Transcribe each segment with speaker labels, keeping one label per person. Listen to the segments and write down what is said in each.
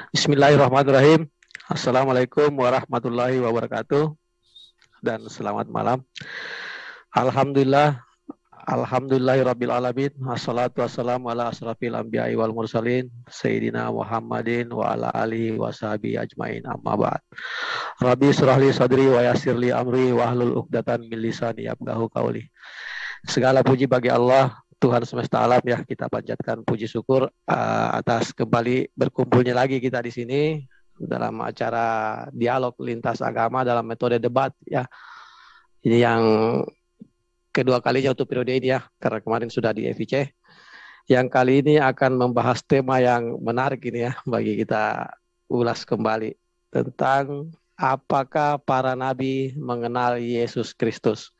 Speaker 1: Bismillahirrahmanirrahim. Assalamualaikum warahmatullahi wabarakatuh dan selamat malam. Alhamdulillah, alhamdulillahirabbil alamin. Wassalatu wassalamu ala asrafil anbiya'i wal mursalin sayyidina Muhammadin wa ala alihi washabihi ajmain. Amma ba'd. Rabbi shrah li sadri wa yassir li amri wa hlul 'uqdatam min lisani yafqahu qawli. Segala puji bagi Allah, Tuhan semesta alam, ya, kita panjatkan puji syukur atas kembali berkumpulnya lagi kita di sini dalam acara dialog lintas agama dalam metode debat, ya. Ini yang kedua kalinya untuk periode ini, ya, karena kemarin sudah di FIC. Yang kali ini akan membahas tema yang menarik ini, ya, bagi kita ulas kembali tentang apakah para nabi mengenal Yesus Kristus.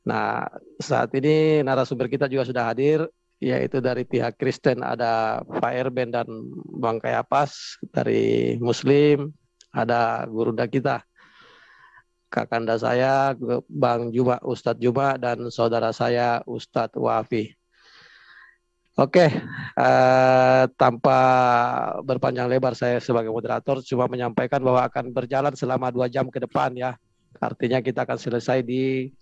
Speaker 1: Nah, saat ini narasumber kita juga sudah hadir, yaitu dari pihak Kristen ada Pak Erben dan Bang Kayapas, dari Muslim ada gurunda kita, kakanda saya Bang Juma, Ustadz Juma, dan saudara saya Ustadz Wafi. Oke, tanpa berpanjang lebar, saya sebagai moderator cuma menyampaikan bahwa akan berjalan selama 2 jam ke depan, ya. Artinya kita akan selesai di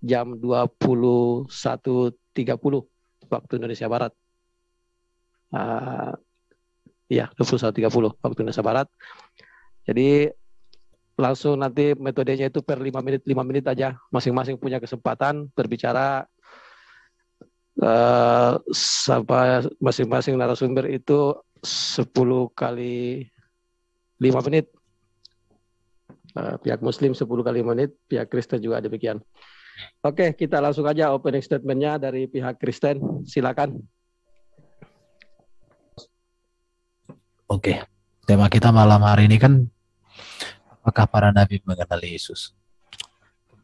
Speaker 1: jam 21.30 waktu Indonesia Barat. Ya, 21.30 waktu Indonesia Barat. Jadi langsung nanti metodenya itu per 5 menit aja. Masing-masing punya kesempatan berbicara, sampai masing-masing narasumber itu 10 kali 5 menit. Pihak Muslim 10 kali 5 menit, pihak Kristen juga demikian. Oke, kita langsung aja opening statement-nya dari pihak Kristen. Silakan.
Speaker 2: Oke, tema kita malam hari ini kan, apakah para nabi mengenal Yesus?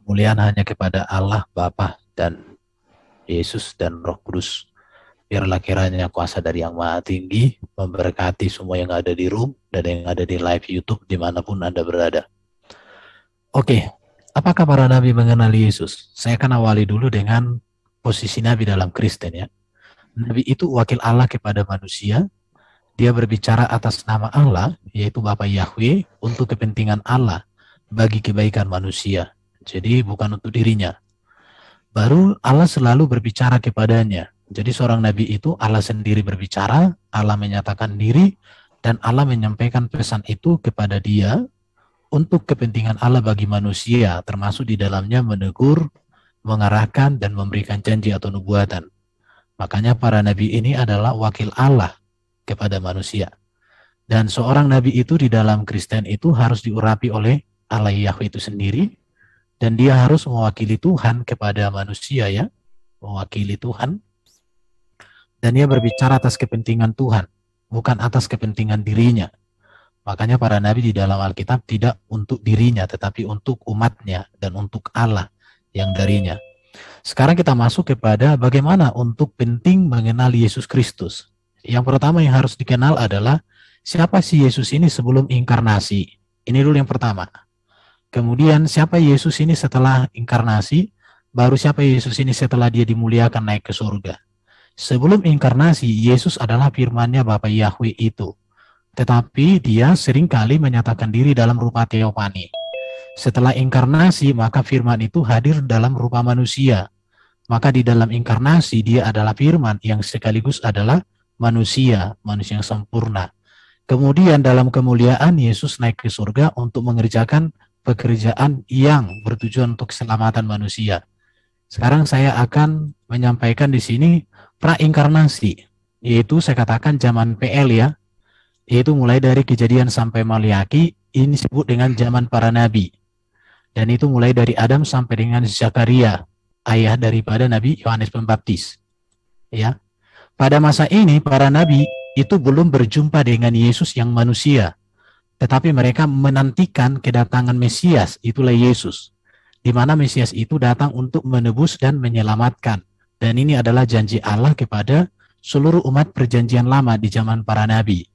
Speaker 2: Kemuliaan hanya kepada Allah Bapa dan Yesus dan Roh Kudus. Biarlah kiranya kuasa dari Yang Maha Tinggi memberkati semua yang ada di room dan yang ada di live YouTube dimanapun Anda berada. Oke. Apakah para nabi mengenali Yesus? Saya akan awali dulu dengan posisi nabi dalam Kristen, ya. Nabi itu wakil Allah kepada manusia. Dia berbicara atas nama Allah, yaitu Bapa Yahweh, untuk kepentingan Allah bagi kebaikan manusia. Jadi bukan untuk dirinya. Baru Allah selalu berbicara kepadanya. Jadi seorang nabi itu Allah sendiri berbicara, Allah menyatakan diri, dan Allah menyampaikan pesan itu kepada dia untuk kepentingan Allah bagi manusia, termasuk di dalamnya menegur, mengarahkan, dan memberikan janji atau nubuatan. Makanya para nabi ini adalah wakil Allah kepada manusia. Dan seorang nabi itu di dalam Kristen itu harus diurapi oleh Allah Yahweh itu sendiri, dan dia harus mewakili Tuhan kepada manusia, ya, mewakili Tuhan, dan dia berbicara atas kepentingan Tuhan, bukan atas kepentingan dirinya. Makanya para nabi di dalam Alkitab tidak untuk dirinya, tetapi untuk umatnya dan untuk Allah yang darinya. Sekarang kita masuk kepada bagaimana untuk penting mengenal Yesus Kristus. Yang pertama yang harus dikenal adalah siapa sih Yesus ini sebelum inkarnasi. Ini dulu yang pertama. Kemudian siapa Yesus ini setelah inkarnasi, baru siapa Yesus ini setelah dia dimuliakan naik ke surga. Sebelum inkarnasi, Yesus adalah firman-Nya Bapa Yahweh itu. Tetapi dia seringkali menyatakan diri dalam rupa teofani. Setelah inkarnasi, maka firman itu hadir dalam rupa manusia. Maka di dalam inkarnasi, dia adalah firman yang sekaligus adalah manusia yang sempurna. Kemudian dalam kemuliaan, Yesus naik ke surga untuk mengerjakan pekerjaan yang bertujuan untuk keselamatan manusia. Sekarang saya akan menyampaikan di sini pra-inkarnasi, yaitu saya katakan zaman PL, ya. Yaitu mulai dari Kejadian sampai Maliaki, ini disebut dengan zaman para nabi. Dan itu mulai dari Adam sampai dengan Zakaria, ayah daripada Nabi Yohanes Pembaptis. Ya. Pada masa ini, para nabi itu belum berjumpa dengan Yesus yang manusia. Tetapi mereka menantikan kedatangan Mesias, itulah Yesus. Di mana Mesias itu datang untuk menebus dan menyelamatkan. Dan ini adalah janji Allah kepada seluruh umat perjanjian lama di zaman para nabi.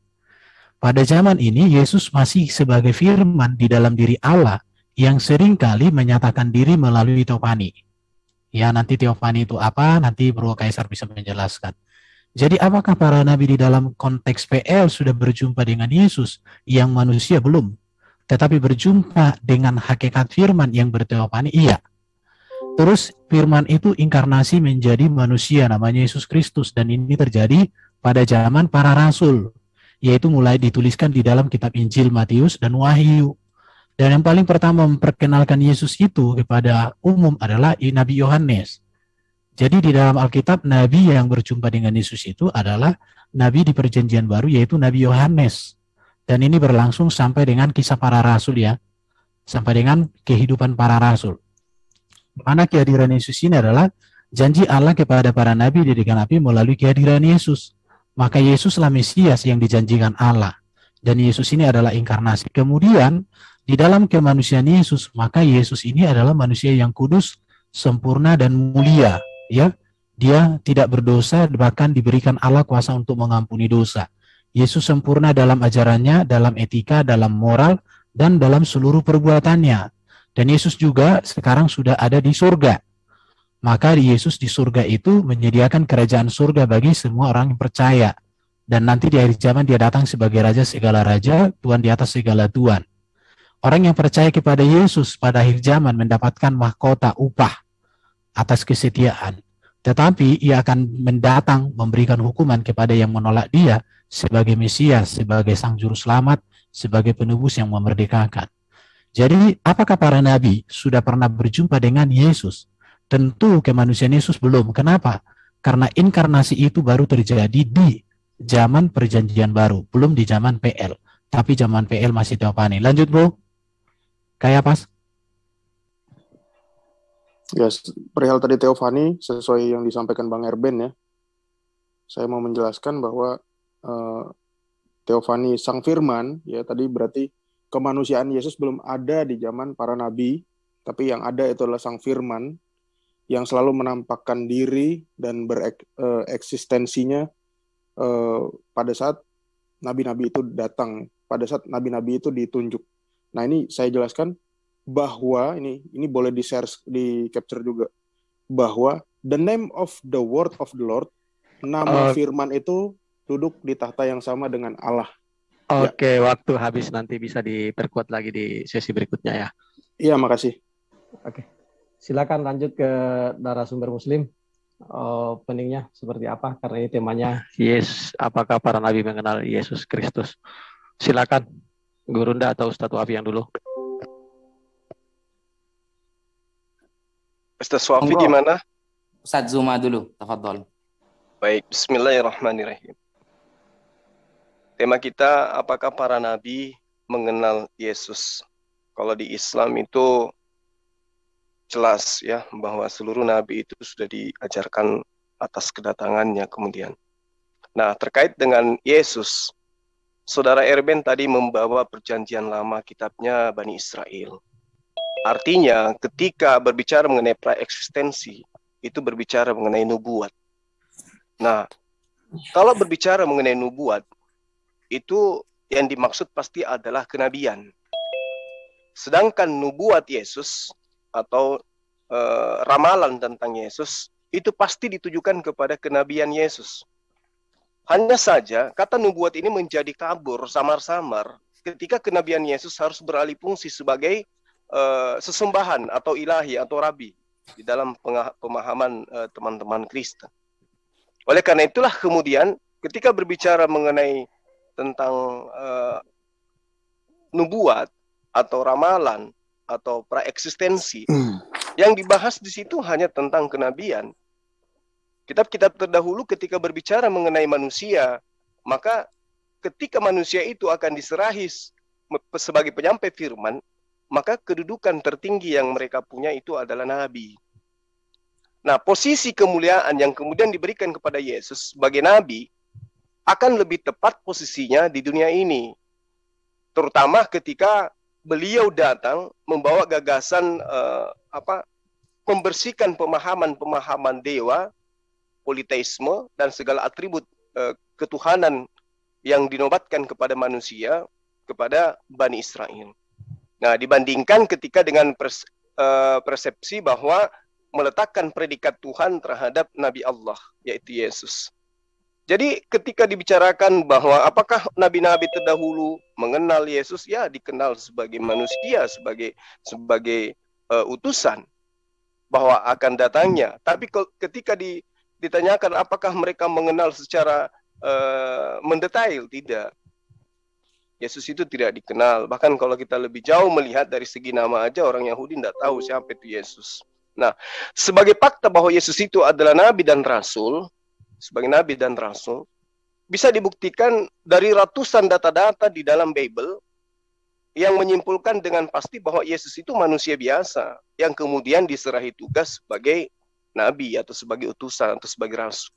Speaker 2: Pada zaman ini, Yesus masih sebagai firman di dalam diri Allah yang seringkali menyatakan diri melalui teofani. Ya, nanti teofani itu apa? Nanti Bro Kaisar bisa menjelaskan. Jadi apakah para nabi di dalam konteks PL sudah berjumpa dengan Yesus yang manusia belum? Tetapi berjumpa dengan hakikat firman yang berteofani, iya. Terus firman itu inkarnasi menjadi manusia namanya Yesus Kristus, dan ini terjadi pada zaman para rasul, yaitu mulai dituliskan di dalam kitab Injil, Matius, dan Wahyu. Dan yang paling pertama memperkenalkan Yesus itu kepada umum adalah Nabi Yohanes. Jadi di dalam Alkitab, Nabi yang berjumpa dengan Yesus itu adalah Nabi di Perjanjian Baru, yaitu Nabi Yohanes. Dan ini berlangsung sampai dengan kisah para rasul ya, sampai dengan kehidupan para rasul. Mana kehadiran Yesus ini adalah janji Allah kepada para nabi digenapi melalui kehadiran Yesus. Maka Yesuslah Mesias yang dijanjikan Allah. Dan Yesus ini adalah inkarnasi. Kemudian di dalam kemanusiaan Yesus, maka Yesus ini adalah manusia yang kudus, sempurna, dan mulia. Ya, dia tidak berdosa, bahkan diberikan Allah kuasa untuk mengampuni dosa. Yesus sempurna dalam ajarannya, dalam etika, dalam moral, dan dalam seluruh perbuatannya. Dan Yesus juga sekarang sudah ada di surga. Maka Yesus di surga itu menyediakan kerajaan surga bagi semua orang yang percaya. Dan nanti di akhir zaman dia datang sebagai raja segala raja, Tuhan di atas segala tuan. Orang yang percaya kepada Yesus pada akhir zaman mendapatkan mahkota upah atas kesetiaan. Tetapi ia akan mendatang memberikan hukuman kepada yang menolak dia sebagai Mesias, sebagai Sang Juru Selamat, sebagai penebus yang memerdekakan. Jadi apakah para nabi sudah pernah berjumpa dengan Yesus? Tentu kemanusiaan Yesus belum. Kenapa? Karena inkarnasi itu baru terjadi di zaman Perjanjian Baru, belum di zaman PL. Tapi zaman PL masih teofani. Lanjut, Bro. Kayak pas?
Speaker 3: Ya, perihal tadi teofani, sesuai yang disampaikan Bang Erben ya, saya mau menjelaskan bahwa teofani Sang Firman, ya tadi berarti kemanusiaan Yesus belum ada di zaman para nabi, tapi yang ada itu adalah Sang Firman yang selalu menampakkan diri dan bereksistensinya pada saat nabi-nabi itu datang, pada saat nabi-nabi itu ditunjuk. Nah, ini saya jelaskan bahwa ini boleh di-share, di-capture juga, bahwa the name of the word of the Lord, nama firman itu duduk di tahta yang sama dengan Allah.
Speaker 1: Oke, waktu habis, nanti bisa diperkuat lagi di sesi berikutnya ya.
Speaker 3: Iya, makasih.
Speaker 1: Oke, silakan lanjut ke narasumber Muslim. Openingnya seperti apa? Karena ini temanya Yesus, apakah para nabi mengenal Yesus Kristus? Silakan, Gurunda atau Ustadz Wafi yang dulu.
Speaker 4: Ustadz Wafi gimana?
Speaker 5: Ustadz Zuma dulu, tafadhol.
Speaker 4: Baik, bismillahirrahmanirrahim. Tema kita, apakah para nabi mengenal Yesus? Kalau di Islam itu jelas ya, bahwa seluruh nabi itu sudah diajarkan atas kedatangannya kemudian. Nah, terkait dengan Yesus, Saudara Erben tadi membawa perjanjian lama kitabnya Bani Israel. Artinya, ketika berbicara mengenai praeksistensi, itu berbicara mengenai nubuat. Nah, kalau berbicara mengenai nubuat, itu yang dimaksud pasti adalah kenabian. Sedangkan nubuat Yesus atau ramalan tentang Yesus itu pasti ditujukan kepada kenabian Yesus. Hanya saja kata nubuat ini menjadi kabur samar-samar ketika kenabian Yesus harus beralih fungsi sebagai sesembahan atau ilahi atau rabi di dalam pemahaman teman-teman Kristen. Oleh karena itulah kemudian ketika berbicara mengenai tentang nubuat atau ramalan atau praeksistensi, yang dibahas di situ hanya tentang kenabian. Kitab-kitab terdahulu ketika berbicara mengenai manusia, maka ketika manusia itu akan diserahi sebagai penyampai firman, maka kedudukan tertinggi yang mereka punya itu adalah nabi. Nah, posisi kemuliaan yang kemudian diberikan kepada Yesus sebagai nabi akan lebih tepat posisinya di dunia ini. Terutama ketika beliau datang membawa gagasan membersihkan pemahaman-pemahaman dewa, politeisme, dan segala atribut ketuhanan yang dinobatkan kepada manusia, kepada Bani Israel. Nah, dibandingkan ketika dengan persepsi bahwa meletakkan predikat Tuhan terhadap Nabi Allah, yaitu Yesus. Jadi ketika dibicarakan bahwa apakah nabi-nabi terdahulu mengenal Yesus, ya dikenal sebagai manusia, sebagai utusan bahwa akan datangnya. Tapi ketika ditanyakan apakah mereka mengenal secara mendetail, tidak. Yesus itu tidak dikenal. Bahkan kalau kita lebih jauh melihat dari segi nama aja, orang Yahudi tidak tahu siapa itu Yesus. Nah, sebagai fakta bahwa Yesus itu adalah nabi dan rasul, sebagai nabi dan rasul, bisa dibuktikan dari ratusan data-data di dalam Bible yang menyimpulkan dengan pasti bahwa Yesus itu manusia biasa yang kemudian diserahi tugas sebagai nabi atau sebagai utusan atau sebagai rasul.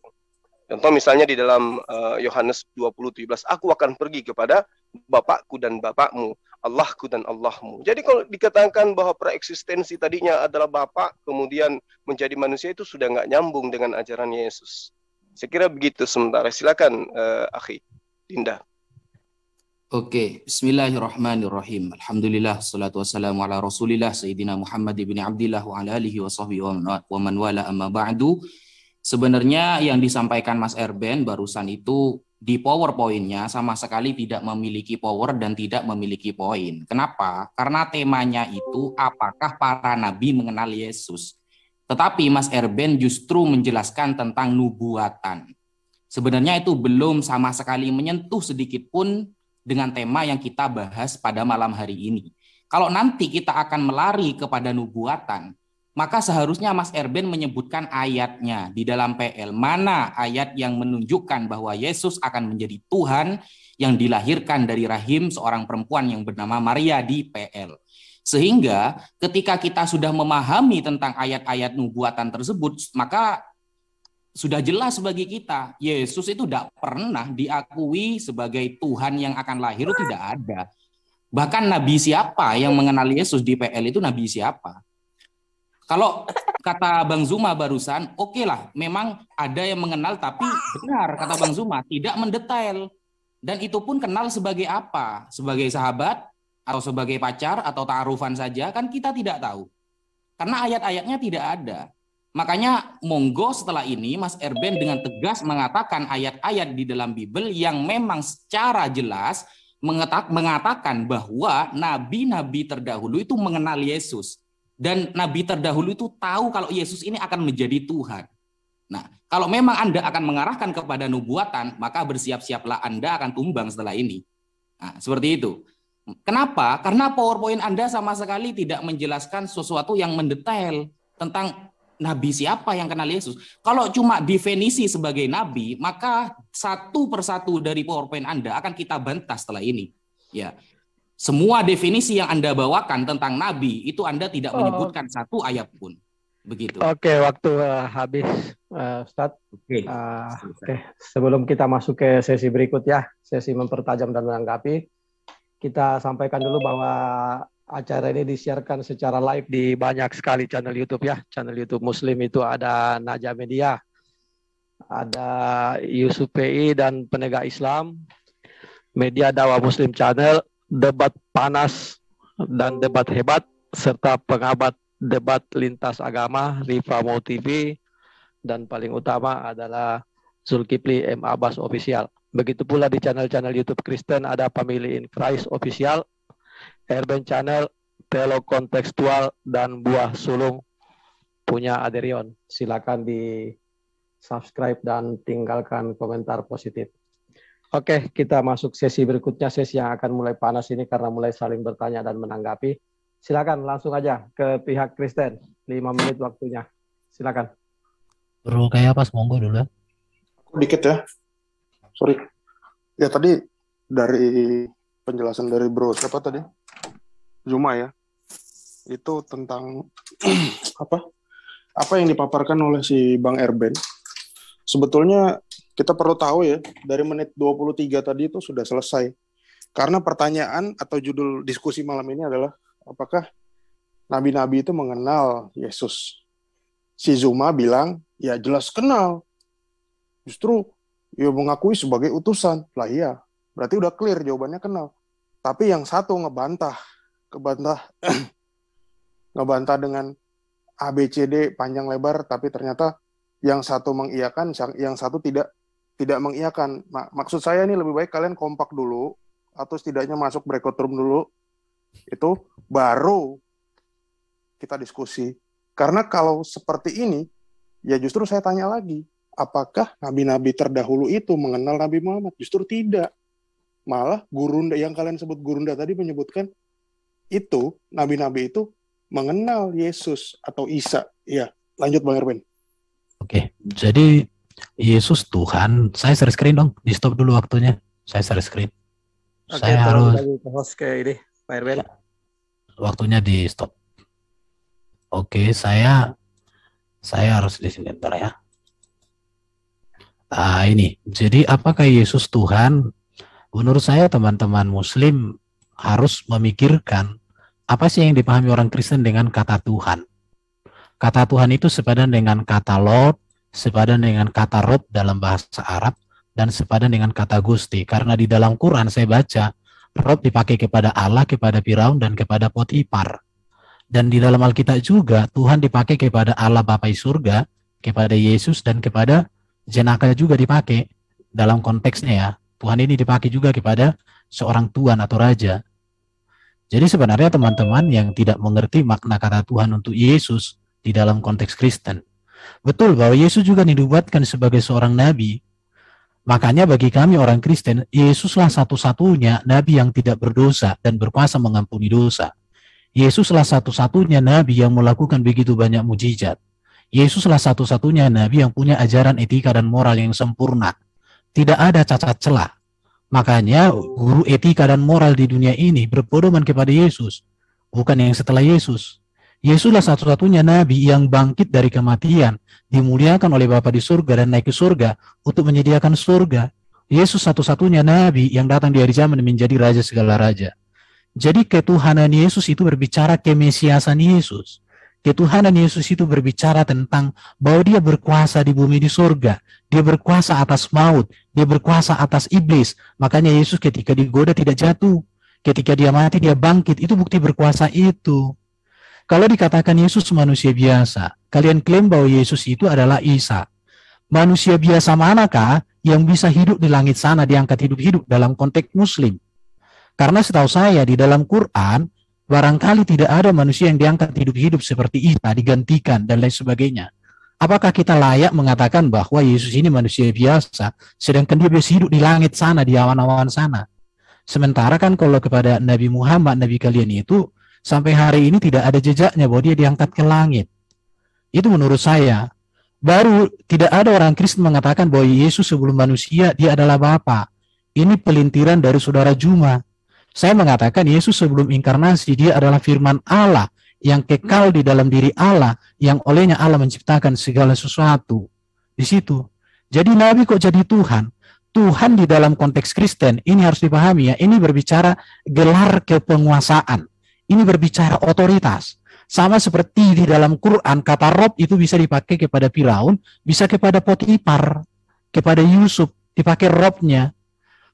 Speaker 4: Contoh misalnya di dalam Yohanes 20:17, aku akan pergi kepada Bapakku dan Bapakmu, Allahku dan Allahmu. Jadi kalau dikatakan bahwa preeksistensi tadinya adalah Bapak, kemudian menjadi manusia, itu sudah nggak nyambung dengan ajaran Yesus. Saya kira begitu sementara. Silakan Akhi Dinda.
Speaker 5: Oke, bismillahirrahmanirrahim. Alhamdulillah, salatu wassalamu ala rasulillah, Sayyidina Muhammad ibn Abdillah wa ala alihi wa sahbihi wa man wala amma ba'du. Sebenarnya yang disampaikan Mas Erben barusan itu di PowerPoint-nya sama sekali tidak memiliki power dan tidak memiliki poin. Kenapa? Karena temanya itu apakah para nabi mengenal Yesus. Tetapi Mas Erben justru menjelaskan tentang nubuatan. Sebenarnya itu belum sama sekali menyentuh sedikit pun dengan tema yang kita bahas pada malam hari ini. Kalau nanti kita akan melari kepada nubuatan, maka seharusnya Mas Erben menyebutkan ayatnya di dalam PL. Mana ayat yang menunjukkan bahwa Yesus akan menjadi Tuhan yang dilahirkan dari rahim seorang perempuan yang bernama Maria di PL. Sehingga ketika kita sudah memahami tentang ayat-ayat nubuatan tersebut, maka sudah jelas bagi kita, Yesus itu tidak pernah diakui sebagai Tuhan yang akan lahir, itu tidak ada. Bahkan nabi siapa yang mengenal Yesus di PL itu nabi siapa? Kalau kata Bang Zuma barusan, oke lah, memang ada yang mengenal, tapi benar kata Bang Zuma, tidak mendetail. Dan itu pun kenal sebagai apa? Sebagai sahabat, atau sebagai pacar, atau ta'arufan saja, kan kita tidak tahu. Karena ayat-ayatnya tidak ada. Makanya monggo setelah ini Mas Erben dengan tegas mengatakan ayat-ayat di dalam Bible yang memang secara jelas mengatakan bahwa nabi-nabi terdahulu itu mengenal Yesus. Dan nabi terdahulu itu tahu kalau Yesus ini akan menjadi Tuhan. Nah, kalau memang Anda akan mengarahkan kepada nubuatan, maka bersiap-siaplah Anda akan tumbang setelah ini. Nah, seperti itu. Kenapa? Karena PowerPoint Anda sama sekali tidak menjelaskan sesuatu yang mendetail tentang nabi siapa yang kenal Yesus. Kalau cuma definisi sebagai nabi, maka satu persatu dari PowerPoint Anda akan kita bantah setelah ini. Ya. Semua definisi yang Anda bawakan tentang nabi itu Anda tidak menyebutkan satu ayat pun. Begitu.
Speaker 1: Oke, waktu habis, Ustadz. Oke. Sebelum kita masuk ke sesi berikut ya, sesi mempertajam dan menanggapi, kita sampaikan dulu bahwa acara ini disiarkan secara live di banyak sekali channel YouTube ya. Channel YouTube Muslim itu ada Naja Media, ada Yusuf PI dan Penegak Islam, Media Dakwah Muslim Channel, Debat Panas dan Debat Hebat, serta Pengabat Debat Lintas Agama, Rifamo TV, dan paling utama adalah Zulkifli M. Abbas Official. Begitu pula di channel-channel YouTube Kristen ada Family in Christ Official, Erben Channel, Teolog Kontekstual, dan Buah Sulung punya Aderion. Silakan di subscribe dan tinggalkan komentar positif. Oke, kita masuk sesi berikutnya, sesi yang akan mulai panas ini karena mulai saling bertanya dan menanggapi. Silakan langsung aja ke pihak Kristen. 5 menit waktunya. Silakan.
Speaker 2: Bro, kayak pas monggo dulu ya.
Speaker 3: Dikit ya. Sorry. Ya tadi dari penjelasan dari Bro siapa tadi? Zuma ya. Itu tentang apa yang dipaparkan oleh si Bang Erben. Sebetulnya kita perlu tahu ya, dari menit 23 tadi itu sudah selesai. Karena pertanyaan atau judul diskusi malam ini adalah apakah nabi-nabi itu mengenal Yesus? Si Zuma bilang, ya jelas kenal. Justru ya mengakui sebagai utusan. Lah iya, berarti udah clear jawabannya kenal. Tapi yang satu ngebantah dengan ABCD panjang lebar, tapi ternyata yang satu mengiyakan, yang satu tidak. tidak mengiyakan. Maksud saya ini lebih baik kalian kompak dulu, atau setidaknya masuk breakout room dulu, itu baru kita diskusi. Karena kalau seperti ini, ya justru saya tanya lagi, apakah nabi-nabi terdahulu itu mengenal Nabi Muhammad? Justru tidak. Malah gurunda yang kalian sebut gurunda tadi menyebutkan itu, nabi-nabi itu mengenal Yesus atau Isa. Ya, lanjut Bang Erwin.
Speaker 2: Oke, jadi Yesus Tuhan. Saya share screen dong, di stop dulu waktunya. Saya share screen.
Speaker 1: Oke,
Speaker 2: Saya
Speaker 1: tolong
Speaker 2: harus
Speaker 1: lagi ke host ke ini, Pak Erwin.
Speaker 2: waktunya di stop. Oke, saya harus di sini bentar ya. Nah, ini. Jadi apakah Yesus Tuhan? Menurut saya teman-teman Muslim harus memikirkan apa sih yang dipahami orang Kristen dengan kata Tuhan. Kata Tuhan itu sepadan dengan kata Lord, sepadan dengan kata Rob dalam bahasa Arab, dan sepadan dengan kata Gusti. Karena di dalam Quran saya baca, Rob dipakai kepada Allah, kepada Firaun, dan kepada Potifar. Dan di dalam Alkitab juga, Tuhan dipakai kepada Allah Bapa di surga, kepada Yesus, dan kepada jenaka juga dipakai. Dalam konteksnya ya, Tuhan ini dipakai juga kepada seorang tuan atau raja. Jadi sebenarnya teman-teman yang tidak mengerti makna kata Tuhan untuk Yesus di dalam konteks Kristen, betul bahwa Yesus juga dinubuatkan sebagai seorang nabi. Makanya bagi kami orang Kristen, Yesuslah satu-satunya nabi yang tidak berdosa dan berkuasa mengampuni dosa. Yesuslah satu-satunya nabi yang melakukan begitu banyak mujizat. Yesuslah satu-satunya nabi yang punya ajaran etika dan moral yang sempurna. Tidak ada cacat celah. Makanya guru etika dan moral di dunia ini berpedoman kepada Yesus, bukan yang setelah Yesus. Yesuslah satu-satunya nabi yang bangkit dari kematian, dimuliakan oleh Bapa di surga dan naik ke surga untuk menyediakan surga. Yesus satu-satunya nabi yang datang di hari zaman menjadi raja segala raja. Jadi ketuhanan Yesus itu berbicara kemesiasan Yesus. Ketuhanan Yesus itu berbicara tentang bahwa dia berkuasa di bumi di surga. Dia berkuasa atas maut. Dia berkuasa atas iblis. Makanya Yesus ketika digoda tidak jatuh. Ketika dia mati dia bangkit. Itu bukti berkuasa itu. Kalau dikatakan Yesus manusia biasa, kalian klaim bahwa Yesus itu adalah Isa. Manusia biasa manakah yang bisa hidup di langit sana diangkat hidup-hidup dalam konteks Muslim? Karena setahu saya di dalam Quran, barangkali tidak ada manusia yang diangkat hidup-hidup seperti Isa, digantikan, dan lain sebagainya. Apakah kita layak mengatakan bahwa Yesus ini manusia biasa, sedangkan dia bisa hidup di langit sana, di awan-awan sana? Sementara kan kalau kepada Nabi Muhammad, Nabi kalian itu, sampai hari ini tidak ada jejaknya bahwa dia diangkat ke langit. Itu menurut saya. Baru tidak ada orang Kristen mengatakan bahwa Yesus sebelum manusia, dia adalah Bapa. Ini pelintiran dari saudara Juma. Saya mengatakan Yesus sebelum inkarnasi, dia adalah firman Allah yang kekal di dalam diri Allah, yang olehnya Allah menciptakan segala sesuatu. Di situ. Jadi Nabi kok jadi Tuhan? Tuhan di dalam konteks Kristen, ini harus dipahami ya, ini berbicara gelar kepenguasaan. Ini berbicara otoritas. Sama seperti di dalam Quran, kata Rob itu bisa dipakai kepada Firaun, bisa kepada Potifar, kepada Yusuf, dipakai Robnya.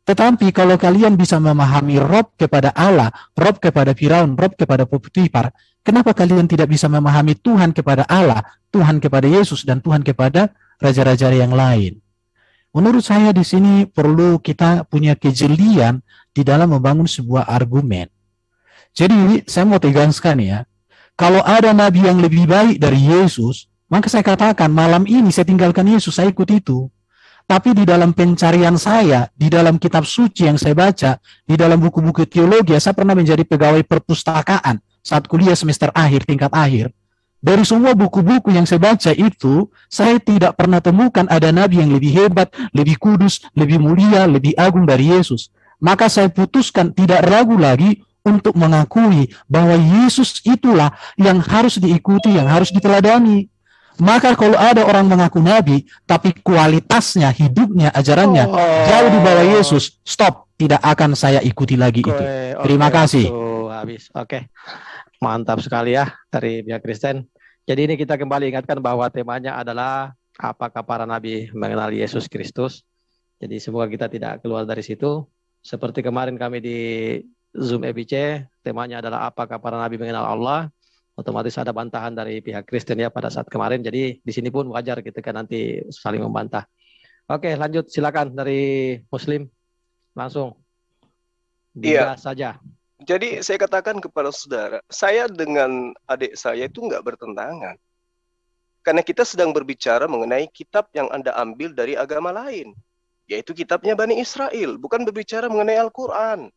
Speaker 2: Tetapi kalau kalian bisa memahami Rob kepada Allah, Rob kepada Firaun, Rob kepada Potifar, kenapa kalian tidak bisa memahami Tuhan kepada Allah, Tuhan kepada Yesus, dan Tuhan kepada raja-raja yang lain? Menurut saya di sini perlu kita punya kejelian di dalam membangun sebuah argumen. Jadi saya mau tegaskan ya, kalau ada nabi yang lebih baik dari Yesus, maka saya katakan malam ini saya tinggalkan Yesus, saya ikut itu. Tapi di dalam pencarian saya, di dalam kitab suci yang saya baca, di dalam buku-buku teologi, saya pernah menjadi pegawai perpustakaan saat kuliah semester akhir, tingkat akhir. Dari semua buku-buku yang saya baca itu, saya tidak pernah temukan ada nabi yang lebih hebat, lebih kudus, lebih mulia, lebih agung dari Yesus. Maka saya putuskan tidak ragu lagi untuk mengakui bahwa Yesus itulah yang harus diikuti, yang harus diteladani. Maka kalau ada orang mengaku nabi, tapi kualitasnya, hidupnya, ajarannya jauh di bawah Yesus, stop, tidak akan saya ikuti lagi itu. Terima kasih.
Speaker 1: Habis. Oke. Mantap sekali ya dari pihak Kristen. Jadi ini kita kembali ingatkan bahwa temanya adalah apakah para nabi mengenal Yesus Kristus. Jadi semoga kita tidak keluar dari situ. Seperti kemarin kami di Zoom EBC, temanya adalah apakah para nabi mengenal Allah. Otomatis ada bantahan dari pihak Kristen ya pada saat kemarin. Jadi di sini pun wajar kita kan nanti saling membantah. Oke, lanjut silakan dari Muslim langsung.
Speaker 4: Iya.
Speaker 1: Digas saja.
Speaker 4: Jadi saya katakan kepada saudara, saya dengan adik saya itu nggak bertentangan. Karena kita sedang berbicara mengenai kitab yang Anda ambil dari agama lain. Yaitu kitabnya Bani Israel. Bukan berbicara mengenai Al-Quran.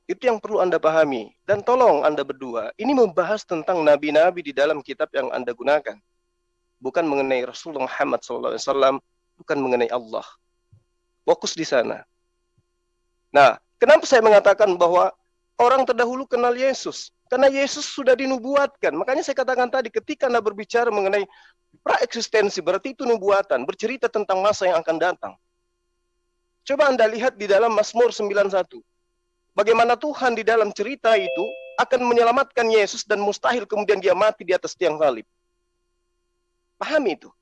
Speaker 4: Itu yang perlu Anda pahami. Dan tolong Anda berdua, ini membahas tentang nabi-nabi di dalam kitab yang Anda gunakan. Bukan mengenai Rasulullah Muhammad SAW. Bukan mengenai Allah. Fokus di sana. Nah, kenapa saya mengatakan bahwa orang terdahulu kenal Yesus? Karena Yesus sudah dinubuatkan. Makanya saya katakan tadi, ketika Anda berbicara mengenai praeksistensi, berarti itu nubuatan. Bercerita tentang masa yang akan datang. Coba Anda lihat di dalam Mazmur 91. Bagaimana Tuhan di dalam cerita itu akan menyelamatkan Yesus dan mustahil kemudian dia mati di atas tiang salib. Pahami itu.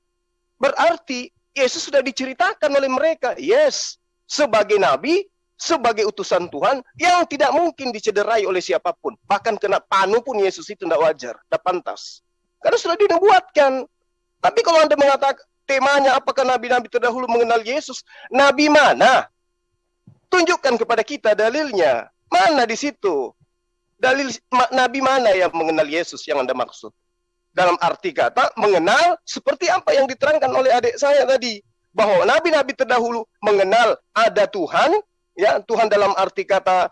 Speaker 4: Berarti Yesus sudah diceritakan oleh mereka. Yes, sebagai nabi, sebagai utusan Tuhan yang tidak mungkin dicederai oleh siapapun. Bahkan kena panu pun Yesus itu tidak wajar, tidak pantas. Karena sudah dinubuatkan. Tapi kalau Anda mengatakan temanya apakah nabi-nabi terdahulu mengenal Yesus? Nabi mana? Tunjukkan kepada kita dalilnya. Mana di situ? Dalil nabi mana yang mengenal Yesus yang Anda maksud? Dalam arti kata mengenal seperti apa yang diterangkan oleh adik saya tadi. Bahwa nabi-nabi terdahulu mengenal ada Tuhan, ya Tuhan dalam arti kata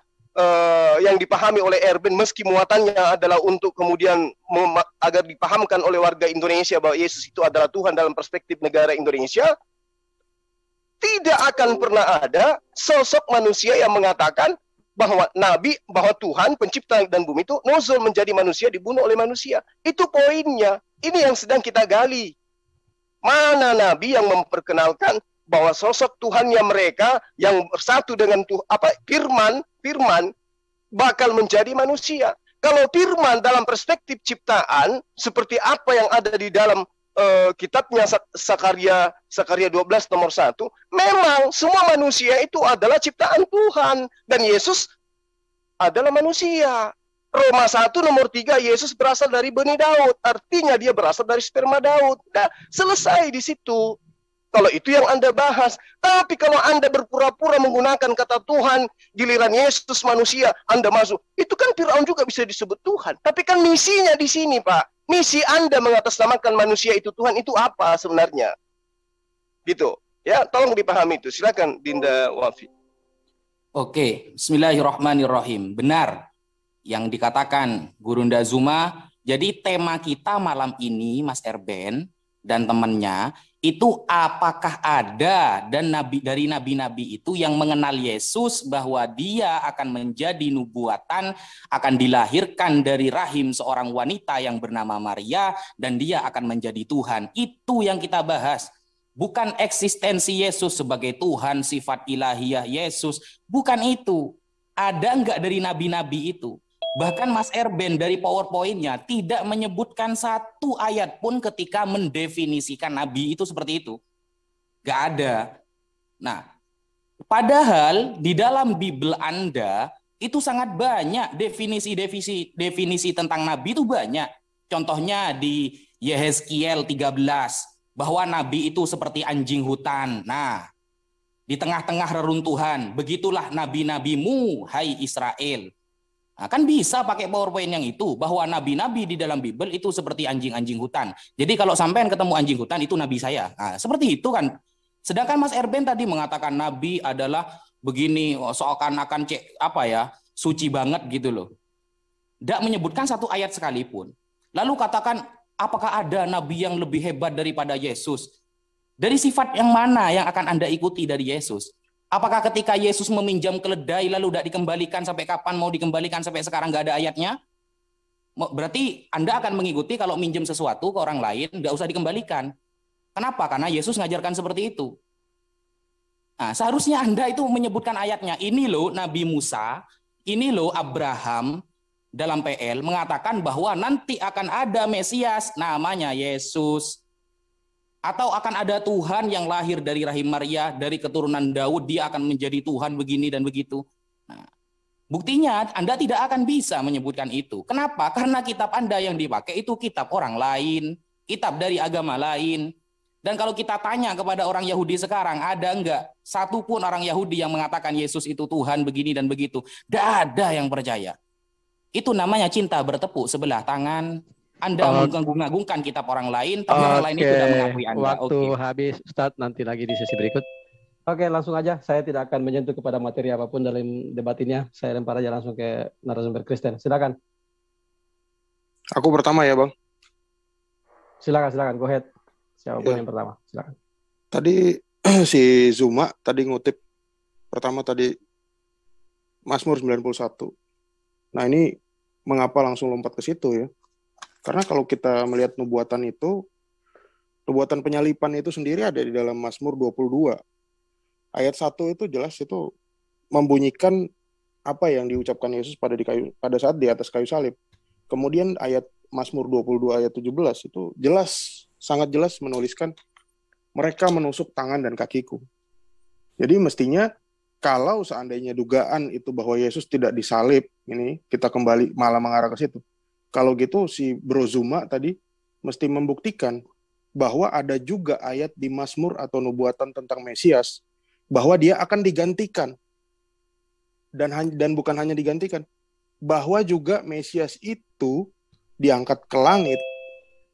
Speaker 4: yang dipahami oleh Erben, meski muatannya adalah untuk kemudian agar dipahamkan oleh warga Indonesia bahwa Yesus itu adalah Tuhan dalam perspektif negara Indonesia, tidak akan pernah ada sosok manusia yang mengatakan bahwa Nabi, bahwa Tuhan pencipta dan bumi itu nuzul menjadi manusia, dibunuh oleh manusia. Itu poinnya. Ini yang sedang kita gali. Mana Nabi yang memperkenalkan bahwa sosok Tuhannya mereka yang bersatu dengan Firman bakal menjadi manusia. Kalau Firman dalam perspektif ciptaan, seperti apa yang ada di dalam kitabnya Sakaria 12 nomor 1, memang semua manusia itu adalah ciptaan Tuhan. Dan Yesus adalah manusia. Roma 1 nomor 3, Yesus berasal dari Bani Daud. Artinya dia berasal dari sperma Daud. Nah, selesai di situ. Kalau itu yang Anda bahas. Tapi kalau Anda berpura-pura menggunakan kata Tuhan, giliran Yesus manusia, Anda masuk. Itu kan Firaun juga bisa disebut Tuhan. Tapi kan misinya di sini, Pak. Misi Anda mengatasnamakan manusia itu Tuhan itu apa sebenarnya? Gitu. Ya, tolong dipahami itu. Silakan Dinda Wafi.
Speaker 5: Oke, bismillahirrahmanirrahim. Benar yang dikatakan Gurunda Zuma. Jadi tema kita malam ini, Mas Erben dan temannya, itu apakah ada dan dari nabi-nabi itu yang mengenal Yesus bahwa dia akan menjadi nubuatan, akan dilahirkan dari rahim seorang wanita yang bernama Maria dan dia akan menjadi Tuhan. Itu yang kita bahas. Bukan eksistensi Yesus sebagai Tuhan, sifat ilahiyah Yesus. Bukan itu. Ada enggak dari nabi-nabi itu? Bahkan Mas Erben dari PowerPoint-nya tidak menyebutkan satu ayat pun ketika mendefinisikan nabi itu seperti itu. Gak ada. Nah, padahal di dalam Bible Anda itu sangat banyak definisi tentang nabi itu banyak. Contohnya di Yehezkiel 13 bahwa nabi itu seperti anjing hutan. Nah, di tengah-tengah reruntuhan, begitulah nabi-nabimu, hai Israel. Nah, kan bisa pakai PowerPoint yang itu, bahwa nabi-nabi di dalam Bible itu seperti anjing-anjing hutan. Jadi kalau sampean ketemu anjing hutan, itu nabi saya. Nah, seperti itu kan. Sedangkan Mas Erben tadi mengatakan nabi adalah begini, seakan-akan suci banget gitu loh. Tidak menyebutkan satu ayat sekalipun. Lalu katakan, apakah ada nabi yang lebih hebat daripada Yesus? Dari sifat yang mana yang akan Anda ikuti dari Yesus? Apakah ketika Yesus meminjam keledai lalu tidak dikembalikan sampai kapan mau dikembalikan sampai sekarang nggak ada ayatnya? Berarti Anda akan mengikuti kalau minjem sesuatu ke orang lain nggak usah dikembalikan. Kenapa? Karena Yesus ngajarkan seperti itu. Nah, seharusnya Anda itu menyebutkan ayatnya. Ini loh Nabi Musa, ini loh Abraham dalam PL mengatakan bahwa nanti akan ada Mesias namanya Yesus. Atau akan ada Tuhan yang lahir dari rahim Maria, dari keturunan Daud, dia akan menjadi Tuhan begini dan begitu. Nah, buktinya Anda tidak akan bisa menyebutkan itu. Kenapa? Karena kitab Anda yang dipakai itu kitab orang lain, kitab dari agama lain. Dan kalau kita tanya kepada orang Yahudi sekarang, ada enggak satu pun orang Yahudi yang mengatakan Yesus itu Tuhan begini dan begitu? Tidak ada yang percaya. Itu namanya cinta bertepuk sebelah tangan. Anda mengagung-agungkan kitab orang lain, tapi orang lain itu tidak mengakui Anda.
Speaker 1: Waktu habis, Ustadz, nanti lagi di sesi berikut. Oke, langsung aja. Saya tidak akan menyentuh kepada materi apapun dalam debat ini. Saya lempar aja langsung ke narasumber Kristen. Silakan.
Speaker 3: Aku pertama ya, Bang.
Speaker 1: Silakan. Go ahead. Siapapun yang pertama. Silakan.
Speaker 3: Tadi si Zuma tadi ngutip pertama tadi Mazmur 91. Nah, ini mengapa langsung lompat ke situ ya? Karena kalau kita melihat nubuatan itu, nubuatan penyalipan itu sendiri ada di dalam Mazmur 22. Ayat 1 itu jelas itu membunyikan apa yang diucapkan Yesus pada saat di atas kayu salib. Kemudian ayat Mazmur 22 ayat 17 itu jelas, sangat jelas menuliskan mereka menusuk tangan dan kakiku. Jadi mestinya kalau seandainya dugaan itu bahwa Yesus tidak disalib, ini kita kembali malah mengarah ke situ. Kalau gitu si Bro Zuma tadi mesti membuktikan bahwa ada juga ayat di Mazmur atau nubuatan tentang Mesias bahwa dia akan digantikan. Dan bukan hanya digantikan, bahwa juga Mesias itu diangkat ke langit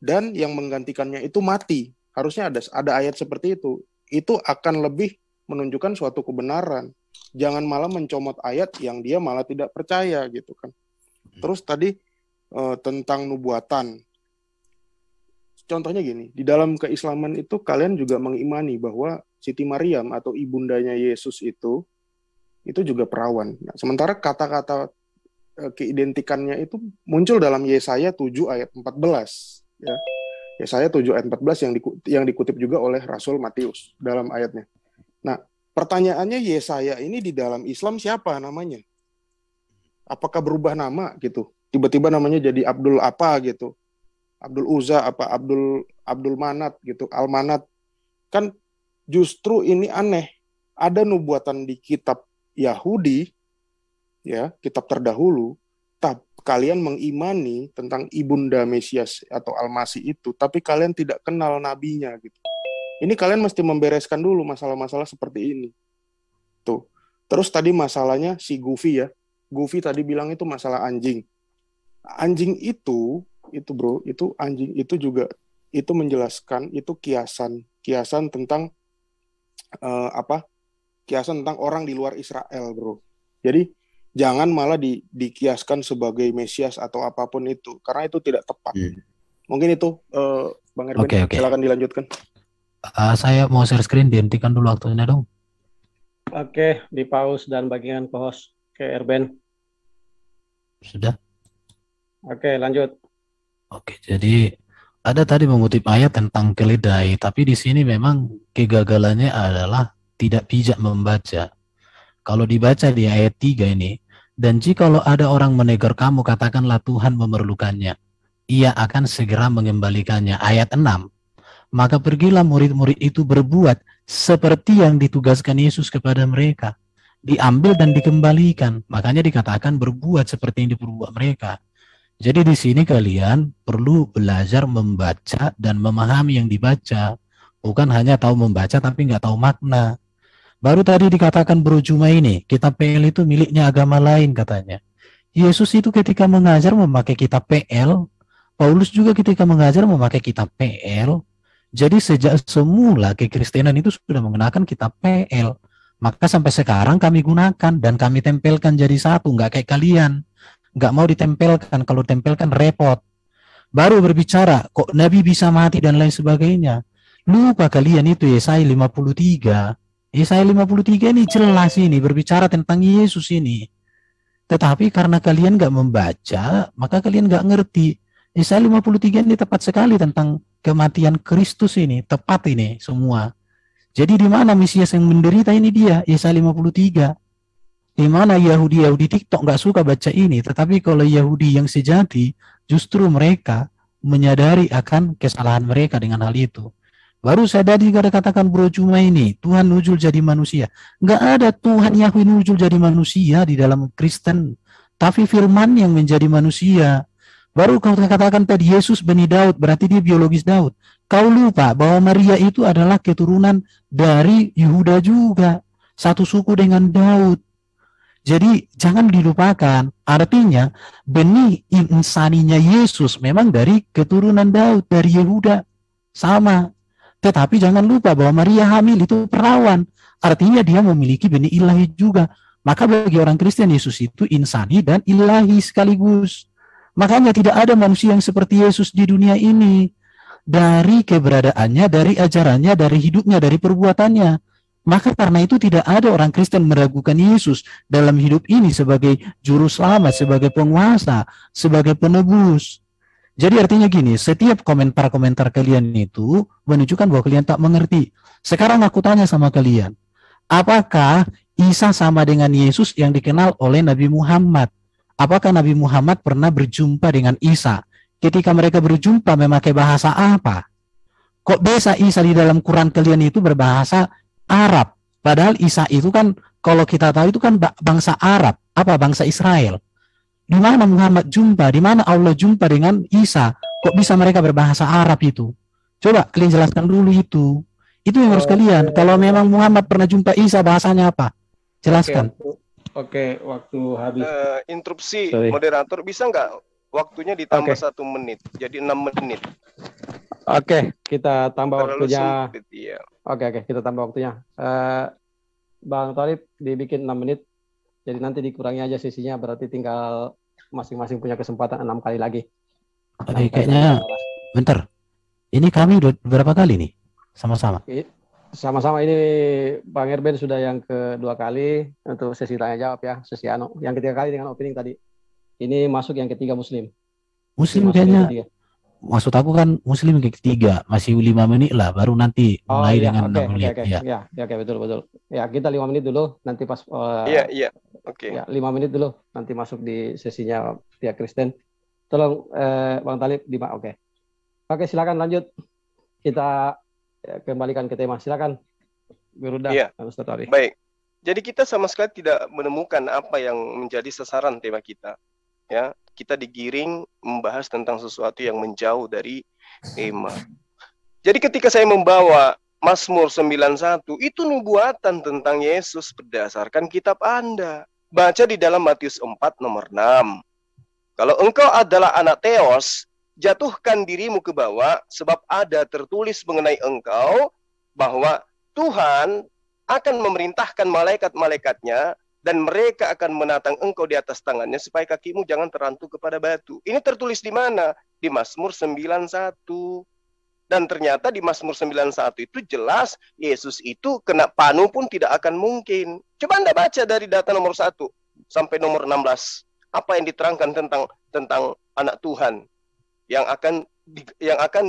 Speaker 3: dan yang menggantikannya itu mati. Harusnya ada ayat seperti itu. Itu akan lebih menunjukkan suatu kebenaran. Jangan malah mencomot ayat yang dia malah tidak percaya gitu kan. Terus tadi tentang nubuatan. Contohnya gini, di dalam keislaman itu kalian juga mengimani bahwa Siti Maryam atau ibundanya Yesus itu juga perawan. Nah, sementara kata-kata keidentikannya itu muncul dalam Yesaya 7 ayat 14 ya. Yesaya 7 ayat 14 yang dikutip juga oleh Rasul Matius dalam ayatnya. Nah, pertanyaannya Yesaya ini di dalam Islam siapa namanya? Apakah berubah nama gitu? Tiba-tiba namanya jadi Abdul apa gitu? Abdul Uzza apa Abdul Manat gitu, Al-Manat. Kan justru ini aneh. Ada nubuatan di kitab Yahudi ya, kitab terdahulu, kalian mengimani tentang ibunda Mesias atau Al-Masih itu, tapi kalian tidak kenal nabinya gitu. Ini kalian mesti membereskan dulu masalah-masalah seperti ini. Tuh. Terus tadi masalahnya si Goofy ya. Goofy tadi bilang itu masalah anjing. Anjing itu bro, itu anjing itu juga itu menjelaskan itu kiasan tentang kiasan tentang orang di luar Israel, bro. Jadi jangan malah dikiaskan sebagai Mesias atau apapun itu, karena itu tidak tepat. Mungkin itu, Bang Erben,
Speaker 2: Okay.
Speaker 3: silakan dilanjutkan.
Speaker 2: Saya mau share screen, dihentikan dulu waktunya dong.
Speaker 1: Oke, di pause dan bagian co-host ke Erben.
Speaker 2: Sudah?
Speaker 1: Oke, lanjut.
Speaker 2: Oke, jadi ada tadi mengutip ayat tentang keledai, tapi di sini memang kegagalannya adalah tidak bijak membaca. Kalau dibaca di ayat 3 ini, dan jikalau ada orang menegur kamu, katakanlah Tuhan memerlukannya. Ia akan segera mengembalikannya. Ayat 6. Maka pergilah murid-murid itu berbuat seperti yang ditugaskan Yesus kepada mereka. Diambil dan dikembalikan. Makanya dikatakan berbuat seperti yang diperbuat mereka. Jadi di sini kalian perlu belajar membaca dan memahami yang dibaca. Bukan hanya tahu membaca tapi nggak tahu makna. Baru tadi dikatakan Bro Juma ini, kitab PL itu miliknya agama lain katanya. Yesus itu ketika mengajar memakai kitab PL, Paulus juga ketika mengajar memakai kitab PL. Jadi sejak semula kekristenan itu sudah menggunakan kitab PL. Maka sampai sekarang kami gunakan dan kami tempelkan jadi satu, nggak kayak kalian. Nggak mau ditempelkan, kalau ditempelkan repot. Baru berbicara, kok Nabi bisa mati dan lain sebagainya. Lupa kalian itu Yesaya 53. Yesaya 53 ini jelas ini berbicara tentang Yesus ini. Tetapi karena kalian nggak membaca, maka kalian nggak ngerti. Yesaya 53 ini tepat sekali tentang kematian Kristus ini, tepat ini semua. Jadi di mana Mesias yang menderita ini dia, Yesaya 53. Di mana Yahudi TikTok nggak suka baca ini, tetapi kalau Yahudi yang sejati, justru mereka menyadari akan kesalahan mereka dengan hal itu. Baru saya tadi katakan Bro Juma ini, Tuhan nujul jadi manusia. Nggak ada Tuhan Yahweh nujul jadi manusia di dalam Kristen. Tapi firman yang menjadi manusia. Baru kau katakan tadi Yesus bani Daud, berarti dia biologis Daud. Kau lupa bahwa Maria itu adalah keturunan dari Yehuda juga, satu suku dengan Daud. Jadi jangan dilupakan, artinya benih insaninya Yesus memang dari keturunan Daud, dari Yehuda, sama. Tetapi jangan lupa bahwa Maria hamil itu perawan, artinya dia memiliki benih ilahi juga. Maka bagi orang Kristen, Yesus itu insani dan ilahi sekaligus. Makanya tidak ada manusia yang seperti Yesus di dunia ini. Dari keberadaannya, dari ajarannya, dari hidupnya, dari perbuatannya. Maka karena itu tidak ada orang Kristen meragukan Yesus dalam hidup ini sebagai juru selamat, sebagai penguasa, sebagai penebus. Jadi artinya gini, setiap komentar-komentar kalian itu menunjukkan bahwa kalian tak mengerti. Sekarang aku tanya sama kalian, apakah Isa sama dengan Yesus yang dikenal oleh Nabi Muhammad? Apakah Nabi Muhammad pernah berjumpa dengan Isa? Ketika mereka berjumpa memakai bahasa apa? Kok bisa Isa di dalam Quran kalian itu berbahasa Arab? Padahal Isa itu kan, kalau kita tahu itu kan bangsa Arab, apa bangsa Israel. Di mana Muhammad jumpa? Di mana Allah jumpa dengan Isa? Kok bisa mereka berbahasa Arab itu? Coba kalian jelaskan dulu itu. Itu yang harus kalian. Kalau memang Muhammad pernah jumpa Isa, bahasanya apa? Jelaskan.
Speaker 1: Oke, waktu habis.
Speaker 4: Interupsi,
Speaker 1: Sorry.
Speaker 4: moderator, bisa nggak waktunya ditambah 1 menit, jadi 6 menit.
Speaker 1: Oke, kita tambah
Speaker 4: Terlalu
Speaker 1: waktunya.
Speaker 4: sempit, ya.
Speaker 1: Oke, kita tambah waktunya. Bang Thalib dibikin 6 menit. Jadi nanti dikurangi aja sisinya, berarti tinggal masing-masing punya kesempatan 6 kali lagi.
Speaker 2: Kayaknya, bentar. Ini kami udah berapa kali nih? Sama-sama.
Speaker 1: Sama-sama, ini Bang Erben sudah yang kedua kali untuk sesi tanya jawab ya, sesi yang ketiga kali dengan opening tadi. Ini masuk yang ketiga Muslim.
Speaker 2: Muslim kayaknya, maksud aku kan Muslim yang ketiga, masih 5 menit lah, baru nanti mulai dengan 6 menit.
Speaker 1: Oke, betul. Ya, kita 5 menit dulu, nanti pas.
Speaker 4: Oke.
Speaker 1: Ya, 5 menit dulu, nanti masuk di sesinya pihak Kristen. Tolong Bang Thalib Oke, silakan lanjut. Kita kembalikan ke tema. Silakan. Berudah, Ustaz Ali.
Speaker 4: Baik. Jadi kita sama sekali tidak menemukan apa yang menjadi sasaran tema kita. Ya, kita digiring membahas tentang sesuatu yang menjauh dari tema. Jadi ketika saya membawa Mazmur 91, itu nubuatan tentang Yesus berdasarkan kitab Anda. Baca di dalam Matius 4 nomor 6. Kalau engkau adalah anak Theos, jatuhkan dirimu ke bawah, sebab ada tertulis mengenai engkau bahwa Tuhan akan memerintahkan malaikat-malaikatnya dan mereka akan menatang engkau di atas tangannya supaya kakimu jangan terantuk kepada batu. Ini tertulis di mana? Di Mazmur 91. Dan ternyata di Mazmur 91 itu jelas Yesus itu kena panu pun tidak akan mungkin. Coba Anda baca dari data nomor 1 sampai nomor 16. Apa yang diterangkan tentang anak Tuhan yang akan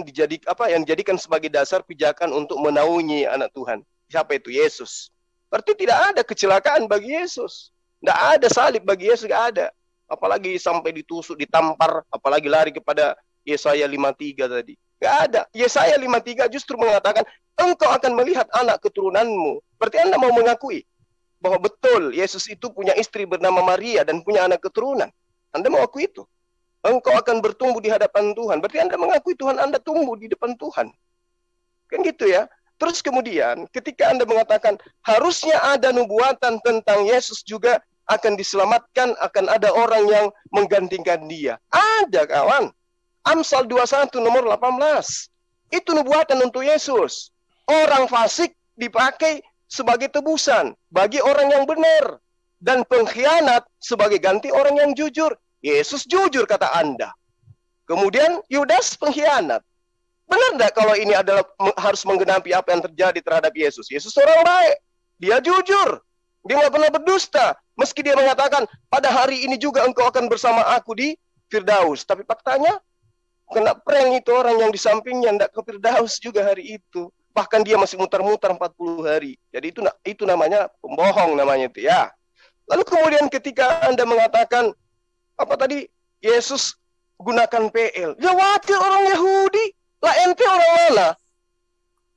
Speaker 4: dijadikan sebagai dasar pijakan untuk menaungi anak Tuhan. Siapa itu? Yesus. Berarti tidak ada kecelakaan bagi Yesus. Tidak ada salib bagi Yesus, tidak ada. Apalagi sampai ditusuk, ditampar, apalagi lari kepada Yesaya 53 tadi. Tidak ada. Yesaya 53 justru mengatakan, engkau akan melihat anak keturunanmu. Berarti Anda mau mengakui bahwa betul Yesus itu punya istri bernama Maria dan punya anak keturunan. Anda mau akui itu? Engkau akan bertumbuh di hadapan Tuhan. Berarti Anda mengakui Tuhan Anda tumbuh di depan Tuhan. Kan gitu ya. Terus kemudian ketika Anda mengatakan harusnya ada nubuatan tentang Yesus juga akan diselamatkan, akan ada orang yang menggantikan dia. Ada kawan. Amsal 21 nomor 18. Itu nubuatan untuk Yesus. Orang fasik dipakai sebagai tebusan bagi orang yang benar. Dan pengkhianat sebagai ganti orang yang jujur. Yesus jujur kata Anda. Kemudian Yudas pengkhianat. Benar tidak kalau ini adalah harus menggenapi apa yang terjadi terhadap Yesus? Yesus orang baik. Dia jujur. Dia nggak pernah berdusta. Meski dia mengatakan, pada hari ini juga engkau akan bersama aku di Firdaus. Tapi faktanya, kena prank itu orang yang di sampingnya tidak ke Firdaus juga hari itu. Bahkan dia masih mutar-mutar 40 hari. Jadi itu namanya pembohong namanya itu ya. Lalu kemudian ketika Anda mengatakan, apa tadi? Yesus gunakan PL. Ya wajar orang Yahudi. Lah ente orang mana?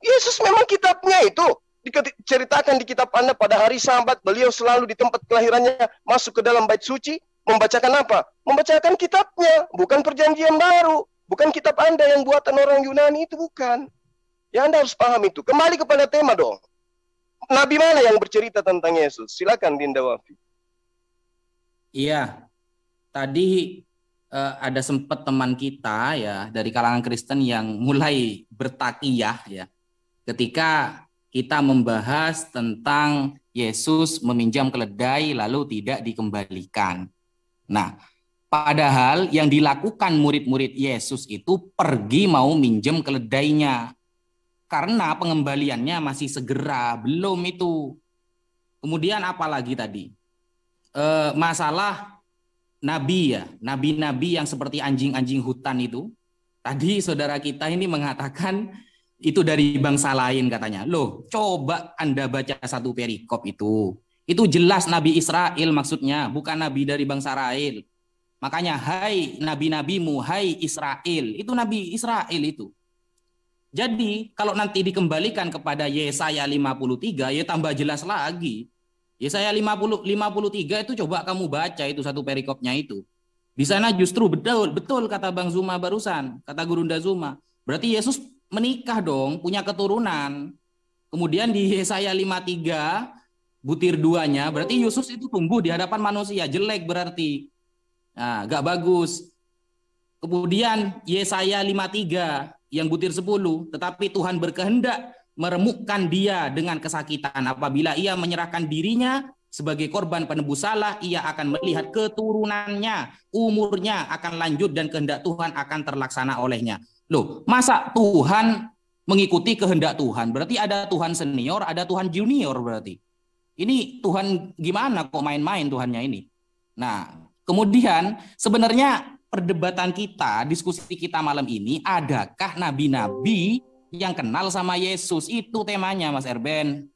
Speaker 4: Yesus memang kitabnya itu diceritakan di kitab Anda pada hari Sabat, beliau selalu di tempat kelahirannya masuk ke dalam bait suci, membacakan apa? Membacakan kitabnya, bukan perjanjian baru. Bukan kitab Anda yang buatan orang Yunani itu, bukan. Ya Anda harus paham itu. Kembali kepada tema dong. Nabi mana yang bercerita tentang Yesus? Silakan Dinda Wafi.
Speaker 5: Iya, tadi ada sempat teman kita ya dari kalangan Kristen yang mulai bertakiyah ya ketika kita membahas tentang Yesus meminjam keledai lalu tidak dikembalikan. Nah, padahal yang dilakukan murid-murid Yesus itu pergi mau minjem keledainya karena pengembaliannya masih segera, belum itu. Kemudian apalagi tadi? Masalah nabi ya, nabi-nabi yang seperti anjing-anjing hutan itu. Tadi saudara kita ini mengatakan itu dari bangsa lain katanya. Loh, coba Anda baca satu perikop itu. Itu jelas Nabi Israel maksudnya, bukan nabi dari bangsa Israel. Makanya, hai nabi-nabimu, hai Israel. Itu Nabi Israel itu. Jadi, kalau nanti dikembalikan kepada Yesaya 53, ya tambah jelas lagi. Yesaya 53 itu coba kamu baca itu satu perikopnya itu. Di sana justru betul kata Bang Zuma barusan, kata Gurunda Zuma. Berarti Yesus menikah dong, punya keturunan. Kemudian di Yesaya 53 butir 2-nya, berarti Yesus itu tumbuh di hadapan manusia, jelek berarti. Nah, gak bagus. Kemudian Yesaya 53 yang butir 10, tetapi Tuhan berkehendak meremukkan dia dengan kesakitan. Apabila ia menyerahkan dirinya sebagai korban penebus salah, ia akan melihat keturunannya, umurnya akan lanjut dan kehendak Tuhan akan terlaksana olehnya. Loh, masa Tuhan mengikuti kehendak Tuhan? Berarti ada Tuhan senior, ada Tuhan junior berarti. Ini Tuhan gimana kok main-main Tuhannya ini? Nah, kemudian sebenarnya perdebatan kita, diskusi kita malam ini, adakah nabi-nabi yang kenal sama Yesus? Itu temanya Mas Erben.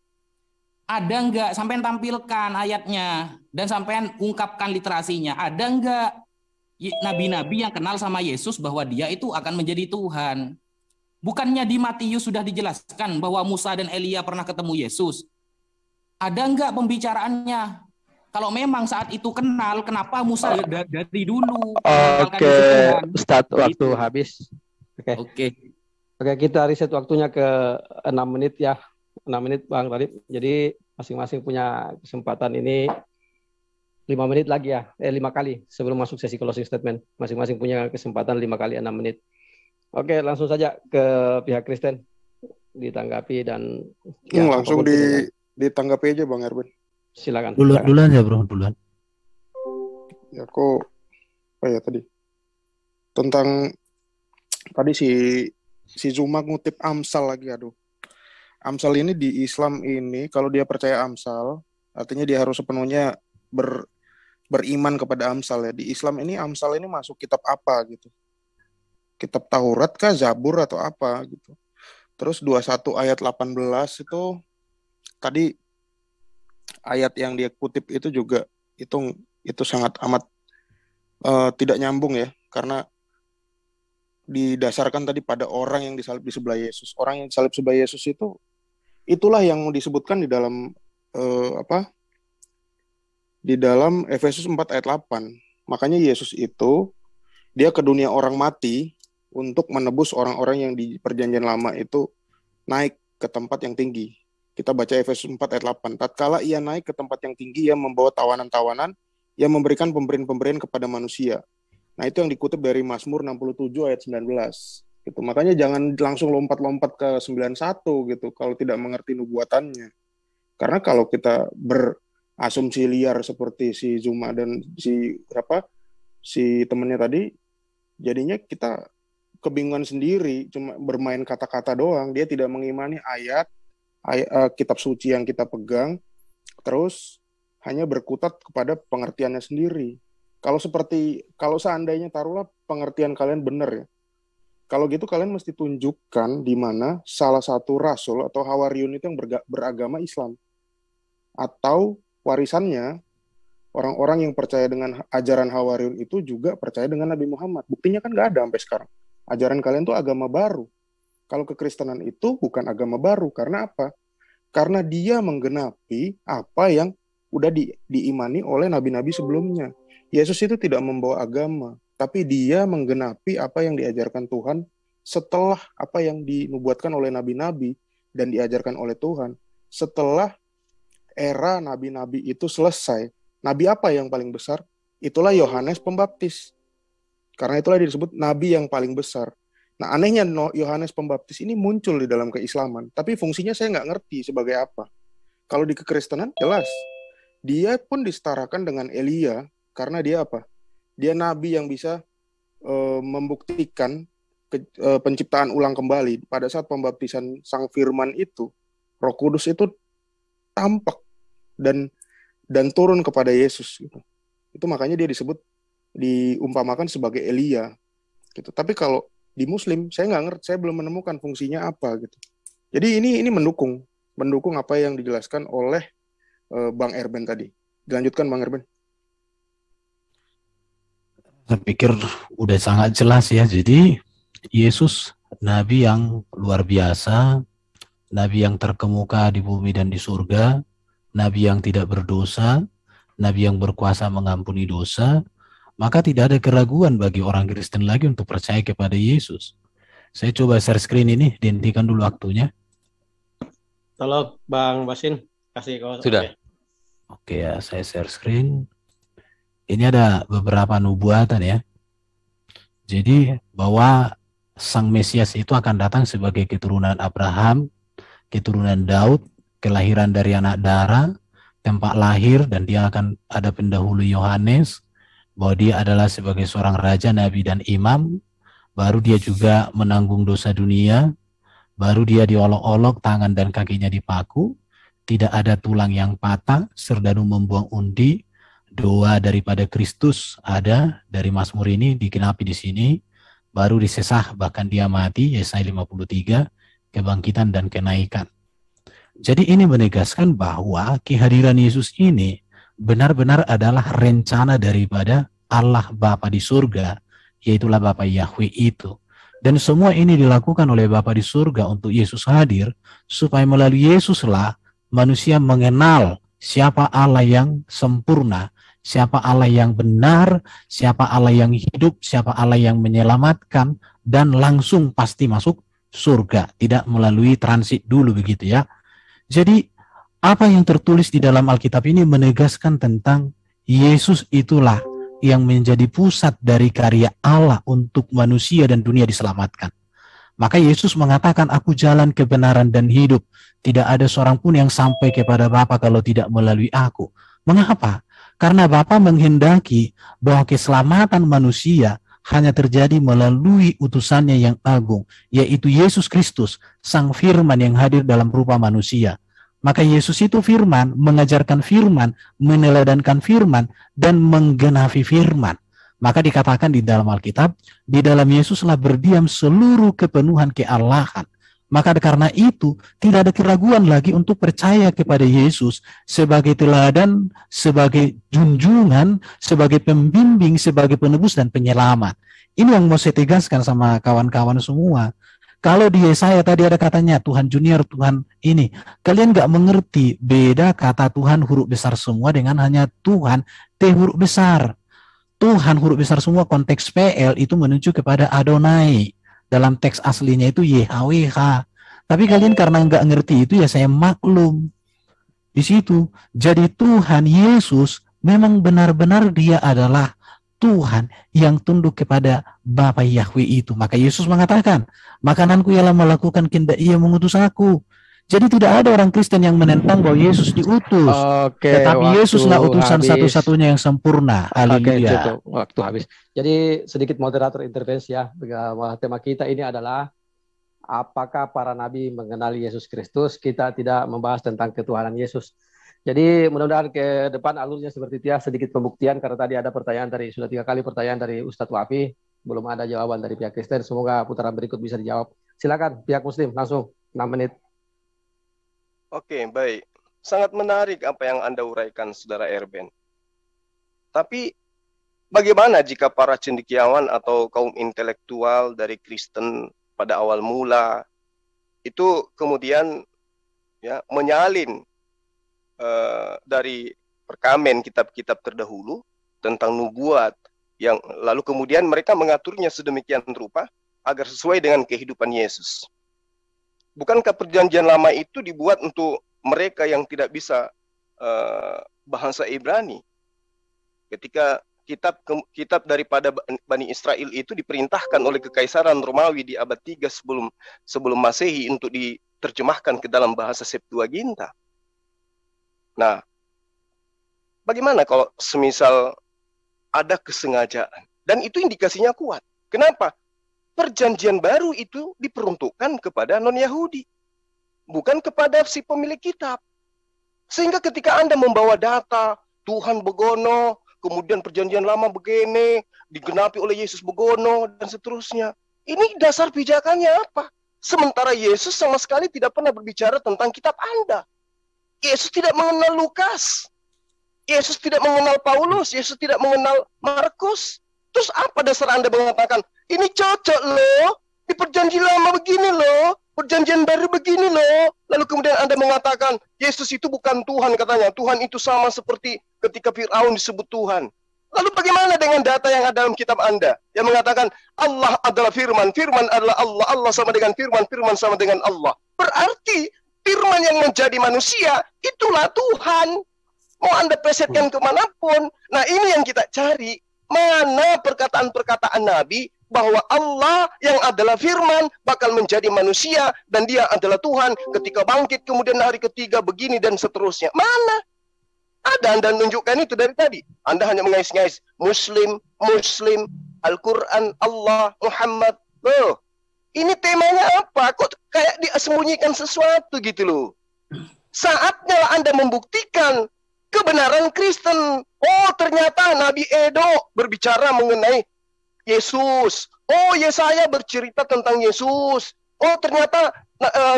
Speaker 5: Ada enggak? Sampai tampilkan ayatnya dan sampai ungkapkan literasinya. Ada enggak nabi-nabi yang kenal sama Yesus bahwa dia itu akan menjadi Tuhan? Bukannya di Matius sudah dijelaskan bahwa Musa dan Elia pernah ketemu Yesus? Ada enggak pembicaraannya? Kalau memang saat itu kenal, kenapa Musa dari dulu?
Speaker 1: Oke, Ustadz, waktu habis. Oke, kita riset waktunya ke 6 menit ya. 6 menit Bang Radit. Jadi masing-masing punya kesempatan ini 5 menit lagi ya. 5 kali sebelum masuk sesi closing statement. Masing-masing punya kesempatan 5 kali 6 menit. Oke, langsung saja ke pihak Kristen ditanggapi dan
Speaker 3: ya, langsung ditanggapi aja Bang Erben.
Speaker 1: Silakan.
Speaker 2: Duluan ya bro, duluan.
Speaker 3: Ya kok tadi tentang tadi si Zuma ngutip Amsal lagi, aduh. Amsal ini di Islam ini kalau dia percaya Amsal, artinya dia harus sepenuhnya beriman kepada Amsal ya. Di Islam ini Amsal ini masuk kitab apa gitu? Kitab Taurat kah, Zabur atau apa gitu. Terus 21 ayat 18 itu tadi ayat yang dia kutip itu juga itu sangat amat tidak nyambung ya, karena didasarkan tadi pada orang yang disalib di sebelah Yesus. Orang yang disalib sebelah Yesus itulah yang disebutkan di dalam di dalam Efesus 4 ayat 8. Makanya Yesus itu dia ke dunia orang mati untuk menebus orang-orang yang di perjanjian lama itu naik ke tempat yang tinggi. Kita baca Efesus 4 ayat 8. Tatkala ia naik ke tempat yang tinggi, ia membawa tawanan-tawanan, ia memberikan pemberian-pemberian kepada manusia. Nah, itu yang dikutip dari Mazmur 67 ayat 19. Gitu. Makanya jangan langsung lompat-lompat ke 91 gitu kalau tidak mengerti nubuatannya. Karena kalau kita berasumsi liar seperti si Zuma dan si temannya tadi, jadinya kita kebingungan sendiri, cuma bermain kata-kata doang. Dia tidak mengimani ayat kitab suci yang kita pegang, terus hanya berkutat kepada pengertiannya sendiri. Kalau seandainya taruhlah pengertian kalian benar ya, kalau gitu kalian mesti tunjukkan di mana salah satu rasul atau hawariun itu yang beragama Islam, atau warisannya orang-orang yang percaya dengan ajaran hawariun itu juga percaya dengan Nabi Muhammad. Buktinya kan nggak ada sampai sekarang. Ajaran kalian tuh agama baru. Kalau kekristenan itu bukan agama baru. Karena apa? Karena dia menggenapi apa yang udah diimani oleh nabi-nabi sebelumnya. Yesus itu tidak membawa agama. tapi dia menggenapi apa yang diajarkan Tuhan setelah apa yang dinubuatkan oleh nabi-nabi dan diajarkan oleh Tuhan. Setelah era nabi-nabi itu selesai, nabi apa yang paling besar? Itulah Yohanes Pembaptis. Karena itulah disebut nabi yang paling besar. Nah, anehnya Yohanes Pembaptis ini muncul di dalam keislaman, tapi fungsinya saya nggak ngerti sebagai apa. Kalau di kekristenan jelas, dia pun disetarakan dengan Elia, karena dia apa? Dia nabi yang bisa membuktikan penciptaan ulang kembali. Pada saat pembaptisan Sang Firman itu, Roh Kudus itu tampak dan turun kepada Yesus gitu. Itu makanya dia diumpamakan sebagai Elia gitu. Tapi kalau di Muslim saya nggak ngerti, saya belum menemukan fungsinya apa gitu. Jadi ini mendukung apa yang dijelaskan oleh Bang Erben tadi. Dilanjutkan Bang Erben.
Speaker 2: Saya pikir udah sangat jelas ya. Jadi Yesus nabi yang luar biasa, nabi yang terkemuka di bumi dan di surga, nabi yang tidak berdosa, nabi yang berkuasa mengampuni dosa. Maka tidak ada keraguan bagi orang Kristen lagi untuk percaya kepada Yesus. Saya coba share screen ini, dihentikan dulu waktunya.
Speaker 1: Tolong Bang Basin kasih kau.
Speaker 2: Sudah. Oke ya, saya share screen. Ini ada beberapa nubuatan ya. Jadi bahwa Sang Mesias itu akan datang sebagai keturunan Abraham, keturunan Daud, kelahiran dari anak darah, tempat lahir, dan dia akan ada pendahulu Yohanes, bahwa dia adalah sebagai seorang raja, nabi, dan imam. Baru dia juga menanggung dosa dunia. Baru dia diolok-olok, tangan dan kakinya dipaku. Tidak ada tulang yang patah, serdadu membuang undi. Doa daripada Kristus ada dari Mazmur ini digenapi di sini. Baru disesah, bahkan dia mati, Yesaya 53, kebangkitan dan kenaikan. Jadi ini menegaskan bahwa kehadiran Yesus ini benar-benar adalah rencana daripada Allah Bapa di surga, yaitulah Bapa Yahweh itu. Dan semua ini dilakukan oleh Bapa di surga untuk Yesus hadir, supaya melalui Yesuslah manusia mengenal siapa Allah yang sempurna, siapa Allah yang benar, siapa Allah yang hidup, siapa Allah yang menyelamatkan, dan langsung pasti masuk surga, tidak melalui transit dulu begitu ya. Jadi apa yang tertulis di dalam Alkitab ini menegaskan tentang Yesus itulah yang menjadi pusat dari karya Allah untuk manusia dan dunia diselamatkan. Maka Yesus mengatakan, aku jalan kebenaran dan hidup. Tidak ada seorang pun yang sampai kepada Bapa kalau tidak melalui aku. Mengapa? Karena Bapa menghendaki bahwa keselamatan manusia hanya terjadi melalui utusannya yang agung, yaitu Yesus Kristus, Sang Firman yang hadir dalam rupa manusia. Maka Yesus itu firman, mengajarkan firman, meneladankan firman, dan menggenapi firman. Maka dikatakan di dalam Alkitab, di dalam Yesuslah berdiam seluruh kepenuhan keallahan. Maka karena itu, tidak ada keraguan lagi untuk percaya kepada Yesus sebagai teladan, sebagai junjungan, sebagai pembimbing, sebagai penebus dan penyelamat. Ini yang mau saya tegaskan sama kawan-kawan semua. Kalau di Yesaya tadi ada katanya Tuhan Junior, Tuhan ini. Kalian nggak mengerti beda kata Tuhan huruf besar semua dengan hanya Tuhan T huruf besar. Tuhan huruf besar semua konteks PL itu menuju kepada Adonai. Dalam teks aslinya itu YHWH. Tapi kalian karena nggak ngerti itu ya saya maklum. Di situ. Jadi Tuhan Yesus memang benar-benar dia adalah Tuhan yang tunduk kepada Bapa Yahweh itu. Maka Yesus mengatakan, makananku ialah melakukan kehendak Ia mengutus aku. Jadi tidak ada orang Kristen yang menentang bahwa Yesus diutus. Tetapi Yesuslah utusan satu-satunya yang sempurna. Haleluya.
Speaker 1: Waktu habis. Jadi sedikit moderator intervensi ya. Tema kita ini adalah apakah para nabi mengenali Yesus Kristus? Kita tidak membahas tentang ketuhanan Yesus. Jadi mudah-mudahan ke depan alurnya seperti itu ya, sedikit pembuktian karena tadi ada pertanyaan sudah 3 kali pertanyaan dari Ustadz Wafi, belum ada jawaban dari pihak Kristen. Semoga putaran berikut bisa dijawab. Silakan pihak Muslim langsung 6 menit.
Speaker 4: Oke, baik. Sangat menarik apa yang Anda uraikan, Saudara Erben. Tapi bagaimana jika para cendekiawan atau kaum intelektual dari Kristen pada awal mula itu kemudian ya menyalin dari perkamen kitab-kitab terdahulu tentang nubuat yang lalu kemudian mereka mengaturnya sedemikian rupa agar sesuai dengan kehidupan Yesus. Bukankah perjanjian lama itu dibuat untuk mereka yang tidak bisa bahasa Ibrani? Ketika kitab daripada Bani Israel itu diperintahkan oleh Kekaisaran Romawi di abad 3 sebelum Masehi untuk diterjemahkan ke dalam bahasa Septuaginta. Nah, bagaimana kalau semisal ada kesengajaan? Dan itu indikasinya kuat. Kenapa? Perjanjian baru itu diperuntukkan kepada non-Yahudi, bukan kepada si pemilik kitab. Sehingga ketika Anda membawa data, Tuhan begono, kemudian perjanjian lama begini, digenapi oleh Yesus begono, dan seterusnya. Ini dasar pijakannya apa? Sementara Yesus sama sekali tidak pernah berbicara tentang kitab Anda. Yesus tidak mengenal Lukas. Yesus tidak mengenal Paulus. Yesus tidak mengenal Markus. Terus apa dasar Anda mengatakan, ini cocok loh, di perjanjian lama begini loh, perjanjian baru begini loh. Lalu kemudian Anda mengatakan, Yesus itu bukan Tuhan katanya. Tuhan itu sama seperti ketika Fir'aun disebut Tuhan. Lalu bagaimana dengan data yang ada dalam kitab Anda? Yang mengatakan, Allah adalah firman, firman adalah Allah, Allah sama dengan firman, firman sama dengan Allah. Berarti, firman yang menjadi manusia, itulah Tuhan. Mau Anda presetkan kemanapun. Nah ini yang kita cari. Mana perkataan-perkataan Nabi bahwa Allah yang adalah firman bakal menjadi manusia dan dia adalah Tuhan ketika bangkit kemudian hari ketiga begini dan seterusnya. Mana? Ada Anda menunjukkan itu dari tadi. Anda hanya mengais-ngais Muslim, Muslim, Al-Quran, Allah, Muhammad. Loh, ini temanya apa? Kok kayak disembunyikan sesuatu gitu loh. Saatnya Anda membuktikan kebenaran Kristen. Oh, ternyata Nabi Edo berbicara mengenai Yesus. Oh, Yesaya bercerita tentang Yesus. Oh, ternyata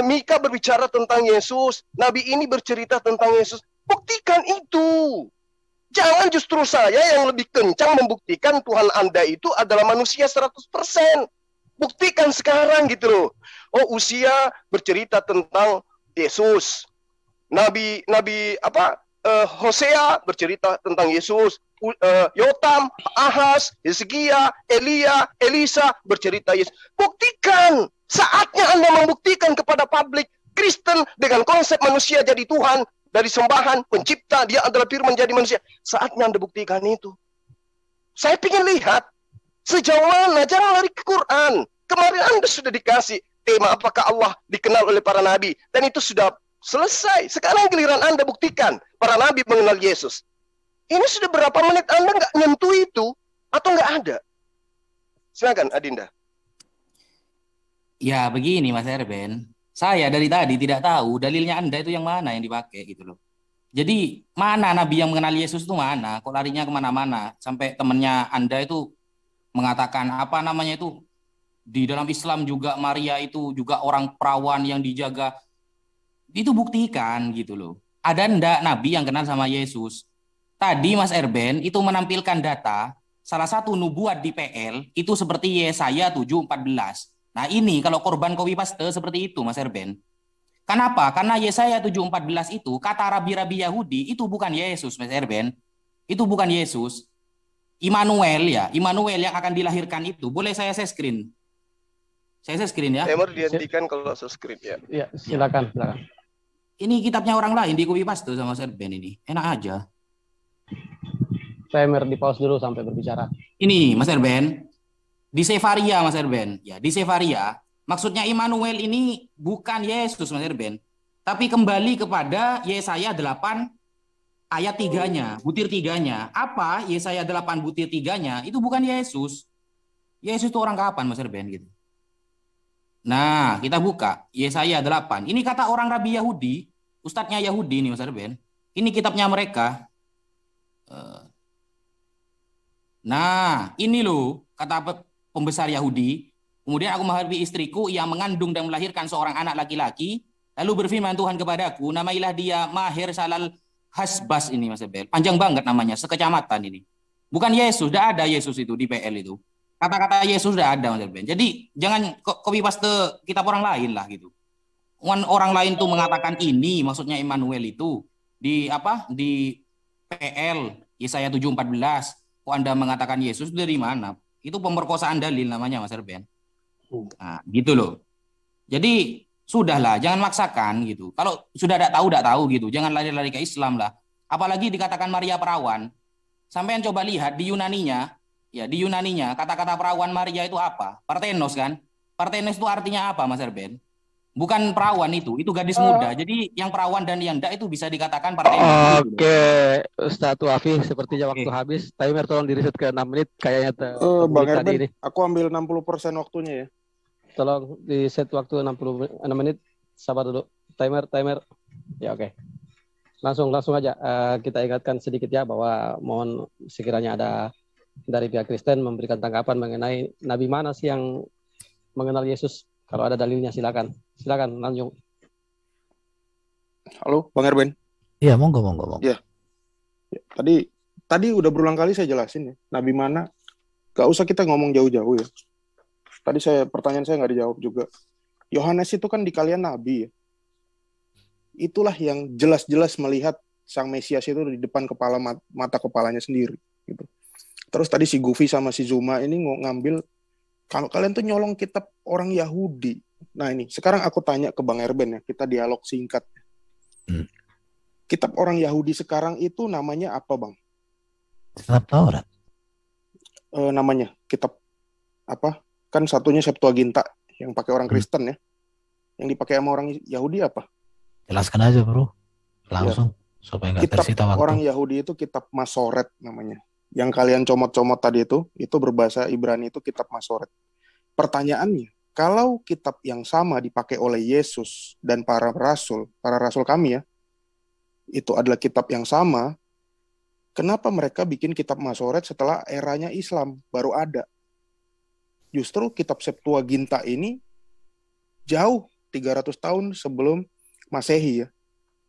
Speaker 4: Mika berbicara tentang Yesus. Nabi ini bercerita tentang Yesus. Buktikan itu. Jangan justru saya yang lebih kencang membuktikan Tuhan Anda itu adalah manusia 100%. Buktikan sekarang gitu loh. Oh, Usia bercerita tentang Yesus. Nabi Hosea bercerita tentang Yesus. Yotam, Ahaz, Hezekia, Elia, Elisa bercerita Yesus. Buktikan. Saatnya Anda membuktikan kepada publik Kristen dengan konsep manusia jadi Tuhan. Dari sembahan, pencipta, dia adalah firman jadi manusia. Saatnya Anda buktikan itu. Saya ingin lihat sejauh mana, jangan lari ke Quran. Kemarin Anda sudah dikasih tema apakah Allah dikenal oleh para nabi. Dan itu sudah selesai. Sekarang giliran Anda buktikan para nabi mengenal Yesus. Ini sudah berapa menit Anda nggak nyentuh itu atau nggak ada? Silakan Adinda.
Speaker 5: Ya begini Mas Erben, saya dari tadi tidak tahu dalilnya Anda itu yang mana yang dipakai gitu loh. Jadi mana nabi yang mengenal Yesus itu mana? Kok larinya kemana-mana? Sampai temennya Anda itu mengatakan apa namanya itu, di dalam Islam juga Maria itu juga orang perawan yang dijaga. Itu buktikan gitu loh. Ada ndak nabi yang kenal sama Yesus? Tadi Mas Erben itu menampilkan data salah satu nubuat di PL itu seperti Yesaya 7:14. Nah ini kalau korban copy paste seperti itu Mas Erben. Kenapa? Karena Yesaya 7:14 itu kata rabi-rabi Yahudi itu bukan Yesus Mas Erben. Itu bukan Yesus. Immanuel ya, Immanuel yang akan dilahirkan itu. Boleh saya share screen? Saya share screen ya.
Speaker 4: Timer dihentikan kalau share screen ya.
Speaker 1: Ya, silakan.
Speaker 5: Ini kitabnya orang lain di copy paste sama Mas Erben ini. Enak aja.
Speaker 1: Timer di pause dulu sampai berbicara.
Speaker 5: Ini Mas Erben. Di Sefaria Mas Erben. Ya, di Sefaria maksudnya Immanuel ini bukan Yesus Mas Erben. Tapi kembali kepada Yesaya 8 ayat 3-nya, butir 3-nya. Apa Yesaya 8 butir 3-nya? Itu bukan Yesus. Yesus itu orang kapan Mas Erben gitu. Nah, kita buka Yesaya 8. Ini kata orang Rabi Yahudi, ustadznya Yahudi nih Mas Erben. Ini kitabnya mereka. Nah, ini loh kata pembesar Yahudi. Kemudian aku menghadapi istriku yang mengandung dan melahirkan seorang anak laki-laki. Lalu berfirman Tuhan kepadaku, namailah dia Maher Salal Hasbas ini Mas Ebel. Panjang banget namanya, sekecamatan ini. Bukan Yesus, sudah ada Yesus itu di PL itu. Kata-kata Yesus sudah ada Mas Ebel. Jadi jangan copy paste kitab orang lain lah gitu. Orang lain tuh mengatakan ini maksudnya Immanuel itu di PL Yesaya 7:14. Kok Anda mengatakan Yesus dari mana? Itu pemerkosaan dalil namanya, Mas Erben. Nah, gitu loh. Jadi sudahlah, jangan maksakan gitu. Kalau sudah tidak tahu gitu. Jangan lari-lari ke Islam lah. Apalagi dikatakan Maria perawan. Sampean coba lihat di Yunaninya, ya di Yunaninya kata-kata perawan Maria itu apa? Parthenos kan? Parthenos itu artinya apa, Mas Erben? Bukan perawan itu gadis muda. Jadi yang perawan dan yang enggak itu bisa dikatakan Parthenos.
Speaker 1: Oke, Ustadz Wafi, sepertinya waktu habis. Timer tolong di-reset ke 6 menit. Kayaknya
Speaker 3: Bang
Speaker 1: tadi
Speaker 3: Erben,
Speaker 1: ini.
Speaker 3: aku ambil 60% waktunya ya.
Speaker 1: Tolong di-set waktu 6 menit. Sabar dulu. Timer. Ya, oke. Langsung aja kita ingatkan sedikit ya bahwa mohon sekiranya ada dari pihak Kristen memberikan tanggapan mengenai nabi mana sih yang mengenal Yesus. Kalau ada dalilnya silakan lanjut.
Speaker 3: Halo, Bang Erben.
Speaker 2: Iya, monggo.
Speaker 3: Ya. Tadi udah berulang kali saya jelasin ya. Nabi mana? Gak usah kita ngomong jauh-jauh ya. Tadi pertanyaan saya nggak dijawab juga. Yohanes itu kan di kalian nabi ya. Itulah yang jelas-jelas melihat sang Mesias itu di depan mata kepalanya sendiri gitu. Terus tadi si Gufi sama si Zuma ini ngambil kalau kalian tuh nyolong kitab orang Yahudi. Nah ini sekarang aku tanya ke Bang Erben ya, kita dialog singkat. Kitab orang Yahudi sekarang itu namanya apa, Bang?
Speaker 2: Kitab Taurat.
Speaker 3: Namanya kitab apa? Kan satunya Septuaginta yang pakai orang Kristen ya. Yang dipakai sama orang Yahudi apa?
Speaker 2: Jelaskan aja, Bro. Langsung supaya nggak tersita waktu.
Speaker 3: Orang Yahudi itu kitab Masoret namanya. Yang kalian comot-comot tadi itu berbahasa Ibrani itu kitab Masoret. Pertanyaannya, kalau kitab yang sama dipakai oleh Yesus dan para rasul kami ya, itu adalah kitab yang sama, kenapa mereka bikin kitab Masoret setelah eranya Islam baru ada? Justru kitab Septuaginta ini jauh 300 tahun sebelum Masehi ya.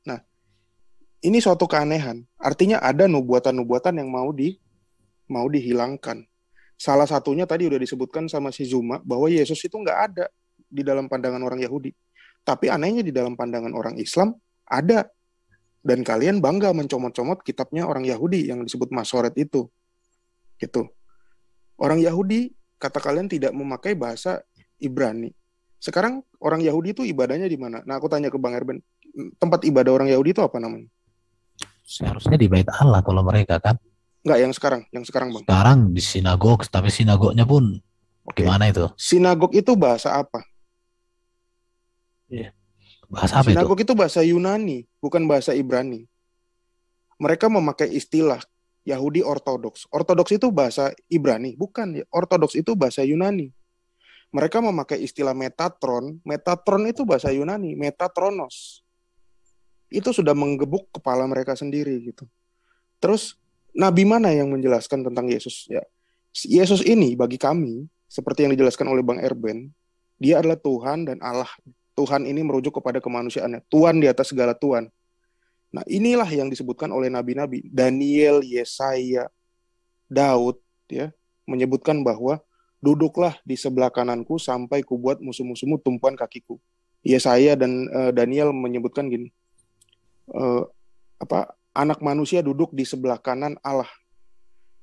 Speaker 3: Nah, ini suatu keanehan. Artinya ada nubuatan-nubuatan yang mau dihilangkan. Salah satunya tadi udah disebutkan sama si Zuma bahwa Yesus itu nggak ada di dalam pandangan orang Yahudi. Tapi anehnya di dalam pandangan orang Islam ada. Dan kalian bangga mencomot-comot kitabnya orang Yahudi yang disebut Masoret itu. Gitu. Orang Yahudi kata kalian tidak memakai bahasa Ibrani. Sekarang orang Yahudi itu ibadahnya di mana? Nah, aku tanya ke Bang Erben, tempat ibadah orang Yahudi itu apa namanya?
Speaker 2: Seharusnya di Bait Allah kalau mereka kan.
Speaker 3: Enggak, yang sekarang Bang.
Speaker 2: Sekarang di sinagog, tapi sinagognya pun gimana itu?
Speaker 3: Sinagog itu bahasa apa?
Speaker 2: Iya. Bahasa apa
Speaker 3: sinagog
Speaker 2: itu?
Speaker 3: Itu bahasa Yunani, bukan bahasa Ibrani. Mereka memakai istilah Yahudi Ortodoks. Ortodoks itu bahasa Ibrani, bukan. Ortodoks itu bahasa Yunani. Mereka memakai istilah Metatron. Metatron itu bahasa Yunani, Metatronos. Itu sudah menggebuk kepala mereka sendiri gitu. Terus nabi mana yang menjelaskan tentang Yesus? Ya, Yesus ini bagi kami, seperti yang dijelaskan oleh Bang Erben, dia adalah Tuhan dan Allah. Tuhan ini merujuk kepada kemanusiaannya. Tuhan di atas segala Tuhan. Nah, inilah yang disebutkan oleh nabi-nabi. Daniel, Yesaya, Daud, ya, menyebutkan bahwa duduklah di sebelah kananku sampai kubuat musuh-musuhmu tumpuan kakiku. Yesaya dan Daniel menyebutkan gini, anak manusia duduk di sebelah kanan Allah.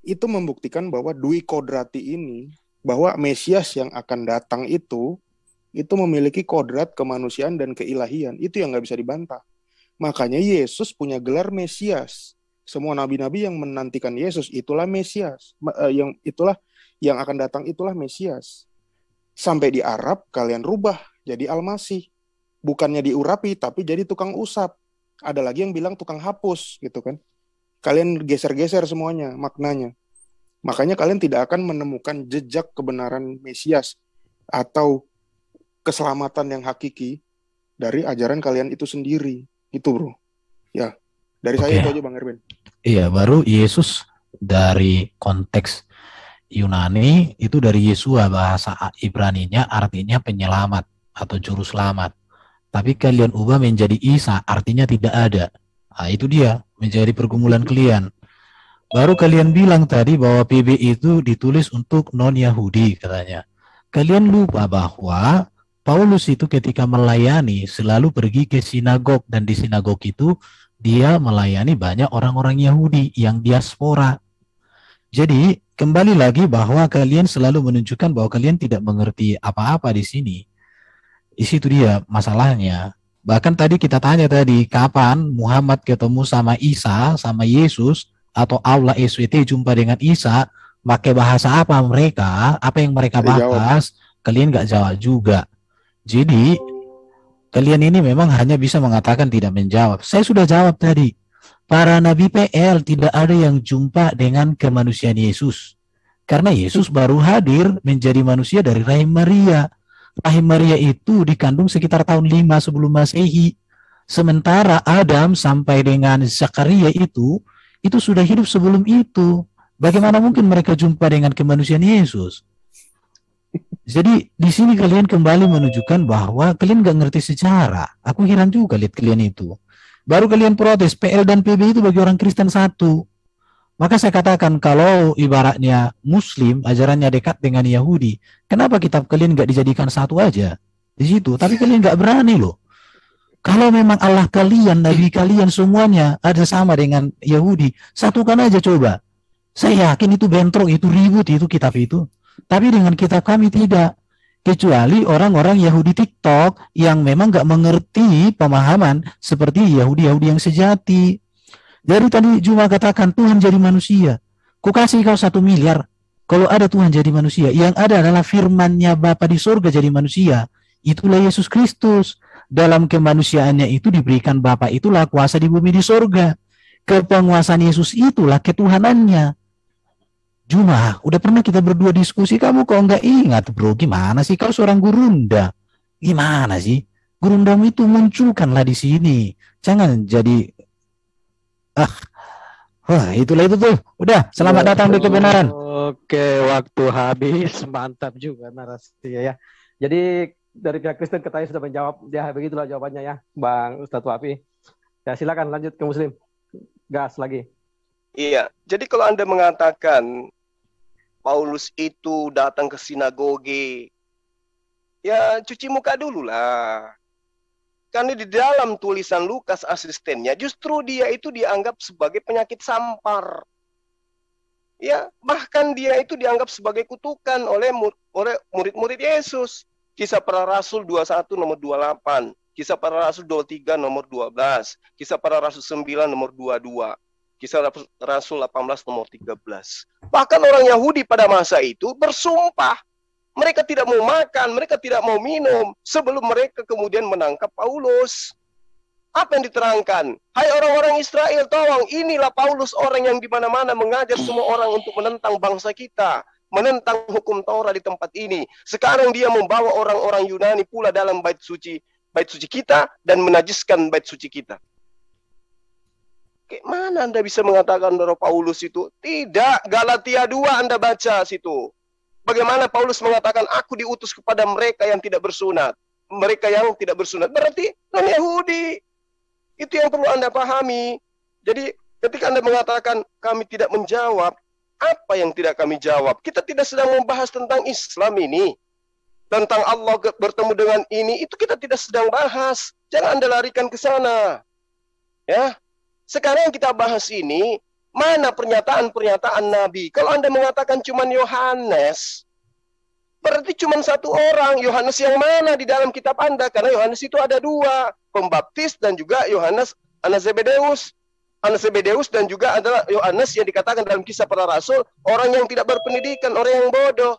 Speaker 3: Itu membuktikan bahwa Dwi Kodrati ini, bahwa Mesias yang akan datang itu memiliki kodrat kemanusiaan dan keilahian. Itu yang nggak bisa dibantah. Makanya Yesus punya gelar Mesias. Semua nabi-nabi yang menantikan Yesus itulah Mesias. Yang akan datang itulah Mesias. Sampai di Arab kalian rubah jadi Al-Masih. Bukannya diurapi tapi jadi tukang usap. Ada lagi yang bilang tukang hapus gitu kan. Kalian geser-geser semuanya maknanya. Makanya kalian tidak akan menemukan jejak kebenaran Mesias atau keselamatan yang hakiki dari ajaran kalian itu sendiri. Itu bro. Ya, dari saya itu aja Bang Erben.
Speaker 2: Iya, baru Yesus dari konteks Yunani itu dari Yesua, bahasa Ibraninya artinya penyelamat atau juru selamat. Tapi kalian ubah menjadi Isa, artinya tidak ada. Nah, itu dia menjadi pergumulan kalian. Baru kalian bilang tadi bahwa PB itu ditulis untuk non-Yahudi katanya. Kalian lupa bahwa Paulus itu ketika melayani selalu pergi ke sinagog, dan di sinagog itu dia melayani banyak orang-orang Yahudi yang diaspora. Jadi kembali lagi bahwa kalian selalu menunjukkan bahwa kalian tidak mengerti apa-apa di sini. Di situ dia masalahnya. Bahkan tadi kita tanya tadi, kapan Muhammad ketemu sama Isa, sama Yesus, atau Allah SWT jumpa dengan Isa, pakai bahasa apa mereka, apa yang mereka bahas, kalian nggak jawab juga. Jadi, kalian ini memang hanya bisa mengatakan tidak menjawab. Saya sudah jawab tadi. Para nabi PL tidak ada yang jumpa dengan kemanusiaan Yesus. Karena Yesus baru hadir menjadi manusia dari rahim Maria. Rahim Maria itu dikandung sekitar tahun 5 sebelum Masehi. Sementara Adam sampai dengan Zakaria itu sudah hidup sebelum itu. Bagaimana mungkin mereka jumpa dengan kemanusiaan Yesus? Jadi di sini kalian kembali menunjukkan bahwa kalian nggak ngerti sejarah. Aku heran juga lihat kalian itu. Baru kalian protes, PL dan PB itu bagi orang Kristen satu. Maka saya katakan kalau ibaratnya Muslim ajarannya dekat dengan Yahudi, kenapa kitab kalian nggak dijadikan satu aja di situ? Tapi kalian nggak berani loh. Kalau memang Allah kalian, Nabi kalian semuanya ada sama dengan Yahudi, satukan aja coba. Saya yakin itu bentrok, itu ribut, itu kitab itu. Tapi dengan kitab kami tidak. Kecuali orang-orang Yahudi TikTok yang memang nggak mengerti pemahaman seperti Yahudi-Yahudi yang sejati. Jadi tadi Juma katakan Tuhan jadi manusia. Ku kasih kau 1 miliar. Kalau ada Tuhan jadi manusia, yang ada adalah firman-Nya Bapa di surga jadi manusia. Itulah Yesus Kristus. Dalam kemanusiaannya itu diberikan Bapa itulah kuasa di bumi di surga. Kepenguasaan Yesus itulah ketuhanannya. Juma, udah pernah kita berdua diskusi, kamu kok nggak ingat bro? Gimana sih kau seorang gurunda? Gimana sih? Gurundamu itu munculkanlah di sini. Jangan jadi wah, itulah itu tuh. Udah, selamat datang di kebenaran.
Speaker 1: Oke, waktu habis. Mantap juga narasinya ya. Jadi dari pihak Kristen katanya sudah menjawab. Ya, begitulah jawabannya ya, Bang Ustadz Wafi. Ya, silakan lanjut ke Muslim. Gas lagi.
Speaker 4: Iya, jadi kalau Anda mengatakan Paulus itu datang ke sinagoge, ya cuci muka dulu lah. Karena di dalam tulisan Lukas asistennya, justru dia itu dianggap sebagai penyakit sampar. Ya, bahkan dia itu dianggap sebagai kutukan oleh murid-murid Yesus. Kisah Para Rasul 21 nomor 28, Kisah Para Rasul 23 nomor 12, Kisah Para Rasul 9 nomor 22, Kisah Rasul 18 nomor 13. Bahkan orang Yahudi pada masa itu bersumpah mereka tidak mau makan, mereka tidak mau minum sebelum mereka kemudian menangkap Paulus. Apa yang diterangkan? Hai orang-orang Israel, tolong, inilah Paulus orang yang di mana-mana mengajar semua orang untuk menentang bangsa kita, menentang hukum Taurat di tempat ini. Sekarang dia membawa orang-orang Yunani pula dalam bait suci kita dan menajiskan bait suci kita. Mana Anda bisa mengatakan bahwa Paulus itu? Tidak, Galatia 2 Anda baca situ. Bagaimana Paulus mengatakan, aku diutus kepada mereka yang tidak bersunat. Mereka yang tidak bersunat berarti non-Yahudi. Itu yang perlu Anda pahami. Jadi ketika Anda mengatakan kami tidak menjawab, apa yang tidak kami jawab? Kita tidak sedang membahas tentang Islam ini. Tentang Allah bertemu dengan ini, itu kita tidak sedang bahas. Jangan Anda larikan ke sana. Ya. Sekarang yang kita bahas ini, mana pernyataan-pernyataan Nabi? Kalau Anda mengatakan cuma Yohanes, berarti cuma satu orang. Yohanes yang mana di dalam kitab Anda? Karena Yohanes itu ada 2, Pembaptis dan juga Yohanes anak Zebedeus. Anak Zebedeus dan juga adalah Yohanes yang dikatakan dalam Kisah Para Rasul, orang yang tidak berpendidikan, orang yang bodoh.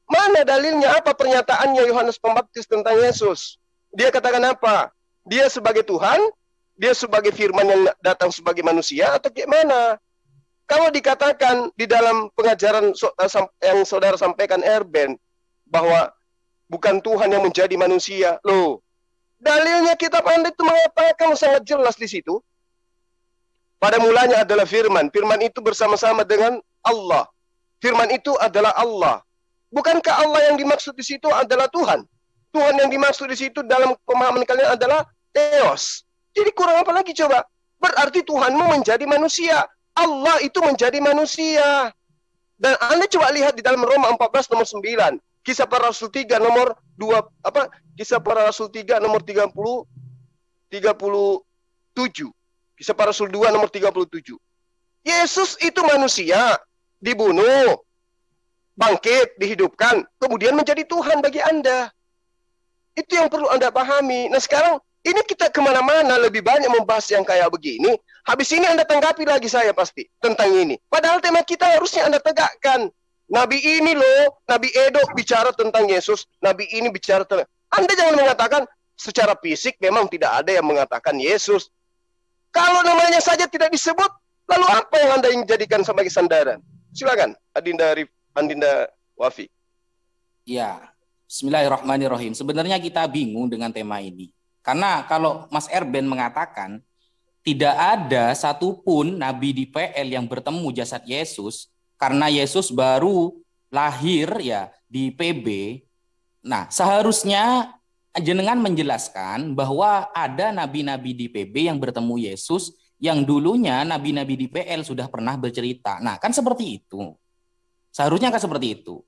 Speaker 4: Mana dalilnya? Apa pernyataannya Yohanes Pembaptis tentang Yesus? Dia katakan apa? Dia sebagai Tuhan? Dia sebagai firman yang datang sebagai manusia atau gimana? Kalau dikatakan di dalam pengajaran yang saudara sampaikan Erben bahwa bukan Tuhan yang menjadi manusia, loh, dalilnya kitab Anda itu mengatakan sangat jelas di situ. Pada mulanya adalah firman. Firman itu bersama-sama dengan Allah. Firman itu adalah Allah. Bukankah Allah yang dimaksud di situ adalah Tuhan? Tuhan yang dimaksud di situ dalam pemahaman kalian adalah Theos. Jadi kurang apa lagi coba? Berarti Tuhanmu menjadi manusia. Allah itu menjadi manusia. Dan Anda coba lihat di dalam Roma 14 nomor 9. Kisah Para Rasul 3 nomor 2 Kisah Para Rasul 3 nomor 37. Kisah Para Rasul 2 nomor 37. Yesus itu manusia, dibunuh, bangkit, dihidupkan, kemudian menjadi Tuhan bagi Anda. Itu yang perlu Anda pahami. Nah sekarang, ini kita kemana-mana lebih banyak membahas yang kayak begini. Habis ini Anda tanggapi lagi saya pasti tentang ini. Padahal tema kita harusnya Anda tegakkan. Nabi ini loh, Nabi Edo bicara tentang Yesus. Nabi ini bicara tentang... Anda jangan mengatakan secara fisik memang tidak ada yang mengatakan Yesus. Kalau namanya saja tidak disebut, lalu apa yang Anda ingin jadikan sebagai sandaran? Silakan, Adinda Wafi.
Speaker 5: Ya, bismillahirrahmanirrahim. Sebenarnya kita bingung dengan tema ini. Karena kalau Mas Erben mengatakan tidak ada satupun nabi di PL yang bertemu jasad Yesus karena Yesus baru lahir ya di PB. Nah, seharusnya jenengan menjelaskan bahwa ada nabi-nabi di PB yang bertemu Yesus yang dulunya nabi-nabi di PL sudah pernah bercerita. Nah, kan seperti itu. Seharusnya kan seperti itu.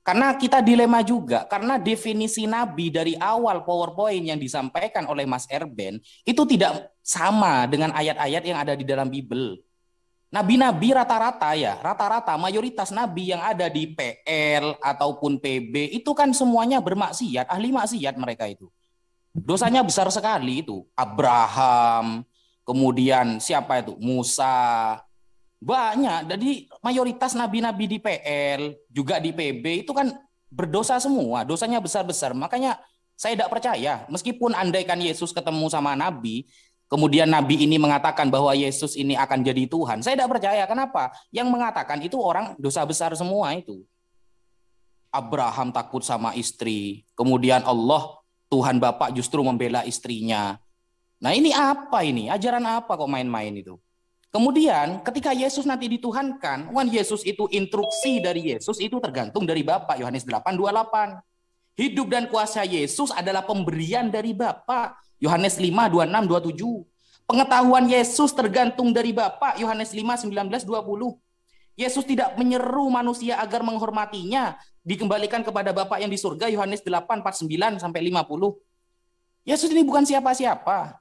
Speaker 5: Karena kita dilema juga, karena definisi nabi dari awal PowerPoint yang disampaikan oleh Mas Erben itu tidak sama dengan ayat-ayat yang ada di dalam Bible. Nabi-nabi rata-rata mayoritas nabi yang ada di PL ataupun PB itu kan semuanya bermaksiat, ahli maksiat mereka itu. Dosanya besar sekali itu. Abraham, kemudian siapa itu? Musa. Banyak, jadi mayoritas nabi-nabi di PL, juga di PB itu kan berdosa semua, dosanya besar-besar. Makanya saya tidak percaya, meskipun andaikan Yesus ketemu sama nabi, kemudian nabi ini mengatakan bahwa Yesus ini akan jadi Tuhan, saya tidak percaya. Kenapa? Yang mengatakan itu orang dosa besar semua itu. Abraham takut sama istri, kemudian Allah, Tuhan Bapa justru membela istrinya. Nah ini apa ini? Ajaran apa kok main-main itu? Kemudian ketika Yesus nanti dituhankan, Yesus itu instruksi dari Yesus itu tergantung dari Bapa. Yohanes 8:28. Hidup dan kuasa Yesus adalah pemberian dari Bapa. Yohanes 5:26-27. Pengetahuan Yesus tergantung dari Bapa. Yohanes 5:19-20. Yesus tidak menyeru manusia agar menghormatinya, dikembalikan kepada Bapa yang di surga. Yohanes 8:49-50. Yesus ini bukan siapa-siapa.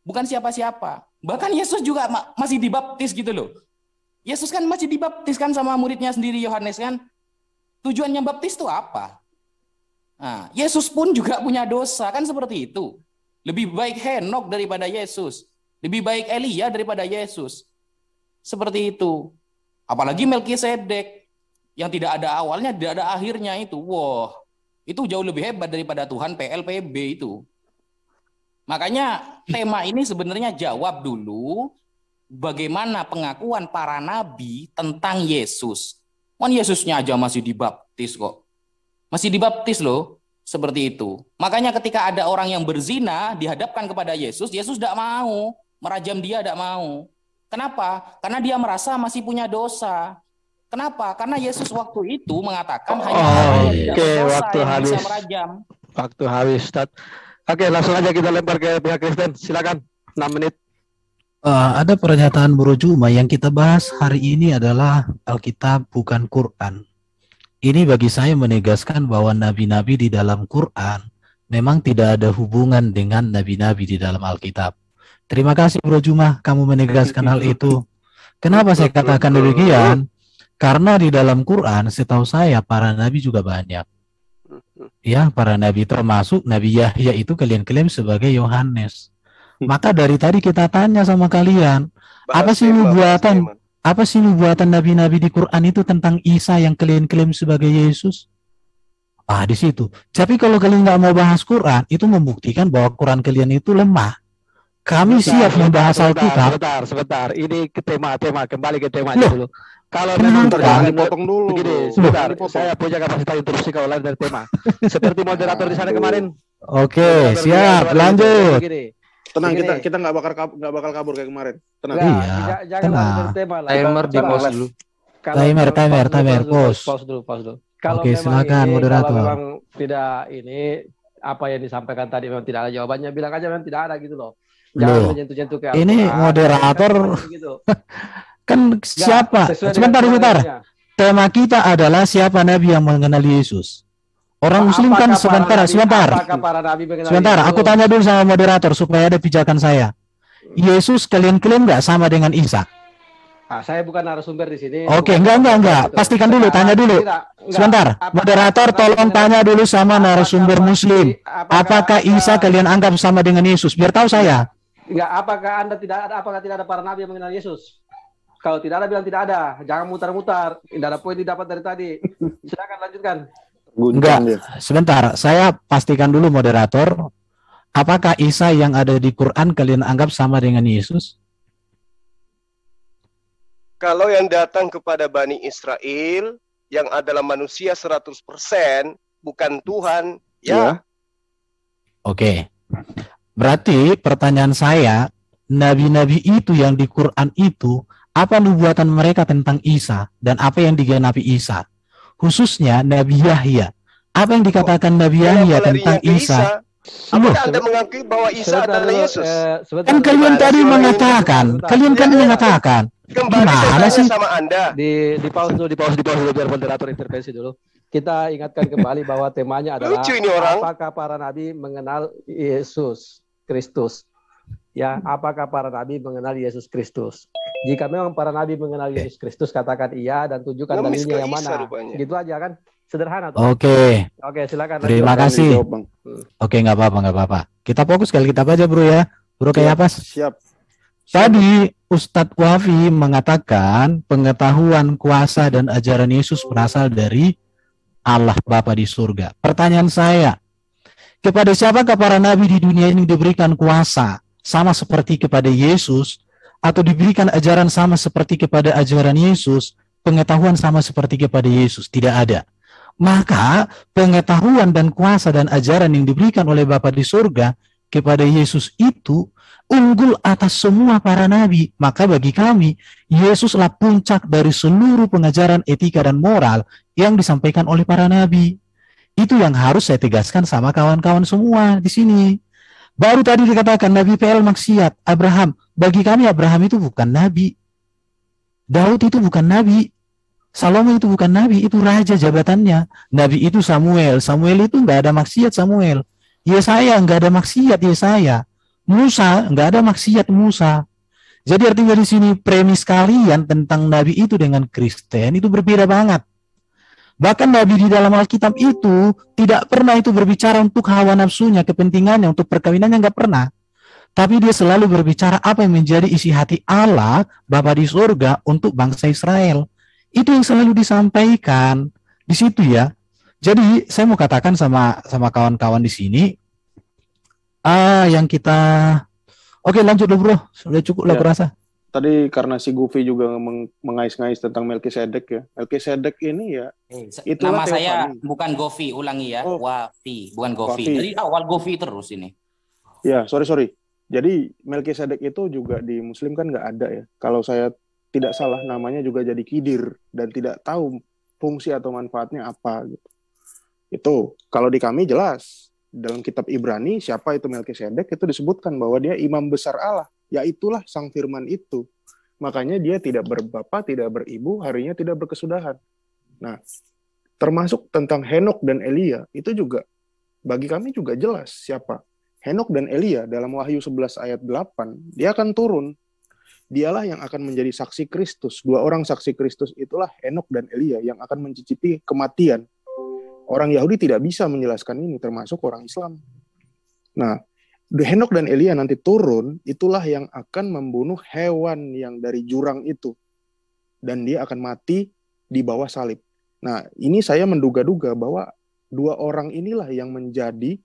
Speaker 5: Bukan siapa-siapa. Bahkan Yesus juga masih dibaptis gitu loh. Yesus kan masih dibaptis kan sama muridnya sendiri Yohanes kan. Tujuannya baptis itu apa? Nah, Yesus pun juga punya dosa kan seperti itu. Lebih baik Henok daripada Yesus. Lebih baik Elia daripada Yesus. Seperti itu. Apalagi Melkisedek yang tidak ada awalnya, tidak ada akhirnya itu. Wah, itu jauh lebih hebat daripada Tuhan PLPB itu. Makanya tema ini sebenarnya jawab dulu bagaimana pengakuan para nabi tentang Yesus. Yesusnya aja masih dibaptis kok. Masih dibaptis loh, seperti itu. Makanya ketika ada orang yang berzina dihadapkan kepada Yesus, Yesus tidak mau, merajam dia tidak mau. Kenapa? Karena dia merasa masih punya dosa. Kenapa? Karena Yesus waktu itu mengatakan hanya orang yang tidak berdosa yang bisa merajam.
Speaker 1: Waktu habis, Ustaz. Oke, langsung aja kita lempar ke pihak Kristen. Silakan, 6 menit.
Speaker 2: Ada pernyataan Bro Juma yang kita bahas hari ini adalah Alkitab bukan Quran. Ini bagi saya menegaskan bahwa nabi-nabi di dalam Quran memang tidak ada hubungan dengan nabi-nabi di dalam Alkitab. Terima kasih Bro Juma, kamu menegaskan hal itu. Kenapa saya katakan demikian? Karena di dalam Quran, setahu saya para nabi juga banyak. Ya, para nabi termasuk Nabi Yahya itu kalian klaim sebagai Yohanes. Maka dari tadi kita tanya sama kalian, apa sih nubuatan nabi-nabi di Quran itu tentang Isa yang kalian klaim sebagai Yesus? Di situ. Tapi kalau kalian nggak mau bahas Quran, itu membuktikan bahwa Quran kalian itu lemah. Kami siap membahas Alkitab.
Speaker 1: Sebentar. Ini ke tema, kembali ke tema dulu. Kalau memang
Speaker 3: potong dulu.
Speaker 1: Begini, sebentar. Saya punya kapasitas interupsi kalau lain dari tema. Seperti moderator di sana kemarin.
Speaker 2: Oke, siap. Lanjut.
Speaker 3: Tenang, kita nggak bakal kabur kayak kemarin. Tenang.
Speaker 1: Jangan dari tema lah.
Speaker 6: Timer di pause dulu.
Speaker 2: Timer,
Speaker 1: pause dulu. Kalau
Speaker 2: Oke, silakan moderator.
Speaker 1: Kalau memang tidak ini apa yang disampaikan tadi memang tidak ada jawabannya, bilang aja memang tidak ada gitu loh. Jangan menyentuh-nyentuh ke
Speaker 2: ini moderator gitu. Kan siapa? Sebentar. Tema kita adalah siapa nabi yang mengenali Yesus. Orang Muslim kan sebentar. Sebentar, aku tanya dulu sama moderator supaya ada pijakan saya. Yesus kalian klaim nggak sama dengan Isa?
Speaker 1: Saya bukan narasumber di sini.
Speaker 2: Oke,
Speaker 1: bukan
Speaker 2: enggak.
Speaker 1: gitu.
Speaker 2: Pastikan dulu, tanya dulu.
Speaker 1: Tidak,
Speaker 2: Sebentar, moderator tolong tanya dulu sama narasumber Muslim. Apakah Isa kalian anggap sama dengan Yesus? Biar tahu saya.
Speaker 1: Enggak, apakah tidak ada para nabi yang mengenal Yesus? Kalau tidak ada, bilang tidak ada. Jangan mutar-mutar. Tidak ada poin didapat dari tadi. Silakan lanjutkan.
Speaker 2: Enggak, sebentar. Saya pastikan dulu moderator. Apakah Isa yang ada di Quran kalian anggap sama dengan Yesus?
Speaker 4: Kalau yang datang kepada Bani Israel yang adalah manusia 100% bukan Tuhan, ya.
Speaker 2: Oke. Berarti pertanyaan saya, nabi-nabi itu yang di Quran itu, apa nubuatan mereka tentang Isa dan apa yang digenapi Isa? Khususnya Nabi Yahya. Apa yang dikatakan Nabi Yahya tentang Isa?
Speaker 4: Apakah Anda mengakui bahwa Isa adalah Yesus?
Speaker 2: Kan kalian tadi mengatakan,
Speaker 4: Kembali sama Anda.
Speaker 1: Di pause dulu biar moderator intervensi dulu. Kita ingatkan kembali bahwa temanya adalah apakah para nabi mengenal Yesus Kristus? Ya, apakah para nabi mengenal Yesus Kristus? Jika memang para nabi mengenal Yesus Kristus, katakan iya dan tunjukkan dalilnya yang mana. Gitu aja kan? Sederhana.
Speaker 2: Oke, silakan. Terima kasih. Oke, nggak apa-apa. Kita fokus kali kita aja, bro ya. Bro kayak apa?
Speaker 3: Siap.
Speaker 2: Tadi Ustadz Wafi mengatakan pengetahuan, kuasa, dan ajaran Yesus berasal dari Allah Bapa di surga. Pertanyaan saya, kepada siapakah para nabi di dunia ini diberikan kuasa sama seperti kepada Yesus, atau diberikan ajaran sama seperti kepada ajaran Yesus, pengetahuan sama seperti kepada Yesus? Tidak ada. Maka pengetahuan dan kuasa dan ajaran yang diberikan oleh Bapa di surga kepada Yesus itu unggul atas semua para nabi. Maka bagi kami, Yesuslah puncak dari seluruh pengajaran etika dan moral yang disampaikan oleh para nabi. Itu yang harus saya tegaskan sama kawan-kawan semua di sini. Baru tadi dikatakan Nabi PL maksiat, Abraham. Bagi kami Abraham itu bukan nabi. Daud itu bukan nabi. Salomo itu bukan nabi, itu raja jabatannya. Nabi itu Samuel. Samuel itu nggak ada maksiat Samuel. Yesaya nggak ada maksiat Yesaya. Musa nggak ada maksiat Musa. Jadi artinya di sini premis kalian tentang nabi itu dengan Kristen itu berbeda banget. Bahkan nabi di dalam Alkitab itu tidak pernah itu berbicara untuk hawa nafsunya, kepentingannya, untuk perkawinannya, nggak pernah. Tapi dia selalu berbicara apa yang menjadi isi hati Allah Bapa di surga untuk bangsa Israel. Itu yang selalu disampaikan di situ ya. Jadi saya mau katakan sama kawan-kawan di sini, yang kita, oke lanjut dulu bro, sudah cukup lah kurasa.
Speaker 3: Tadi karena si Gufi juga mengais-ngais tentang Melkisedek ya. Melkisedek ini ya.
Speaker 5: Nama saya bukan Gofi, ulangi ya. Wafi, bukan Gofi. Dari awal Gofi terus ini.
Speaker 3: Ya, sorry. Jadi Melkisedek itu juga di Muslim kan nggak ada ya. Kalau saya tidak salah namanya juga jadi kidir dan tidak tahu fungsi atau manfaatnya apa gitu. Itu kalau di kami jelas dalam kitab Ibrani siapa itu Melkisedek itu disebutkan bahwa dia imam besar Allah, yaitulah sang firman itu. Makanya dia tidak berbapa, tidak beribu, harinya tidak berkesudahan. Nah, termasuk tentang Henok dan Elia itu juga bagi kami juga jelas siapa. Henok dan Elia dalam Wahyu 11 ayat 8, dia akan turun. Dialah yang akan menjadi saksi Kristus. Dua orang saksi Kristus itulah Henok dan Elia yang akan mencicipi kematian. Orang Yahudi tidak bisa menjelaskan ini, termasuk orang Islam. Nah, Henok dan Elia nanti turun, itulah yang akan membunuh hewan yang dari jurang itu. Dan dia akan mati di bawah salib. Nah, ini saya menduga-duga bahwa dua orang inilah yang menjadi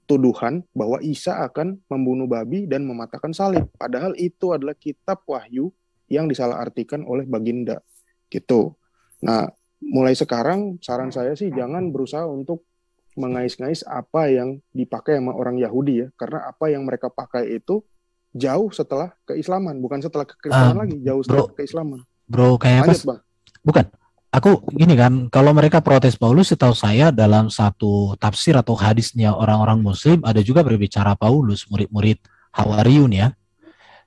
Speaker 3: tuduhan bahwa Isa akan membunuh babi dan mematahkan salib. Padahal itu adalah kitab Wahyu yang disalahartikan oleh Baginda. Gitu. Nah, mulai sekarang saran saya sih jangan berusaha untuk mengais-ngais apa yang dipakai sama orang Yahudi ya. Karena apa yang mereka pakai itu jauh setelah keislaman. Bukan setelah kekristenan lagi, jauh setelah keislaman.
Speaker 2: Bro, kayak
Speaker 3: lanjut, Bang.
Speaker 2: Bukan. Aku gini kan, kalau mereka protes Paulus, setahu saya dalam satu tafsir atau hadisnya orang-orang Muslim ada juga berbicara Paulus, murid-murid Hawariun ya.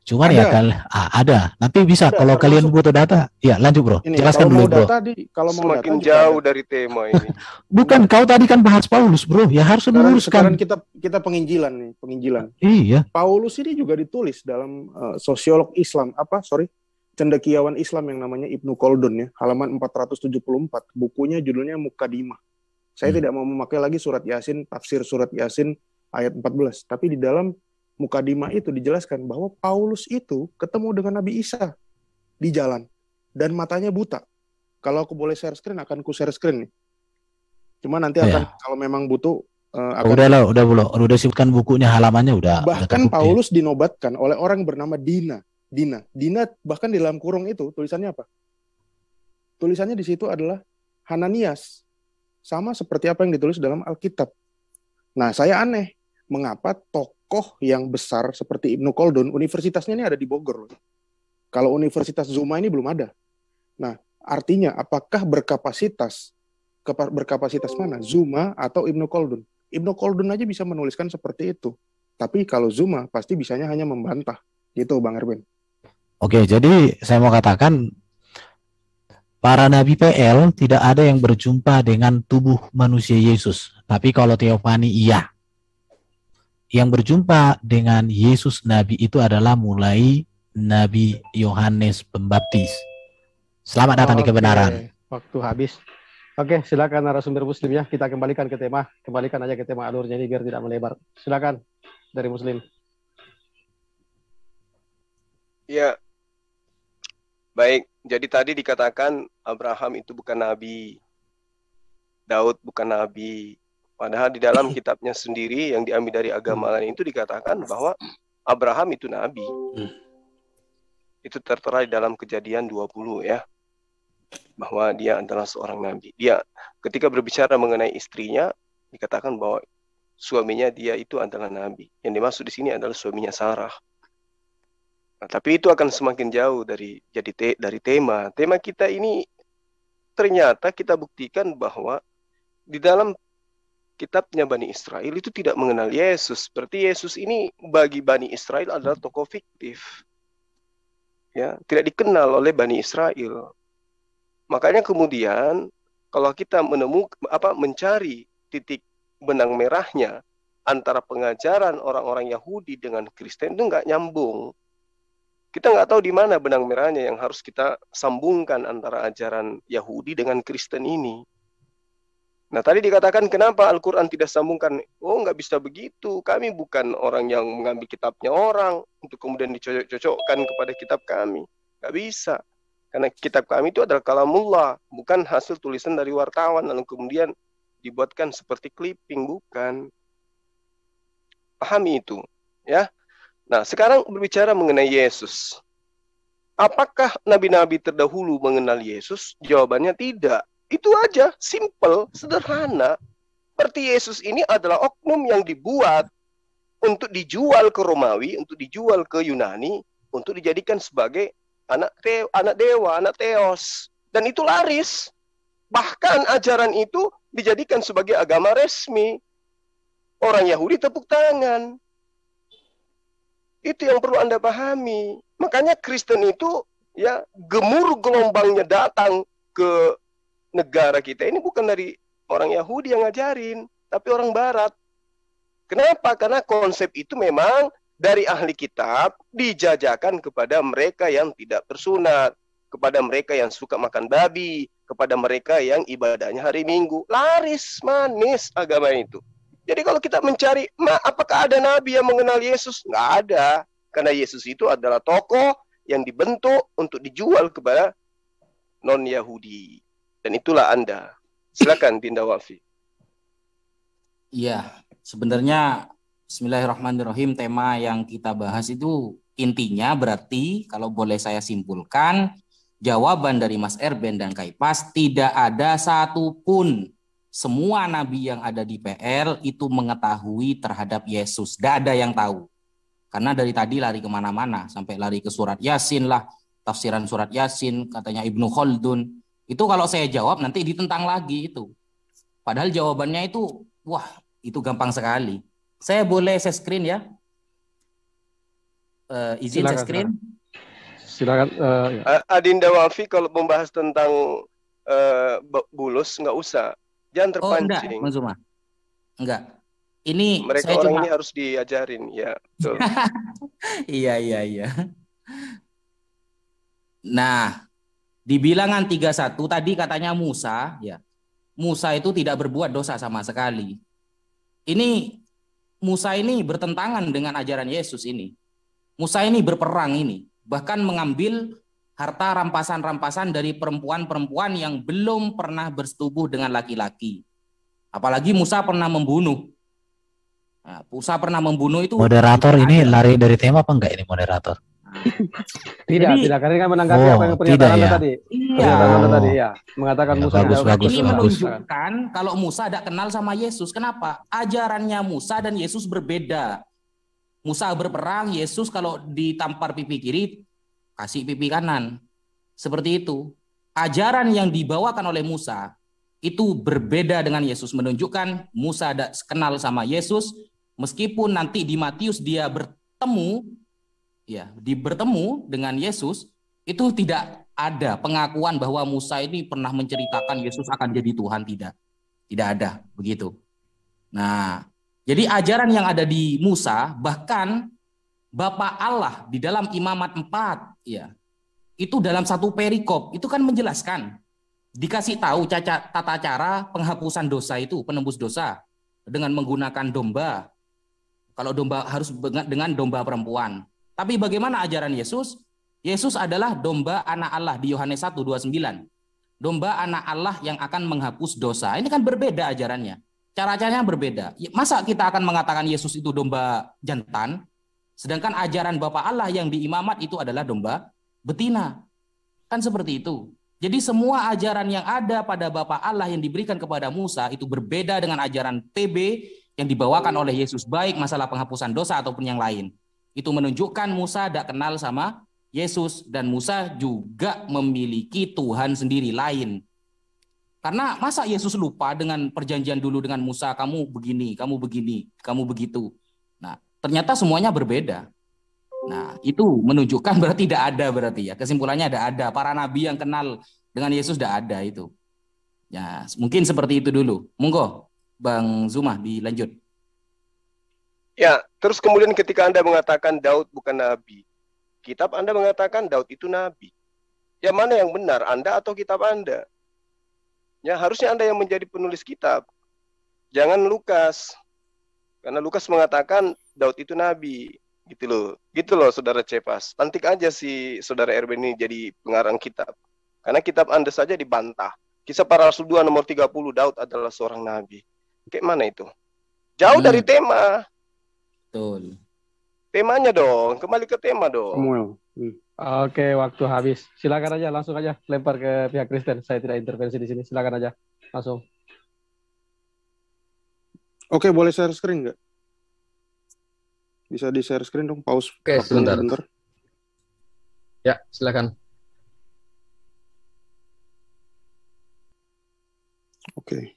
Speaker 2: Cuman ada. Nanti bisa kalau kalian butuh data, ya lanjut bro.
Speaker 3: Ini,
Speaker 2: jelaskan dulu bro.
Speaker 3: Kalau mau
Speaker 4: semakin jauh dari tema ini.
Speaker 2: Bukan, kau tadi kan bahas Paulus bro, ya harus diluruskan.
Speaker 3: Sekarang kita penginjilan nih, penginjilan.
Speaker 2: Iya.
Speaker 3: Paulus ini juga ditulis dalam sosiolog Islam cendekiawan Islam yang namanya Ibnu Khaldun ya, halaman 474. Bukunya judulnya Muqaddimah. Saya tidak mau memakai lagi surat Yasin, tafsir surat Yasin ayat 14. Tapi di dalam Muqaddimah itu dijelaskan bahwa Paulus itu ketemu dengan Nabi Isa di jalan. Dan matanya buta. Kalau aku boleh share screen, akan ku share screen nih. Cuma nanti akan, kalau memang butuh,
Speaker 2: udah sebutkan bukunya, halamannya udah.
Speaker 3: Bahkan Paulus dinobatkan oleh orang bernama Dina. Bahkan di dalam kurung itu tulisannya apa? Tulisannya di situ adalah Hananias. Sama seperti apa yang ditulis dalam Alkitab. Nah, saya aneh. Mengapa tokoh yang besar seperti Ibnu Khaldun, universitasnya ini ada di Bogor loh. Kalau Universitas Zuma ini belum ada. Nah, artinya apakah berkapasitas mana? Zuma atau Ibnu Khaldun? Ibnu Khaldun aja bisa menuliskan seperti itu. Tapi kalau Zuma pasti bisanya hanya membantah. Gitu Bang Erwin.
Speaker 2: Oke, jadi saya mau katakan para nabi PL tidak ada yang berjumpa dengan tubuh manusia Yesus. Tapi kalau teofani iya. Yang berjumpa dengan Yesus Nabi itu adalah mulai Nabi Yohanes Pembaptis. Selamat datang di kebenaran.
Speaker 1: Waktu habis. Oke, silakan narasumber Muslim ya. Kita kembalikan ke tema. Kembalikan aja ke tema alurnya ini biar tidak melebar. Silakan dari Muslim.
Speaker 4: Ya, baik. Jadi tadi dikatakan Abraham itu bukan nabi, Daud bukan nabi. Padahal di dalam kitabnya sendiri yang diambil dari agama lain itu dikatakan bahwa Abraham itu nabi. Itu tertera di dalam Kejadian 20 ya. Bahwa dia adalah seorang nabi. Dia ketika berbicara mengenai istrinya dikatakan bahwa suaminya dia itu adalah nabi. Yang dimaksud di sini adalah suaminya Sarah. Nah, tapi itu akan semakin jauh dari tema. Tema kita ini ternyata kita buktikan bahwa di dalam kitabnya Bani Israel itu tidak mengenal Yesus. Berarti Yesus ini bagi Bani Israel adalah tokoh fiktif. Ya, tidak dikenal oleh Bani Israel. Makanya kemudian kalau kita mencari titik benang merahnya antara pengajaran orang-orang Yahudi dengan Kristen itu nggak nyambung. Kita nggak tahu di mana benang merahnya yang harus kita sambungkan antara ajaran Yahudi dengan Kristen ini. Nah, tadi dikatakan kenapa Al-Quran tidak sambungkan? Oh, nggak bisa begitu. Kami bukan orang yang mengambil kitabnya orang untuk kemudian dicocok-cocokkan kepada kitab kami. Nggak bisa. Karena kitab kami itu adalah kalamullah, bukan hasil tulisan dari wartawan lalu kemudian dibuatkan seperti clipping, bukan. Pahami itu, ya. Nah, sekarang berbicara mengenai Yesus. Apakah nabi-nabi terdahulu mengenal Yesus? Jawabannya tidak. Itu aja, simple, sederhana. Berarti Yesus ini adalah oknum yang dibuat untuk dijual ke Romawi, untuk dijual ke Yunani, untuk dijadikan sebagai anak dewa, anak Theos. Dan itu laris. Bahkan ajaran itu dijadikan sebagai agama resmi. Orang Yahudi tepuk tangan. Itu yang perlu Anda pahami. Makanya Kristen itu ya gemur gelombangnya datang ke negara kita. Ini bukan dari orang Yahudi yang ngajarin, tapi orang Barat. Kenapa? Karena konsep itu memang dari ahli kitab dijajakan kepada mereka yang tidak bersunat, kepada mereka yang suka makan babi, kepada mereka yang ibadahnya hari Minggu. Laris, manis agama itu. Jadi kalau kita mencari, apakah ada nabi yang mengenal Yesus? Nggak ada. Karena Yesus itu adalah tokoh yang dibentuk untuk dijual kepada non-Yahudi. Dan itulah Anda. Silakan Dinda Wafi.
Speaker 5: Iya, sebenarnya Bismillahirrahmanirrahim, tema yang kita bahas itu intinya berarti kalau boleh saya simpulkan, jawaban dari Mas Erben dan Kaipas, tidak ada satupun semua nabi yang ada di PL itu mengetahui terhadap Yesus. Tidak ada yang tahu. Karena dari tadi lari kemana-mana. Sampai lari ke surat Yasin lah. Tafsiran surat Yasin. Katanya Ibnu Khaldun. Itu kalau saya jawab nanti ditentang lagi itu. Padahal jawabannya itu, wah itu gampang sekali. Saya boleh share screen ya? Izin share screen?
Speaker 1: Silakan.
Speaker 4: Ya. Adinda Wafi kalau membahas tentang bulus nggak usah. Jangan terpancing.
Speaker 5: Oh, enggak, Zuma. Enggak. Ini
Speaker 4: mereka
Speaker 5: saya
Speaker 4: orang
Speaker 5: cuma...
Speaker 4: ini harus diajarin, ya. Betul.
Speaker 5: Iya. Nah, di Bilangan 31 tadi katanya Musa, ya. Musa itu tidak berbuat dosa sama sekali. Ini Musa ini bertentangan dengan ajaran Yesus ini. Musa ini berperang ini, bahkan mengambil harta rampasan-rampasan dari perempuan-perempuan yang belum pernah bersetubuh dengan laki-laki. Apalagi Musa pernah membunuh. Nah, Musa pernah membunuh itu.
Speaker 2: Moderator ini lari dari tema apa enggak ini moderator?
Speaker 1: Tidak, karena kan menanggapi apa yang pernyataan
Speaker 2: tidak
Speaker 1: Anda
Speaker 2: ya?
Speaker 1: tadi.
Speaker 5: Iya.
Speaker 1: Pernyataan Anda tadi ya, mengatakan
Speaker 2: Ya,
Speaker 1: Musa
Speaker 2: bagus,
Speaker 1: tidak
Speaker 2: bagus,
Speaker 5: ini
Speaker 2: bagus.
Speaker 5: menunjukkan kalau Musa tidak kenal sama Yesus. Kenapa? Ajarannya Musa dan Yesus berbeda. Musa berperang, Yesus kalau ditampar pipi kiri, kasih pipi kanan. Seperti itu. Ajaran yang dibawakan oleh Musa itu berbeda dengan Yesus, menunjukkan Musa tidak kenal sama Yesus, meskipun nanti di Matius dia bertemu dengan Yesus, itu tidak ada pengakuan bahwa Musa ini pernah menceritakan Yesus akan jadi Tuhan, tidak ada begitu. Nah, jadi ajaran yang ada di Musa, bahkan Bapa Allah di dalam Imamat 4, ya, itu dalam satu perikop itu kan menjelaskan, dikasih tahu tata cara penghapusan dosa itu, penembus dosa dengan menggunakan domba. Kalau domba harus dengan domba perempuan. Tapi bagaimana ajaran Yesus? Yesus adalah domba anak Allah di Yohanes 1:29. Domba anak Allah yang akan menghapus dosa. Ini kan berbeda ajarannya. Cara-caranya berbeda. Masa kita akan mengatakan Yesus itu domba jantan, sedangkan ajaran Bapa Allah yang di Imamat itu adalah domba betina. Kan seperti itu. Jadi semua ajaran yang ada pada Bapa Allah yang diberikan kepada Musa itu berbeda dengan ajaran PB yang dibawakan oleh Yesus, baik masalah penghapusan dosa ataupun yang lain. Itu menunjukkan Musa tidak kenal sama Yesus, dan Musa juga memiliki Tuhan sendiri lain. Karena masa Yesus lupa dengan perjanjian dulu dengan Musa, kamu begini, kamu begitu. Nah, ternyata semuanya berbeda. Nah, itu menunjukkan berarti tidak ada, berarti ya. Kesimpulannya ada. Para nabi yang kenal dengan Yesus tidak ada itu. Ya, mungkin seperti itu dulu. Monggo, Bang Zuma dilanjut.
Speaker 4: Ya, terus kemudian ketika Anda mengatakan Daud bukan nabi, kitab Anda mengatakan Daud itu nabi. Ya, mana yang benar, Anda atau kitab Anda? Ya, harusnya Anda yang menjadi penulis kitab. Jangan Lukas. Karena Lukas mengatakan Daud itu nabi. Gitu loh Saudara Cepas. Lantik aja si Saudara Erben ini jadi pengarang kitab. Karena kitab Anda saja dibantah. Kisah Para Rasul 2 nomor 30, Daud adalah seorang nabi. Kayak mana itu? Jauh dari tema.
Speaker 5: Betul.
Speaker 4: Temanya dong, kembali ke tema dong.
Speaker 1: Oke, waktu habis. Silakan aja, langsung aja lempar ke pihak Kristen. Saya tidak intervensi di sini. Silakan aja, langsung.
Speaker 3: Oke, boleh share screen nggak? Bisa di share screen dong, pause.
Speaker 6: Oke, sebentar. Ya, silakan.
Speaker 3: Oke.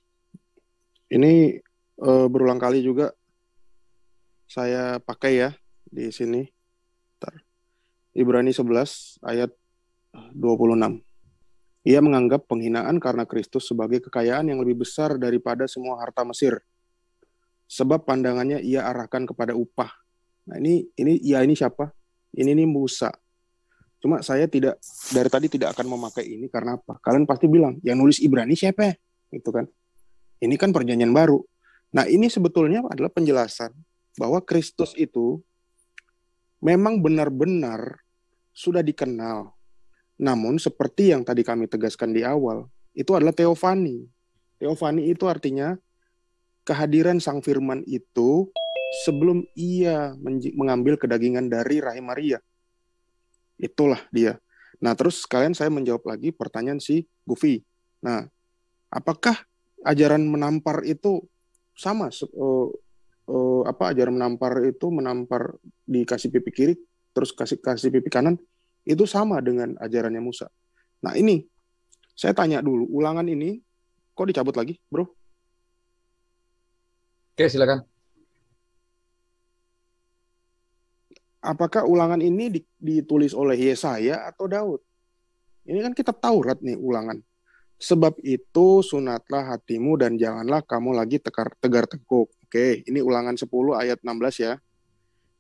Speaker 3: Ini berulang kali juga saya pakai ya di sini. Ibrani 11 ayat 26. Ia menganggap penghinaan karena Kristus sebagai kekayaan yang lebih besar daripada semua harta Mesir. Sebab pandangannya ia arahkan kepada upah. Nah, ini siapa? Ini Musa. Cuma saya dari tadi tidak akan memakai ini karena apa? Kalian pasti bilang, yang nulis Ibrani siapa? Gitu kan. Ini kan perjanjian baru. Nah, ini sebetulnya adalah penjelasan bahwa Kristus itu memang benar-benar sudah dikenal. Namun seperti yang tadi kami tegaskan di awal, itu adalah teofani. Teofani itu artinya kehadiran Sang Firman itu sebelum ia mengambil kedagingan dari rahim Maria. Itulah dia. Nah, terus sekalian saya menjawab lagi pertanyaan si Gufi. Nah, apakah ajaran menampar itu sama? Ajaran menampar dikasih pipi kiri, terus kasih pipi kanan, itu sama dengan ajarannya Musa. Nah, ini saya tanya dulu, ulangan ini kok dicabut lagi, bro?
Speaker 6: Oke, silakan.
Speaker 3: Apakah ulangan ini ditulis oleh Yesaya atau Daud? Ini kan kitab Taurat nih, ulangan. Sebab itu sunatlah hatimu dan janganlah kamu lagi tegar tengkuk. Oke, ini ulangan 10 ayat 16 ya.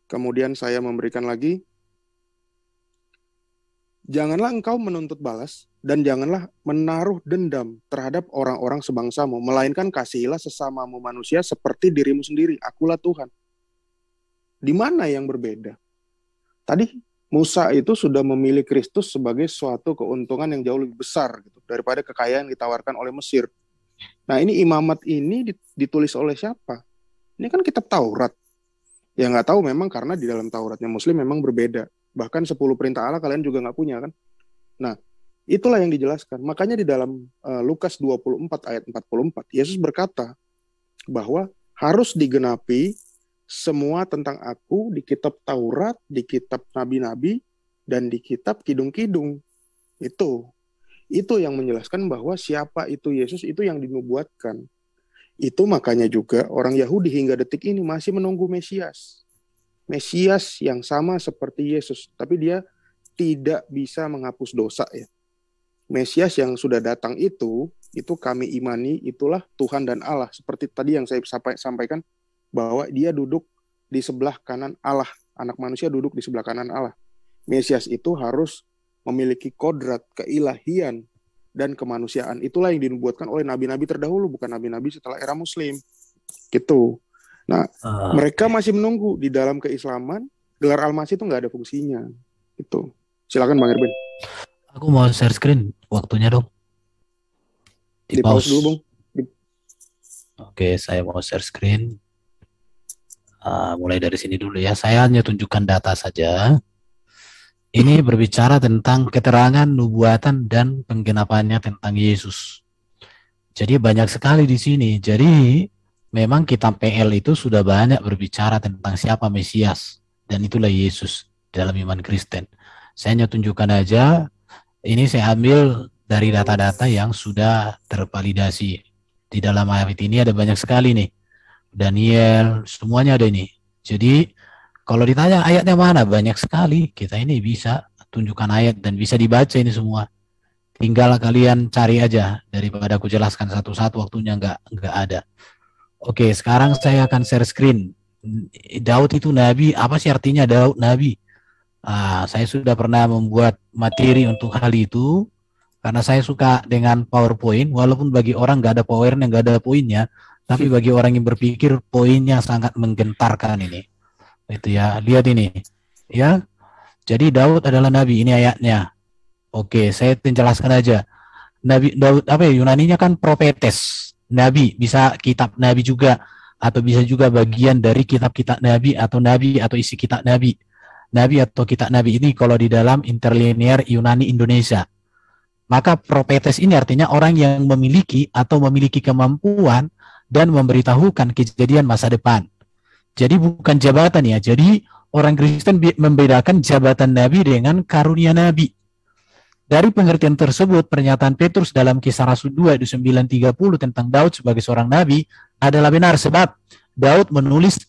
Speaker 3: Kemudian saya memberikan lagi. Janganlah engkau menuntut balas dan janganlah menaruh dendam terhadap orang-orang sebangsamu, melainkan kasihilah sesamamu manusia seperti dirimu sendiri. Akulah Tuhan. Di mana yang berbeda? Tadi Musa itu sudah memilih Kristus sebagai suatu keuntungan yang jauh lebih besar gitu, daripada kekayaan yang ditawarkan oleh Mesir. Nah, ini imamat ini ditulis oleh siapa? Ini kan kitab Taurat. Ya nggak tahu memang karena di dalam Tauratnya Muslim memang berbeda. Bahkan 10 perintah Allah kalian juga nggak punya kan? Nah, itulah yang dijelaskan. Makanya di dalam Lukas 24 ayat 44, Yesus berkata bahwa harus digenapi semua tentang aku di kitab Taurat, di kitab nabi-nabi, dan di kitab kidung-kidung. Itu yang menjelaskan bahwa siapa itu Yesus, itu yang dinubuatkan. Itu makanya juga orang Yahudi hingga detik ini masih menunggu Mesias. Mesias yang sama seperti Yesus, tapi dia tidak bisa menghapus dosa ya. Mesias yang sudah datang itu kami imani, itulah Tuhan dan Allah. Seperti tadi yang saya sampaikan, bahwa dia duduk di sebelah kanan Allah. Anak manusia duduk di sebelah kanan Allah. Mesias itu harus memiliki kodrat, keilahian, dan kemanusiaan. Itulah yang dinubuatkan oleh nabi-nabi terdahulu, bukan nabi-nabi setelah era Muslim. Gitu. Nah, mereka masih menunggu di dalam keislaman, gelar Al-Masih itu nggak ada fungsinya. Gitu. Silakan Bang Irben.
Speaker 2: Aku mau share screen, waktunya dong.
Speaker 3: Di pause dulu, Bang.
Speaker 2: Oke, saya mau share screen. Mulai dari sini dulu ya. Saya hanya tunjukkan data saja. Ini berbicara tentang keterangan nubuatan dan penggenapannya tentang Yesus. Jadi banyak sekali di sini. Jadi memang kitab PL itu sudah banyak berbicara tentang siapa Mesias. Dan itulah Yesus dalam iman Kristen. Saya hanya tunjukkan aja. Ini saya ambil dari data-data yang sudah tervalidasi. Di dalam ayat ini ada banyak sekali nih. Daniel, semuanya ada ini. Jadi kalau ditanya ayatnya mana, banyak sekali. Kita ini bisa tunjukkan ayat dan bisa dibaca ini semua. Tinggal kalian cari aja daripada aku jelaskan satu-satu, waktunya nggak ada. Oke, sekarang saya akan share screen. Daud itu nabi, apa sih artinya Daud nabi? Saya sudah pernah membuat materi untuk hal itu karena saya suka dengan PowerPoint, walaupun bagi orang nggak ada powernya, nggak ada poinnya. Tapi bagi orang yang berpikir poinnya sangat menggentarkan ini. Itu ya, lihat ini. Ya. Jadi Daud adalah nabi, ini ayatnya. Oke, saya menjelaskan aja. Nabi Daud Yunaninya kan profetes. Nabi, bisa kitab nabi juga atau bisa juga bagian dari kitab-kitab nabi atau isi kitab nabi. Nabi atau kitab nabi ini kalau di dalam interlinear Yunani Indonesia. Maka profetes ini artinya orang yang memiliki kemampuan dan memberitahukan kejadian masa depan. Jadi bukan jabatan ya. Jadi orang Kristen membedakan jabatan Nabi dengan karunia Nabi. Dari pengertian tersebut, pernyataan Petrus dalam Kisah Rasul 2 ayat 9:30 tentang Daud sebagai seorang nabi adalah benar sebab Daud menulis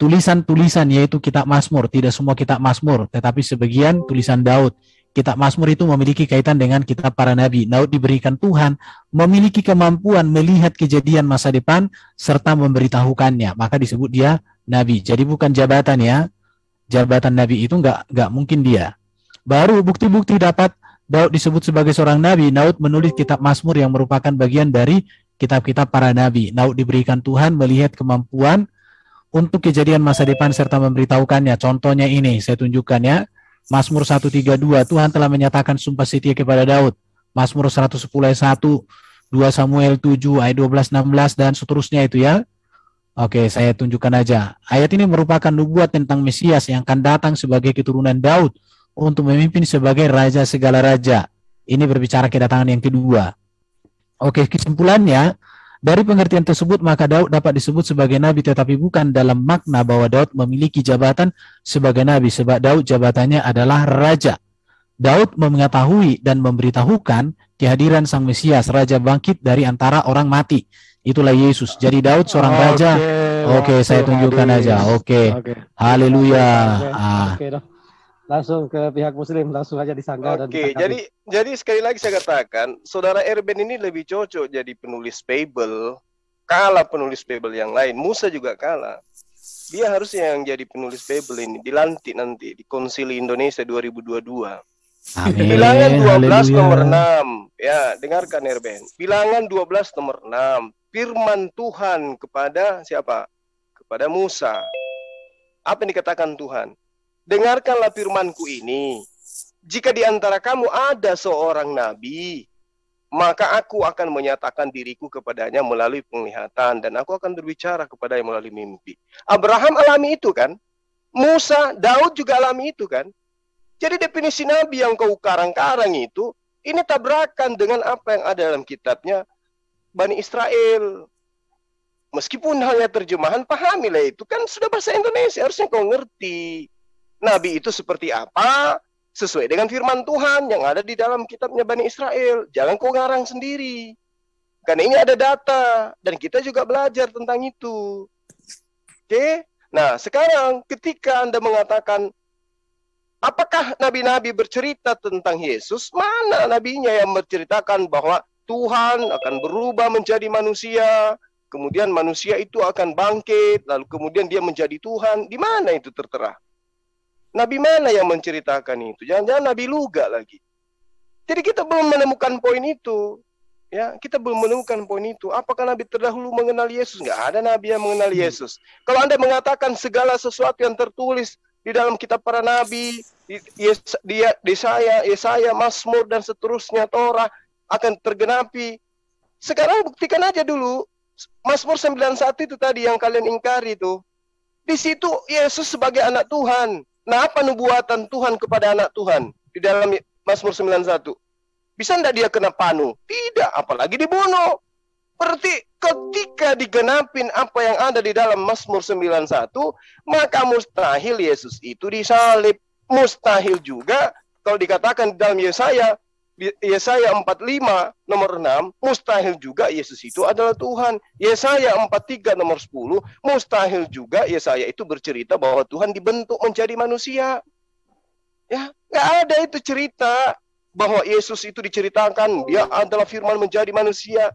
Speaker 2: tulisan-tulisan yaitu kitab Mazmur. Tidak semua kitab Mazmur, tetapi sebagian tulisan Daud. Kitab Mazmur itu memiliki kaitan dengan kitab para nabi. Daud diberikan Tuhan memiliki kemampuan melihat kejadian masa depan serta memberitahukannya. Maka disebut dia nabi. Jadi bukan jabatan ya. Jabatan nabi itu nggak mungkin dia. Baru bukti-bukti dapat Daud disebut sebagai seorang nabi. Daud menulis kitab Mazmur yang merupakan bagian dari kitab-kitab para nabi. Daud diberikan Tuhan melihat kemampuan untuk kejadian masa depan serta memberitahukannya. Contohnya ini saya tunjukkan ya. Mazmur 132, Tuhan telah menyatakan sumpah setia kepada Daud. Mazmur 110 ayat 1, 2 Samuel 7 ayat 12, 16 dan seterusnya itu ya. Oke, saya tunjukkan aja. Ayat ini merupakan nubuat tentang Mesias yang akan datang sebagai keturunan Daud untuk memimpin sebagai raja segala raja. Ini berbicara kedatangan yang kedua. Oke, kesimpulannya dari pengertian tersebut maka Daud dapat disebut sebagai nabi tetapi bukan dalam makna bahwa Daud memiliki jabatan sebagai nabi sebab Daud jabatannya adalah raja. Daud mengetahui dan memberitahukan kehadiran sang Mesias, raja bangkit dari antara orang mati. Itulah Yesus. Jadi Daud seorang raja. Oke, saya tunjukkan aja. Oke. Haleluya.
Speaker 1: Langsung ke pihak Muslim, langsung aja disanggah.
Speaker 4: Oke, jadi sekali lagi saya katakan, saudara Erben ini lebih cocok jadi penulis Bible, kalah penulis Bible yang lain. Musa juga kalah. Dia harusnya yang jadi penulis Bible ini, dilantik nanti di Konsili Indonesia 2022.
Speaker 2: Amin.
Speaker 4: Bilangan 12
Speaker 2: Haleluya.
Speaker 4: nomor 6. Ya, dengarkan Erben. Bilangan 12 nomor 6. Firman Tuhan kepada siapa? Kepada Musa. Apa yang dikatakan Tuhan? Dengarkanlah firmanku ini. Jika di antara kamu ada seorang nabi, maka aku akan menyatakan diriku kepadanya melalui penglihatan, dan aku akan berbicara kepadanya melalui mimpi. Abraham alami itu kan? Musa, Daud juga alami itu kan? Jadi definisi nabi yang kau karang-karang itu, ini tabrakan dengan apa yang ada dalam kitabnya Bani Israel. Meskipun hanya terjemahan, pahamilah itu. Kan sudah bahasa Indonesia, harusnya kau ngerti. Nabi itu seperti apa? Sesuai dengan firman Tuhan yang ada di dalam kitabnya Bani Israel. Jangan kau ngarang sendiri. Karena ini ada data. Dan kita juga belajar tentang itu. Oke? Nah, sekarang ketika Anda mengatakan, apakah nabi-nabi bercerita tentang Yesus? Mana nabinya yang menceritakan bahwa Tuhan akan berubah menjadi manusia, kemudian manusia itu akan bangkit, lalu kemudian dia menjadi Tuhan? Di mana itu tertera? Nabi mana yang menceritakan itu? Jangan-jangan Nabi Luga lagi. Jadi kita belum menemukan poin itu. Ya, kita belum menemukan poin itu. Apakah Nabi terdahulu mengenal Yesus? Nggak ada Nabi yang mengenal Yesus. Kalau Anda mengatakan segala sesuatu yang tertulis di dalam kitab para Nabi, Yesaya, Mazmur, dan seterusnya, Torah, akan tergenapi. Sekarang buktikan aja dulu. Mazmur 91 itu tadi yang kalian ingkari itu. Di situ Yesus sebagai anak Tuhan. Nah, apa nubuatan Tuhan kepada anak Tuhan di dalam Mazmur 91? Bisa enggak dia kena panu? Tidak, apalagi dibunuh. Berarti ketika digenapin apa yang ada di dalam Mazmur 91, maka mustahil Yesus itu disalib. Mustahil juga kalau dikatakan di dalam Yesaya 45 nomor 6, mustahil juga Yesus itu adalah Tuhan. Yesaya 43 nomor 10, mustahil juga Yesaya itu bercerita bahwa Tuhan dibentuk menjadi manusia. Ya, nggak ada itu cerita bahwa Yesus itu diceritakan dia adalah firman menjadi manusia.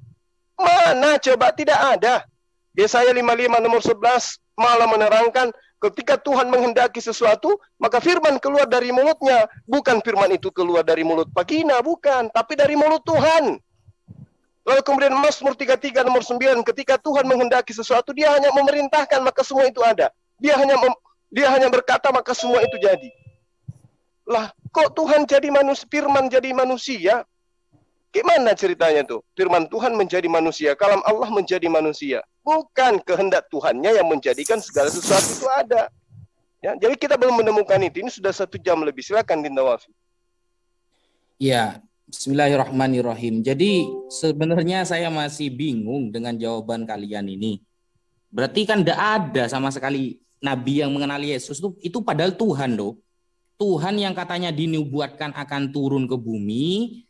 Speaker 4: Mana coba? Tidak ada. Yesaya 55 nomor 11 malah menerangkan ketika Tuhan menghendaki sesuatu, maka firman keluar dari mulutnya. Bukan firman itu keluar dari mulut Pagina, bukan. Tapi dari mulut Tuhan. Lalu kemudian Mazmur 33 nomor 9, ketika Tuhan menghendaki sesuatu, dia hanya memerintahkan, maka semua itu ada. Dia hanya berkata, maka semua itu jadi. Lah, kok Tuhan jadi manusia, firman jadi manusia? Gimana ceritanya tuh? Firman Tuhan menjadi manusia, kalam Allah menjadi manusia. Bukan kehendak Tuhannya yang menjadikan segala sesuatu itu ada. Ya, jadi kita belum menemukan itu. Ini sudah 1 jam lebih. Silakan Dinda Wafi.
Speaker 5: Ya, bismillahirrahmanirrahim. Jadi sebenarnya saya masih bingung dengan jawaban kalian ini. Berarti kan tidak ada sama sekali nabi yang mengenal Yesus itu padahal Tuhan loh. Tuhan yang katanya dinubuatkan akan turun ke bumi,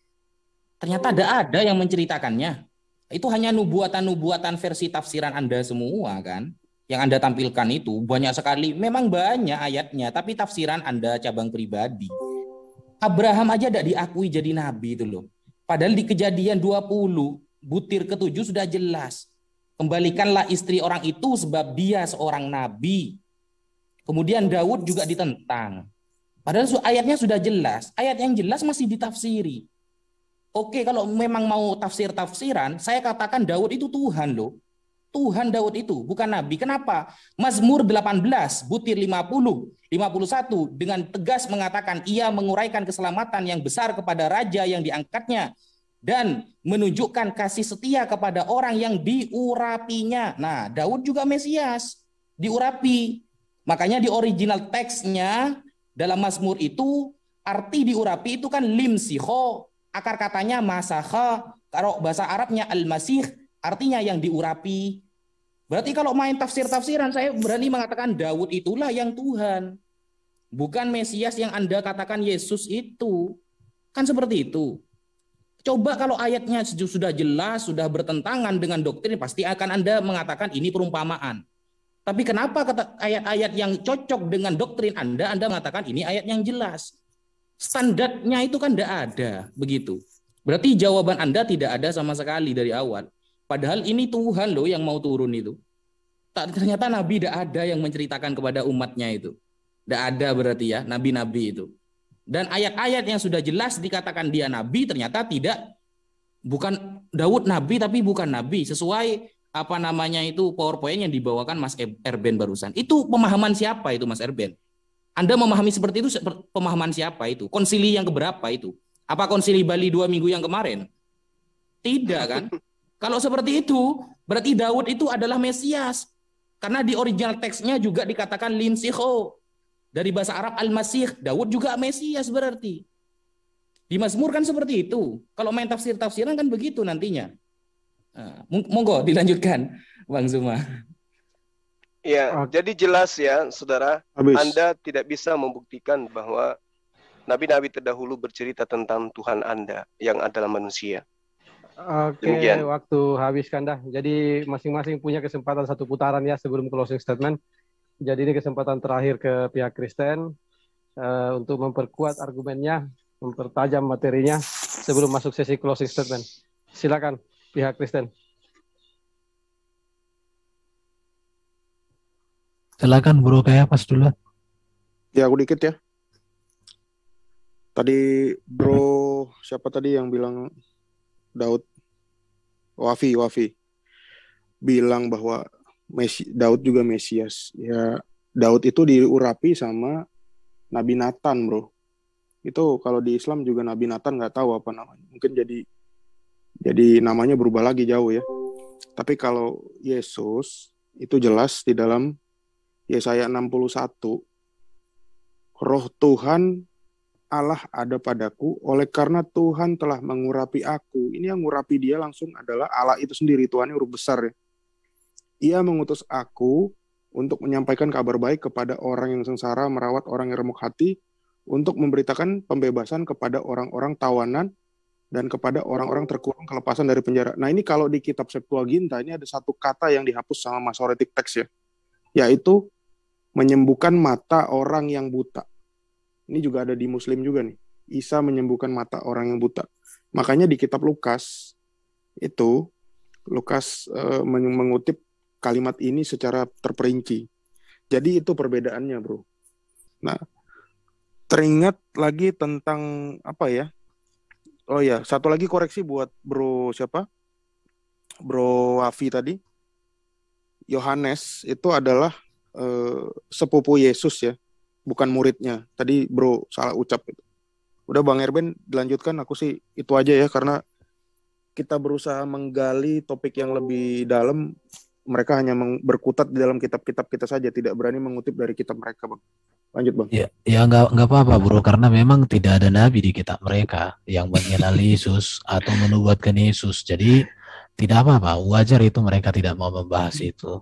Speaker 5: ternyata ada yang menceritakannya. Itu hanya nubuatan-nubuatan versi tafsiran Anda semua kan. Yang Anda tampilkan itu banyak sekali. Memang banyak ayatnya, tapi tafsiran Anda cabang pribadi. Abraham aja tidak diakui jadi nabi itu loh. Padahal di Kejadian 20, butir ke-7 sudah jelas. Kembalikanlah istri orang itu sebab dia seorang nabi. Kemudian Daud juga ditentang. Padahal ayatnya sudah jelas. Ayat yang jelas masih ditafsiri. Oke, kalau memang mau tafsir-tafsiran, saya katakan Daud itu Tuhan loh. Tuhan Daud itu, bukan Nabi. Kenapa? Mazmur 18, butir 50, 51, dengan tegas mengatakan ia menguraikan keselamatan yang besar kepada raja yang diangkatnya, dan menunjukkan kasih setia kepada orang yang diurapinya. Nah, Daud juga Mesias, diurapi. Makanya di original teksnya, dalam Mazmur itu, arti diurapi itu kan limsiho, akar katanya masakha, kalau bahasa Arabnya al-masih, artinya yang diurapi. Berarti kalau main tafsir-tafsiran, saya berani mengatakan Daud itulah yang Tuhan. Bukan Mesias yang Anda katakan Yesus itu. Kan seperti itu. Coba kalau ayatnya sudah jelas, sudah bertentangan dengan doktrin, pasti akan Anda mengatakan ini perumpamaan. Tapi kenapa ayat-ayat yang cocok dengan doktrin Anda mengatakan ini ayat yang jelas? Standarnya itu kan tidak ada, begitu. Berarti jawaban Anda tidak ada sama sekali dari awal. Padahal ini Tuhan loh yang mau turun itu. Ternyata Nabi tidak ada yang menceritakan kepada umatnya itu. Tidak ada berarti ya, nabi-nabi itu. Dan ayat-ayat yang sudah jelas dikatakan dia nabi ternyata bukan Daud nabi tapi bukan nabi sesuai apa namanya itu PowerPoint yang dibawakan Mas Erben barusan. Itu pemahaman siapa itu Mas Erben? Anda memahami seperti itu pemahaman siapa itu? Konsili yang keberapa itu? Apa konsili Bali 2 minggu yang kemarin? Tidak kan? Kalau seperti itu berarti Daud itu adalah Mesias. Karena di original teksnya juga dikatakan linsiho. Dari bahasa Arab al-Masih, Daud juga Mesias berarti. Di Mazmur kan seperti itu. Kalau main tafsir-tafsiran kan begitu nantinya. Nah, monggo dilanjutkan, Bang Zuma.
Speaker 4: Ya, jadi jelas ya, saudara,
Speaker 3: Habis.
Speaker 4: Anda tidak bisa membuktikan bahwa nabi-nabi terdahulu bercerita tentang Tuhan Anda yang adalah manusia.
Speaker 1: Oke,
Speaker 4: Demikian.
Speaker 1: waktu habis Kanda. Jadi masing-masing punya kesempatan 1 putaran ya sebelum closing statement. Jadi ini kesempatan terakhir ke pihak Kristen untuk memperkuat argumennya, mempertajam materinya sebelum masuk sesi closing statement. Silakan pihak Kristen.
Speaker 2: Silakan Bro Kayapas dulu.
Speaker 3: Ya, aku dikit ya. Tadi bro, siapa tadi yang bilang Daud? Wafi. Bilang bahwa Daud juga Mesias. Ya, Daud itu diurapi sama Nabi Nathan, bro. Itu kalau di Islam juga Nabi Nathan nggak tahu apa namanya. Mungkin jadi namanya berubah lagi jauh ya. Tapi kalau Yesus itu jelas di dalam Yesaya 61, Roh Tuhan Allah ada padaku, oleh karena Tuhan telah mengurapi aku. Ini yang ngurapi dia langsung adalah Allah itu sendiri, Tuhan yang huruf besar ya. Ia mengutus aku untuk menyampaikan kabar baik kepada orang yang sengsara, merawat orang yang remuk hati, untuk memberitakan pembebasan kepada orang-orang tawanan, dan kepada orang-orang terkurung kelepasan dari penjara. Nah ini kalau di kitab Septuaginta, ini ada satu kata yang dihapus sama Masoretic Text ya, yaitu menyembuhkan mata orang yang buta. Ini juga ada di Muslim juga nih. Isa menyembuhkan mata orang yang buta. Makanya di kitab Lukas, itu Lukas mengutip kalimat ini secara terperinci. Jadi itu perbedaannya, bro. Nah, teringat lagi tentang apa ya? Oh ya, satu lagi koreksi buat bro siapa? Bro Wafi tadi. Yohanes itu adalah sepupu Yesus ya, bukan muridnya. Tadi bro salah ucap itu. Udah Bang Erben dilanjutkan, aku sih itu aja ya, karena kita berusaha menggali topik yang lebih dalam. Mereka hanya berkutat di dalam kitab-kitab kita saja, tidak berani mengutip dari kitab mereka, Bang. Lanjut, Bang.
Speaker 2: Ya nggak apa-apa bro, karena memang tidak ada nabi di kitab mereka yang mengenal Yesus atau menubuatkan Yesus. Jadi tidak apa-apa, wajar itu mereka tidak mau membahas itu.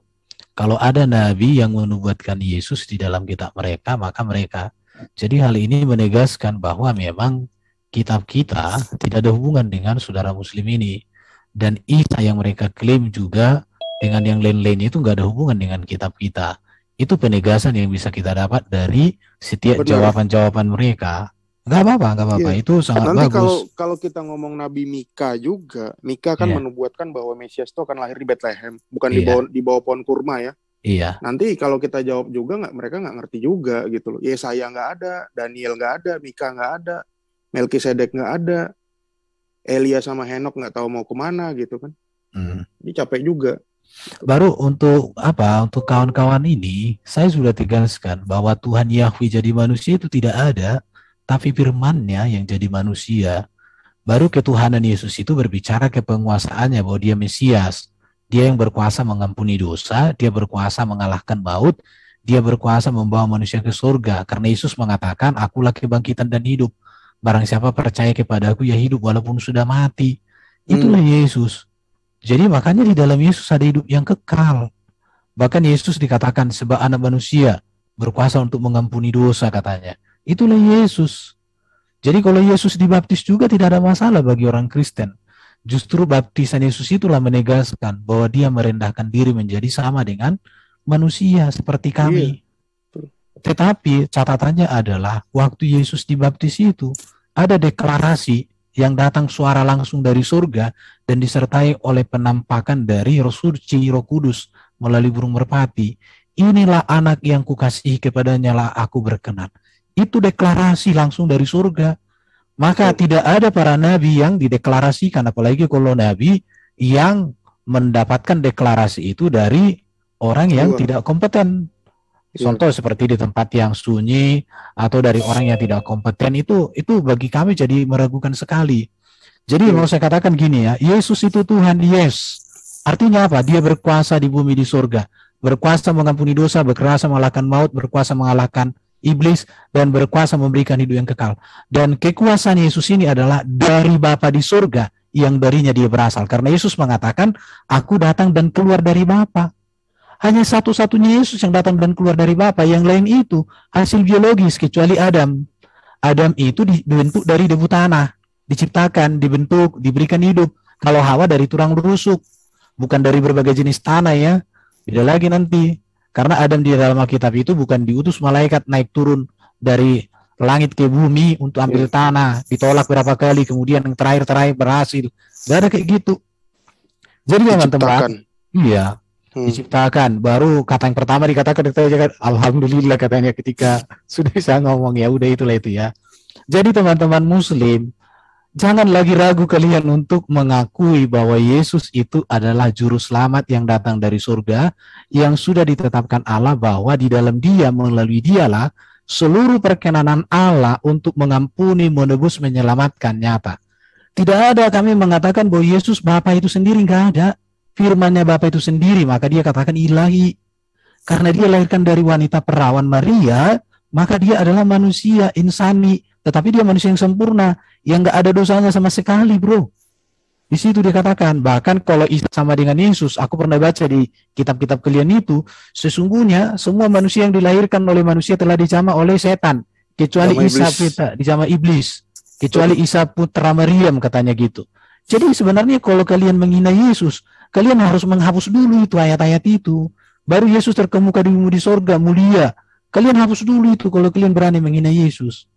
Speaker 2: Kalau ada nabi yang menubuatkan Yesus di dalam kitab mereka, maka mereka. Jadi hal ini menegaskan bahwa memang kitab kita tidak ada hubungan dengan saudara muslim ini. Dan Isa yang mereka klaim juga dengan yang lain-lain itu nggak ada hubungan dengan kitab kita. Itu penegasan yang bisa kita dapat dari setiap jawaban-jawaban mereka. Nggak apa-apa. Iya. Itu sangat
Speaker 3: nanti
Speaker 2: bagus.
Speaker 3: Kalau kita ngomong Nabi Mika juga, Mika kan menubuatkan bahwa Mesias itu akan lahir di Bethlehem, bukan di bawah pohon kurma ya.
Speaker 2: Iya.
Speaker 3: Nanti kalau kita jawab juga mereka nggak ngerti juga gitu loh. Yesaya nggak ada, Daniel nggak ada, Mika nggak ada, Melkisedek nggak ada, Elia sama Henok nggak tahu mau kemana gitu kan. Ini capek juga.
Speaker 2: Baru untuk kawan-kawan ini, saya sudah tegaskan bahwa Tuhan Yahweh jadi manusia itu tidak ada, tapi firman-Nya yang jadi manusia. Baru ketuhanan Yesus itu berbicara ke penguasaannya bahwa dia Mesias. Dia yang berkuasa mengampuni dosa, dia berkuasa mengalahkan maut, dia berkuasa membawa manusia ke surga. Karena Yesus mengatakan, akulah kebangkitan dan hidup. Barang siapa percaya kepada aku, ya hidup walaupun sudah mati. Itulah Yesus. Jadi makanya di dalam Yesus ada hidup yang kekal. Bahkan Yesus dikatakan sebab anak manusia berkuasa untuk mengampuni dosa katanya. Itulah Yesus. Jadi kalau Yesus dibaptis juga tidak ada masalah bagi orang Kristen. Justru baptisan Yesus itulah menegaskan bahwa dia merendahkan diri menjadi sama dengan manusia seperti kami. Tetapi catatannya adalah waktu Yesus dibaptis itu ada deklarasi yang datang suara langsung dari surga dan disertai oleh penampakan dari Roh Suci, Roh Kudus melalui burung merpati. Inilah anak yang kukasihi, kepadanya lah aku berkenan. Itu deklarasi langsung dari surga. Maka tidak ada para nabi yang dideklarasikan, apalagi kalau nabi yang mendapatkan deklarasi itu dari orang yang tidak kompeten. Contoh seperti di tempat yang sunyi atau dari orang yang tidak kompeten, itu bagi kami jadi meragukan sekali. Jadi mau saya katakan gini ya, Yesus itu Tuhan, yes. Artinya apa? Dia berkuasa di bumi, di surga. Berkuasa mengampuni dosa, berkuasa mengalahkan maut, berkuasa mengalahkan iblis, dan berkuasa memberikan hidup yang kekal. Dan kekuasaan Yesus ini adalah dari Bapa di surga, yang darinya dia berasal. Karena Yesus mengatakan, aku datang dan keluar dari Bapa. Hanya satu-satunya Yesus yang datang dan keluar dari Bapa. Yang lain itu hasil biologis, kecuali Adam. Adam itu dibentuk dari debu tanah, diciptakan, dibentuk, diberikan hidup. Kalau Hawa dari tulang rusuk, bukan dari berbagai jenis tanah ya. Beda lagi nanti. Karena Adam di dalam Alkitab itu bukan diutus malaikat naik turun dari langit ke bumi untuk ambil tanah, ditolak berapa kali, kemudian yang terakhir berhasil. Gak ada kayak gitu. Jadi teman-teman, iya, diciptakan. Baru kata yang pertama dikatakan alhamdulillah katanya ketika sudah bisa ngomong, ya udah itulah itu ya. Jadi teman-teman muslim, jangan lagi ragu kalian untuk mengakui bahwa Yesus itu adalah juru selamat yang datang dari surga, yang sudah ditetapkan Allah bahwa di dalam dia, melalui dialah seluruh perkenanan Allah untuk mengampuni, menebus, menyelamatkan nyata. Tidak ada kami mengatakan bahwa Yesus Bapa itu sendiri, nggak ada. Firman-Nya Bapa itu sendiri, maka dia katakan ilahi. Karena dia lahirkan dari wanita perawan Maria, maka dia adalah manusia, insani. Tetapi dia manusia yang sempurna, yang nggak ada dosanya sama sekali, bro. Di situ dikatakan, bahkan kalau Isa sama dengan Yesus, aku pernah baca di kitab-kitab kalian itu, sesungguhnya semua manusia yang dilahirkan oleh manusia telah dijamah oleh setan, kecuali Isa dijamah iblis, kecuali Isa putra Maryam, katanya gitu. Jadi sebenarnya kalau kalian menghina Yesus, kalian harus menghapus dulu itu ayat-ayat itu. Baru Yesus terkemuka di sorga mulia. Kalian hapus dulu itu kalau kalian berani menghina Yesus.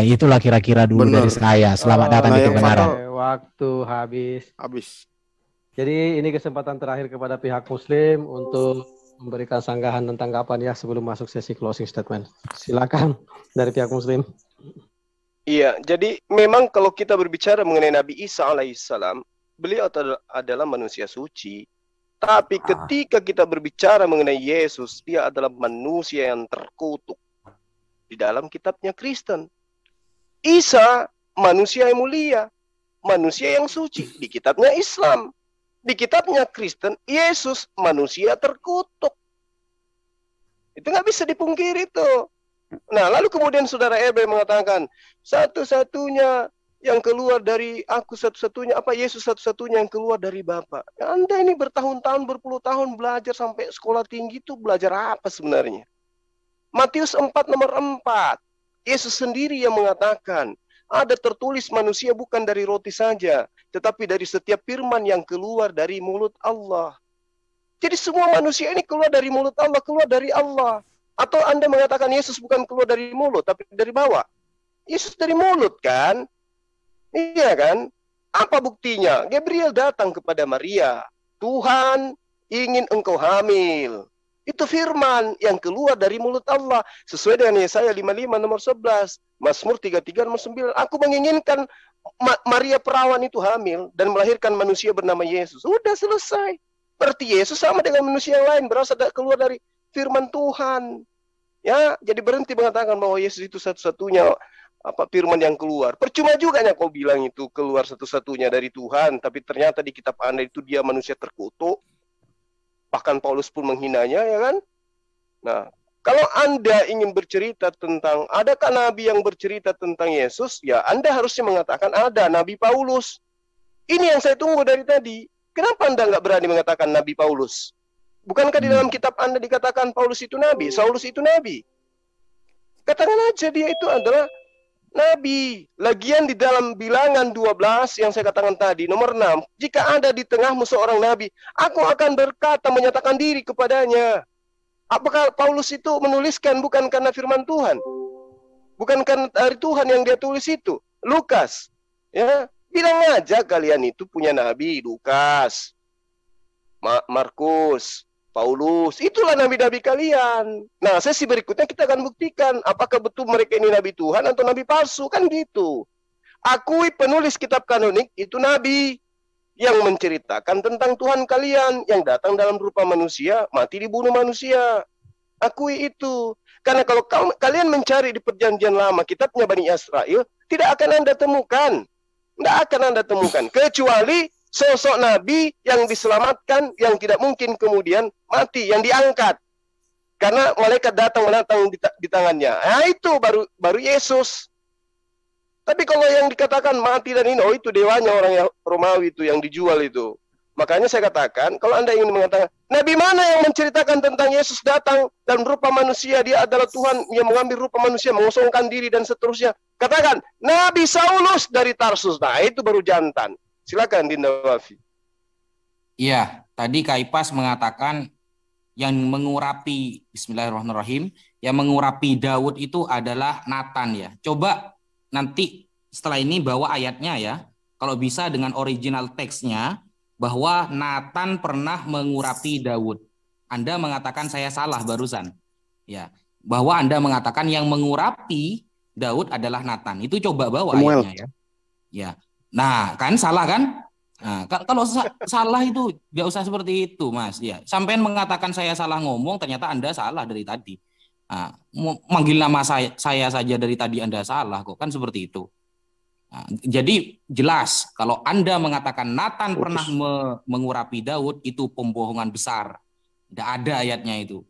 Speaker 2: Itulah kira-kira dulu dari saya. Selamat datang di kebenaran.
Speaker 1: Waktu habis. Jadi ini kesempatan terakhir kepada pihak Muslim untuk memberikan sanggahan dan tanggapan ya sebelum masuk sesi closing statement. Silakan dari pihak Muslim.
Speaker 4: Iya, jadi memang kalau kita berbicara mengenai Nabi Isa alaihissalam, beliau adalah manusia suci. Tapi ketika kita berbicara mengenai Yesus, dia adalah manusia yang terkutuk. Di dalam kitabnya Kristen, Isa manusia yang mulia, manusia yang suci. Di kitabnya Islam, di kitabnya Kristen, Yesus manusia terkutuk. Itu nggak bisa dipungkiri itu. Nah, lalu kemudian saudara Ebe mengatakan, satu-satunya yang keluar dari aku, satu-satunya apa, Yesus satu-satunya yang keluar dari Bapa. Anda ini bertahun-tahun, berpuluh tahun belajar sampai sekolah tinggi itu belajar apa sebenarnya? Matius 4 nomor 4. Yesus sendiri yang mengatakan, ada tertulis manusia bukan dari roti saja, tetapi dari setiap firman yang keluar dari mulut Allah. Jadi semua manusia ini keluar dari mulut Allah, keluar dari Allah. Atau Anda mengatakan Yesus bukan keluar dari mulut, tapi dari bawah. Yesus dari mulut kan? Iya kan? Apa buktinya? Gabriel datang kepada Maria. Tuhan ingin engkau hamil. Itu firman yang keluar dari mulut Allah. Sesuai dengan Yesaya 55 nomor 11. Mazmur 33 nomor 9. Aku menginginkan Maria perawan itu hamil dan melahirkan manusia bernama Yesus. Sudah selesai. Berarti Yesus sama dengan manusia yang lain. Berasal keluar dari firman Tuhan. Ya, jadi berhenti mengatakan bahwa Yesus itu satu-satunya firman yang keluar. Percuma juga kau bilang itu keluar satu-satunya dari Tuhan. Tapi ternyata di kitab Anda itu dia manusia terkutuk. Bahkan Paulus pun menghinanya, ya kan? Nah, kalau Anda ingin bercerita tentang, adakah Nabi yang bercerita tentang Yesus? Ya, Anda harusnya mengatakan ada, Nabi Paulus. Ini yang saya tunggu dari tadi. Kenapa Anda nggak berani mengatakan Nabi Paulus? Bukankah di dalam kitab Anda dikatakan Paulus itu Nabi, Saulus itu Nabi? Katakan aja dia itu adalah Nabi. Lagian di dalam bilangan 12 yang saya katakan tadi, nomor 6. Jika ada di tengahmu seorang Nabi, aku akan berkata menyatakan diri kepadanya. Apakah Paulus itu menuliskan bukan karena firman Tuhan? Bukan karena dari Tuhan yang dia tulis itu? Lukas. Ya, bilang aja kalian itu punya Nabi. Lukas. Markus. Paulus. Itulah nabi-nabi kalian. Nah, sesi berikutnya kita akan buktikan apakah betul mereka ini nabi Tuhan atau nabi palsu, kan gitu. Akui penulis kitab kanonik itu nabi yang menceritakan tentang Tuhan kalian yang datang dalam rupa manusia, mati dibunuh manusia. Akui itu. Karena kalau kalian mencari di perjanjian lama kitabnya Bani Israel, tidak akan Anda temukan. Tidak akan Anda temukan. Kecuali sosok nabi yang diselamatkan, yang tidak mungkin kemudian mati, yang diangkat. Karena malaikat datang menantang di tangannya. Nah, itu baru Yesus. Tapi kalau yang dikatakan mati dan ini, oh itu dewanya orang yang Romawi itu yang dijual itu. Makanya saya katakan, kalau Anda ingin mengatakan, nabi mana yang menceritakan tentang Yesus datang dan rupa manusia, dia adalah Tuhan yang mengambil rupa manusia, mengosongkan diri dan seterusnya. Katakan, Nabi Saulus dari Tarsus. Nah, itu baru jantan. Silakan Dinda Wafi.
Speaker 5: Iya, tadi Kaipas mengatakan yang mengurapi, bismillahirrahmanirrahim, yang mengurapi Daud itu adalah Nathan ya. Coba nanti setelah ini bawa ayatnya ya. Kalau bisa dengan original teksnya, bahwa Nathan pernah mengurapi Daud. Anda mengatakan saya salah barusan. Ya, bahwa Anda mengatakan yang mengurapi Daud adalah Nathan. Itu coba bawa
Speaker 3: Samuel.
Speaker 5: ayatnya ya. Ya. Nah, kan salah kan? Nah, kalau salah itu nggak usah seperti itu, Mas. Ya, sampean mengatakan saya salah ngomong, ternyata Anda salah dari tadi. Nah, manggil nama saya saja dari tadi Anda salah kok, kan seperti itu. Nah, jadi jelas kalau Anda mengatakan Nathan pernah mengurapi Daud, itu pembohongan besar. Tidak ada ayatnya itu.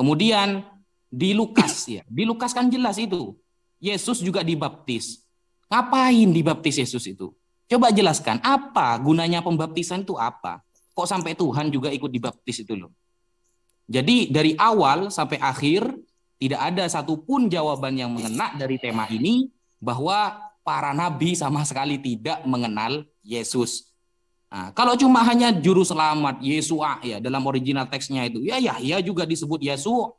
Speaker 5: Kemudian di Lukas ya, di Lukas kan jelas itu. Yesus juga dibaptis. Ngapain dibaptis Yesus itu? Coba jelaskan, apa gunanya pembaptisan itu apa? Kok sampai Tuhan juga ikut dibaptis itu loh. Jadi dari awal sampai akhir tidak ada satupun jawaban yang mengena dari tema ini bahwa para nabi sama sekali tidak mengenal Yesus. Nah, kalau cuma hanya juru selamat Yesua ya dalam original teksnya itu, ya Yahya juga disebut Yesu.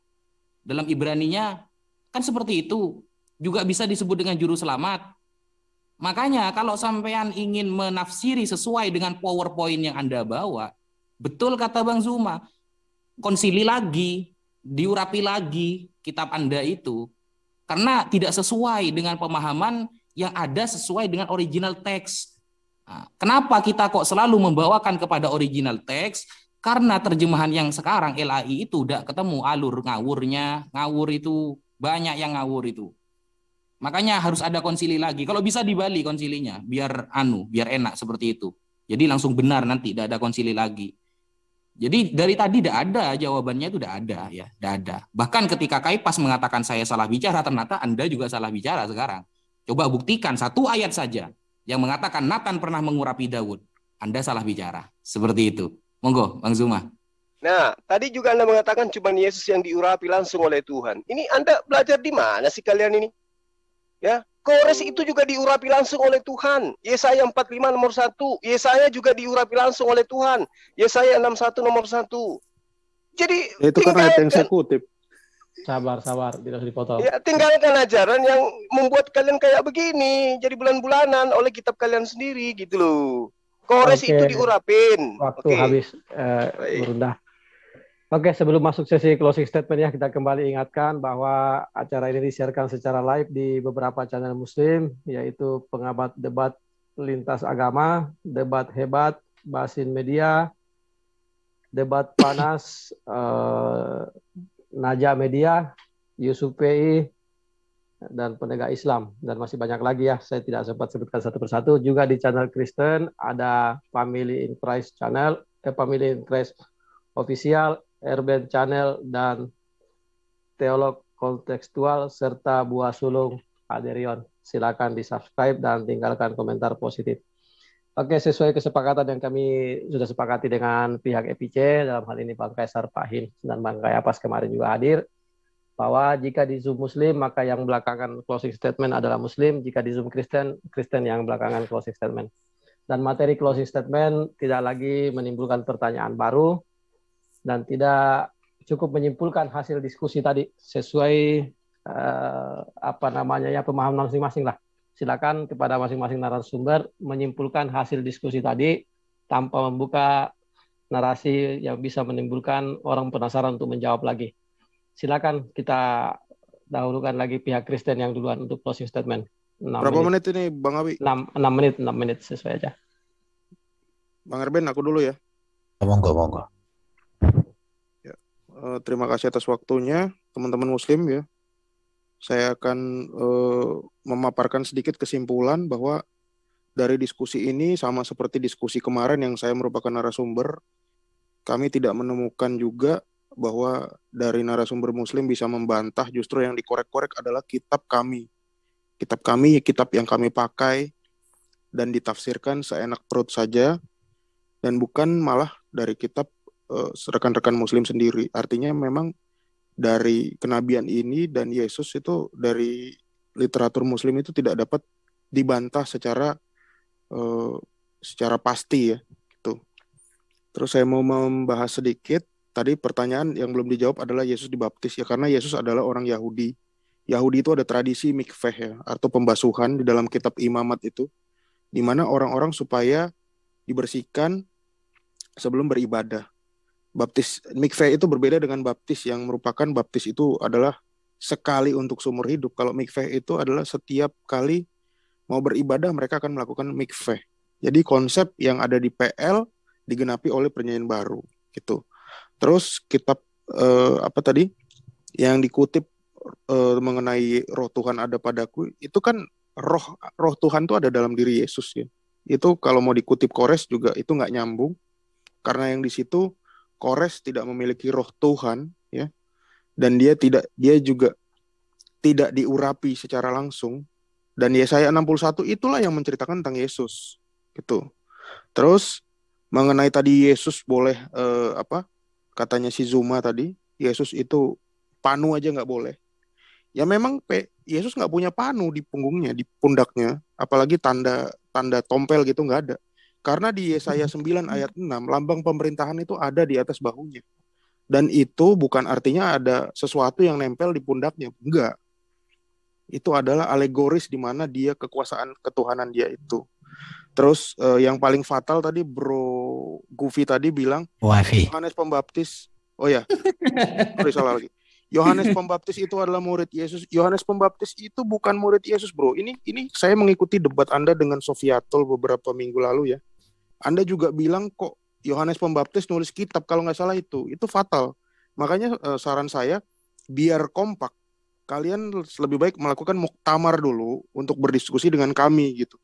Speaker 5: Dalam Ibraninya kan seperti itu. Juga bisa disebut dengan juru selamat. Makanya kalau sampean ingin menafsiri sesuai dengan PowerPoint yang Anda bawa, betul kata Bang Zuma, konsili lagi, diurapi lagi kitab Anda itu. Karena tidak sesuai dengan pemahaman yang ada sesuai dengan original teks. Nah, kenapa kita kok selalu membawakan kepada original teks? Karena terjemahan yang sekarang LAI itu udah ketemu alur ngawurnya, ngawur itu banyak yang ngawur itu. Makanya harus ada konsili lagi. Kalau bisa di Bali konsilinya, biar enak seperti itu. Jadi langsung benar nanti, tidak ada konsili lagi. Jadi dari tadi tidak ada jawabannya, itu tidak ada ya, tidak ada. Bahkan ketika Kaipas mengatakan saya salah bicara, ternyata Anda juga salah bicara sekarang. Coba buktikan satu ayat saja yang mengatakan Nathan pernah mengurapi Daud. Anda salah bicara. Seperti itu. Monggo, Bang Zuma.
Speaker 4: Nah, tadi juga Anda mengatakan cuma Yesus yang diurapi langsung oleh Tuhan. Ini Anda belajar di mana sih kalian ini? Ya, Kores itu juga diurapi langsung oleh Tuhan. Yesaya 45 nomor 1. Yesaya juga diurapi langsung oleh Tuhan. Yesaya 61 nomor 1. Jadi
Speaker 3: itu kan ayat yang saya kutip.
Speaker 1: Sabar, tidak usah dipotong.
Speaker 4: Ya, tinggalkan ajaran yang membuat kalian kayak begini, jadi bulan-bulanan oleh kitab kalian sendiri gitu loh. Kores itu diurapin.
Speaker 1: Waktu habis berundah. Oke, sebelum masuk sesi closing statement ya, kita kembali ingatkan bahwa acara ini disiarkan secara live di beberapa channel Muslim, yaitu Pengabat Debat Lintas Agama, Debat Hebat, Basin Media, Debat Panas, Naja Media, Yusuf PI, dan Penegak Islam. Dan masih banyak lagi ya, saya tidak sempat sebutkan satu persatu. Juga di channel Kristen ada Family in Christ Channel, Family in Christ Official, Erben Channel, dan Teolog Kontekstual, serta Buah Sulung Aderion. Silakan di-subscribe dan tinggalkan komentar positif. Oke, sesuai kesepakatan yang kami sudah sepakati dengan pihak EPC, dalam hal ini Bang Kaisar, Pak Hin, dan Bang Kayapas kemarin juga hadir, bahwa jika di Zoom Muslim, maka yang belakangan closing statement adalah Muslim, jika di Zoom Kristen, Kristen yang belakangan closing statement. Dan materi closing statement tidak lagi menimbulkan pertanyaan baru, dan tidak cukup menyimpulkan hasil diskusi tadi sesuai pemahaman masing-masing lah. Silakan kepada masing-masing narasumber menyimpulkan hasil diskusi tadi tanpa membuka narasi yang bisa menimbulkan orang penasaran untuk menjawab lagi. Silakan kita dahulukan lagi pihak Kristen yang duluan untuk closing statement.
Speaker 3: Berapa menit ini Bang Abi?
Speaker 1: 6 menit sesuai aja.
Speaker 3: Bang Erben, aku dulu ya.
Speaker 2: Monggo.
Speaker 3: Ya, terima kasih atas waktunya teman-teman Muslim ya. Saya akan memaparkan sedikit kesimpulan bahwa dari diskusi ini sama seperti diskusi kemarin yang saya merupakan narasumber, kami tidak menemukan juga bahwa dari narasumber Muslim bisa membantah, justru yang dikorek-korek adalah kitab kami. Kitab kami, kitab yang kami pakai dan ditafsirkan seenak perut saja, dan bukan malah dari kitab rekan-rekan Muslim sendiri. Artinya memang dari kenabian ini dan Yesus itu dari literatur Muslim itu tidak dapat dibantah secara pasti ya. Gitu. Terus saya mau membahas sedikit. Tadi pertanyaan yang belum dijawab adalah Yesus dibaptis ya, karena Yesus adalah orang Yahudi. Yahudi itu ada tradisi mikveh ya, atau pembasuhan di dalam kitab imamat itu, di mana orang-orang supaya dibersihkan sebelum beribadah. Baptis mikveh itu berbeda dengan baptis yang merupakan baptis itu adalah sekali untuk seumur hidup. Kalau mikveh itu adalah setiap kali mau beribadah mereka akan melakukan mikveh. Jadi konsep yang ada di PL digenapi oleh perjanjian baru gitu. Terus kitab apa tadi yang dikutip mengenai roh Tuhan ada padaku, itu kan roh Tuhan itu ada dalam diri Yesus ya. Itu kalau mau dikutip Kores juga itu nggak nyambung, karena yang di situ Kores tidak memiliki roh Tuhan ya, dan dia juga tidak diurapi secara langsung. Dan Yesaya 61 itulah yang menceritakan tentang Yesus gitu. Terus mengenai tadi Yesus boleh katanya si Zuma tadi, Yesus itu panu aja nggak boleh. Ya memang Yesus nggak punya panu di punggungnya, di pundaknya, apalagi tanda tompel gitu nggak ada. Karena di Yesaya 9 ayat 6, lambang pemerintahan itu ada di atas bahunya. Dan itu bukan artinya ada sesuatu yang nempel di pundaknya, enggak. Itu adalah alegoris di mana dia kekuasaan ketuhanan dia itu. Terus yang paling fatal tadi Bro Gufi tadi bilang Yohanes Pembaptis. Oh ya, salah lagi. Yohanes Pembaptis itu adalah murid Yesus. Yohanes Pembaptis itu bukan murid Yesus, bro. Ini saya mengikuti debat Anda dengan Sofiatol beberapa minggu lalu ya. Anda juga bilang kok Yohanes Pembaptis nulis kitab, kalau nggak salah itu fatal. Makanya saran saya biar kompak, kalian lebih baik melakukan muktamar dulu untuk berdiskusi dengan kami gitu.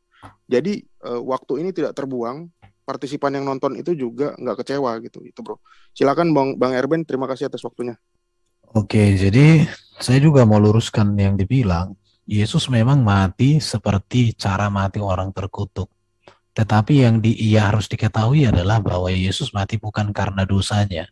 Speaker 3: Jadi waktu ini tidak terbuang, partisipan yang nonton itu juga nggak kecewa gitu, itu bro. Silakan Bang Erben, terima kasih atas waktunya.
Speaker 2: Oke, jadi saya juga mau luruskan yang dibilang, Yesus memang mati seperti cara mati orang terkutuk. Tetapi yang harus diketahui adalah bahwa Yesus mati bukan karena dosanya.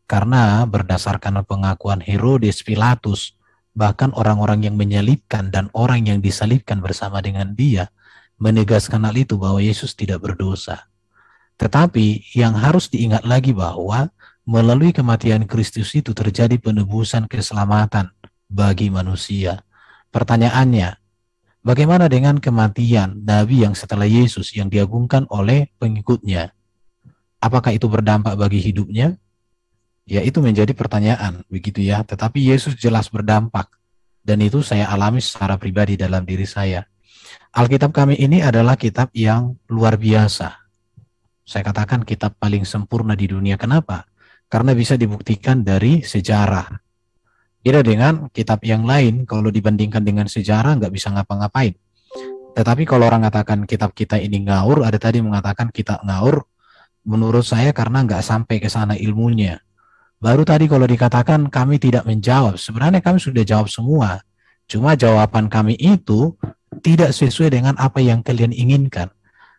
Speaker 2: Karena berdasarkan pengakuan Herodes, Pilatus, bahkan orang-orang yang menyalibkan dan orang yang disalibkan bersama dengan dia, menegaskan hal itu bahwa Yesus tidak berdosa. Tetapi yang harus diingat lagi bahwa melalui kematian Kristus itu terjadi penebusan keselamatan bagi manusia. Pertanyaannya, bagaimana dengan kematian Nabi yang setelah Yesus yang diagungkan oleh pengikutnya? Apakah itu berdampak bagi hidupnya? Ya, itu menjadi pertanyaan, begitu ya. Tetapi Yesus jelas berdampak, dan itu saya alami secara pribadi dalam diri saya. Alkitab kami ini adalah kitab yang luar biasa. Saya katakan kitab paling sempurna di dunia. Kenapa? Karena bisa dibuktikan dari sejarah. Beda dengan kitab yang lain, kalau dibandingkan dengan sejarah nggak bisa ngapa-ngapain. Tetapi kalau orang katakan kitab kita ini ngaur, ada tadi mengatakan kita ngaur, menurut saya karena nggak sampai ke sana ilmunya. Baru tadi kalau dikatakan kami tidak menjawab, sebenarnya kami sudah jawab semua. Cuma jawaban kami itu tidak sesuai dengan apa yang kalian inginkan.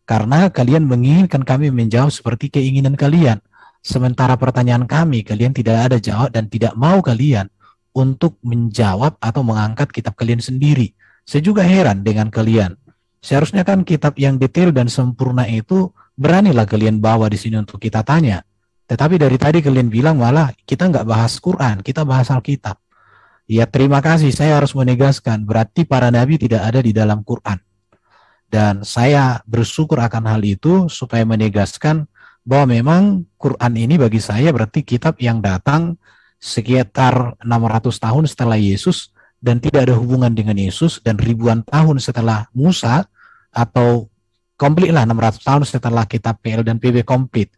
Speaker 2: Karena kalian menginginkan kami menjawab seperti keinginan kalian. Sementara pertanyaan kami, kalian tidak ada jawab dan tidak mau kalian untuk menjawab atau mengangkat kitab kalian sendiri. Saya juga heran dengan kalian. Seharusnya kan kitab yang detail dan sempurna itu beranilah kalian bawa di sini untuk kita tanya. Tetapi dari tadi kalian bilang malah kita nggak bahas Quran, kita bahas Alkitab. Ya terima kasih, saya harus menegaskan berarti para nabi tidak ada di dalam Quran. Dan saya bersyukur akan hal itu supaya menegaskan bahwa memang Quran ini bagi saya berarti kitab yang datang sekitar 600 tahun setelah Yesus dan tidak ada hubungan dengan Yesus, dan ribuan tahun setelah Musa, atau komplit lah 600 tahun setelah kitab PL dan PB komplit.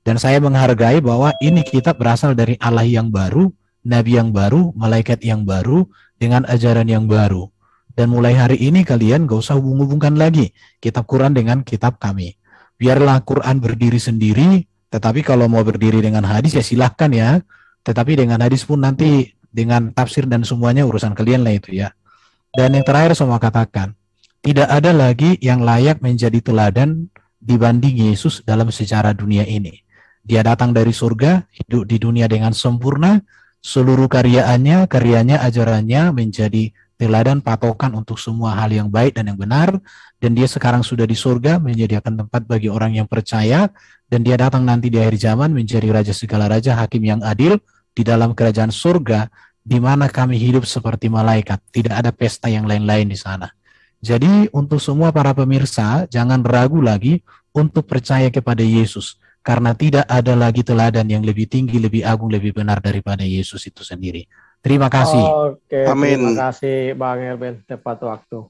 Speaker 2: Dan saya menghargai bahwa ini kitab berasal dari Allah yang baru, Nabi yang baru, malaikat yang baru, dengan ajaran yang baru. Dan mulai hari ini kalian gak usah hubung-hubungkan lagi kitab Quran dengan kitab kami. Biarlah Quran berdiri sendiri, tetapi kalau mau berdiri dengan hadis ya silahkan ya. Tetapi dengan hadis pun nanti dengan tafsir dan semuanya urusan kalian lah itu ya. Dan yang terakhir saya mau katakan, tidak ada lagi yang layak menjadi teladan dibanding Yesus dalam sejarah dunia ini. Dia datang dari surga, hidup di dunia dengan sempurna, seluruh karyanya, ajarannya menjadi teladan patokan untuk semua hal yang baik dan yang benar, dan dia sekarang sudah di surga menyediakan tempat bagi orang yang percaya, dan dia datang nanti di akhir zaman menjadi raja segala raja, hakim yang adil di dalam kerajaan surga, di mana kami hidup seperti malaikat, tidak ada pesta yang lain-lain di sana. Jadi untuk semua para pemirsa, jangan ragu lagi untuk percaya kepada Yesus, karena tidak ada lagi teladan yang lebih tinggi, lebih agung, lebih benar daripada Yesus itu sendiri. Terima kasih.
Speaker 1: Oke,
Speaker 3: Amin.
Speaker 1: terima kasih Bang Erben, tepat waktu.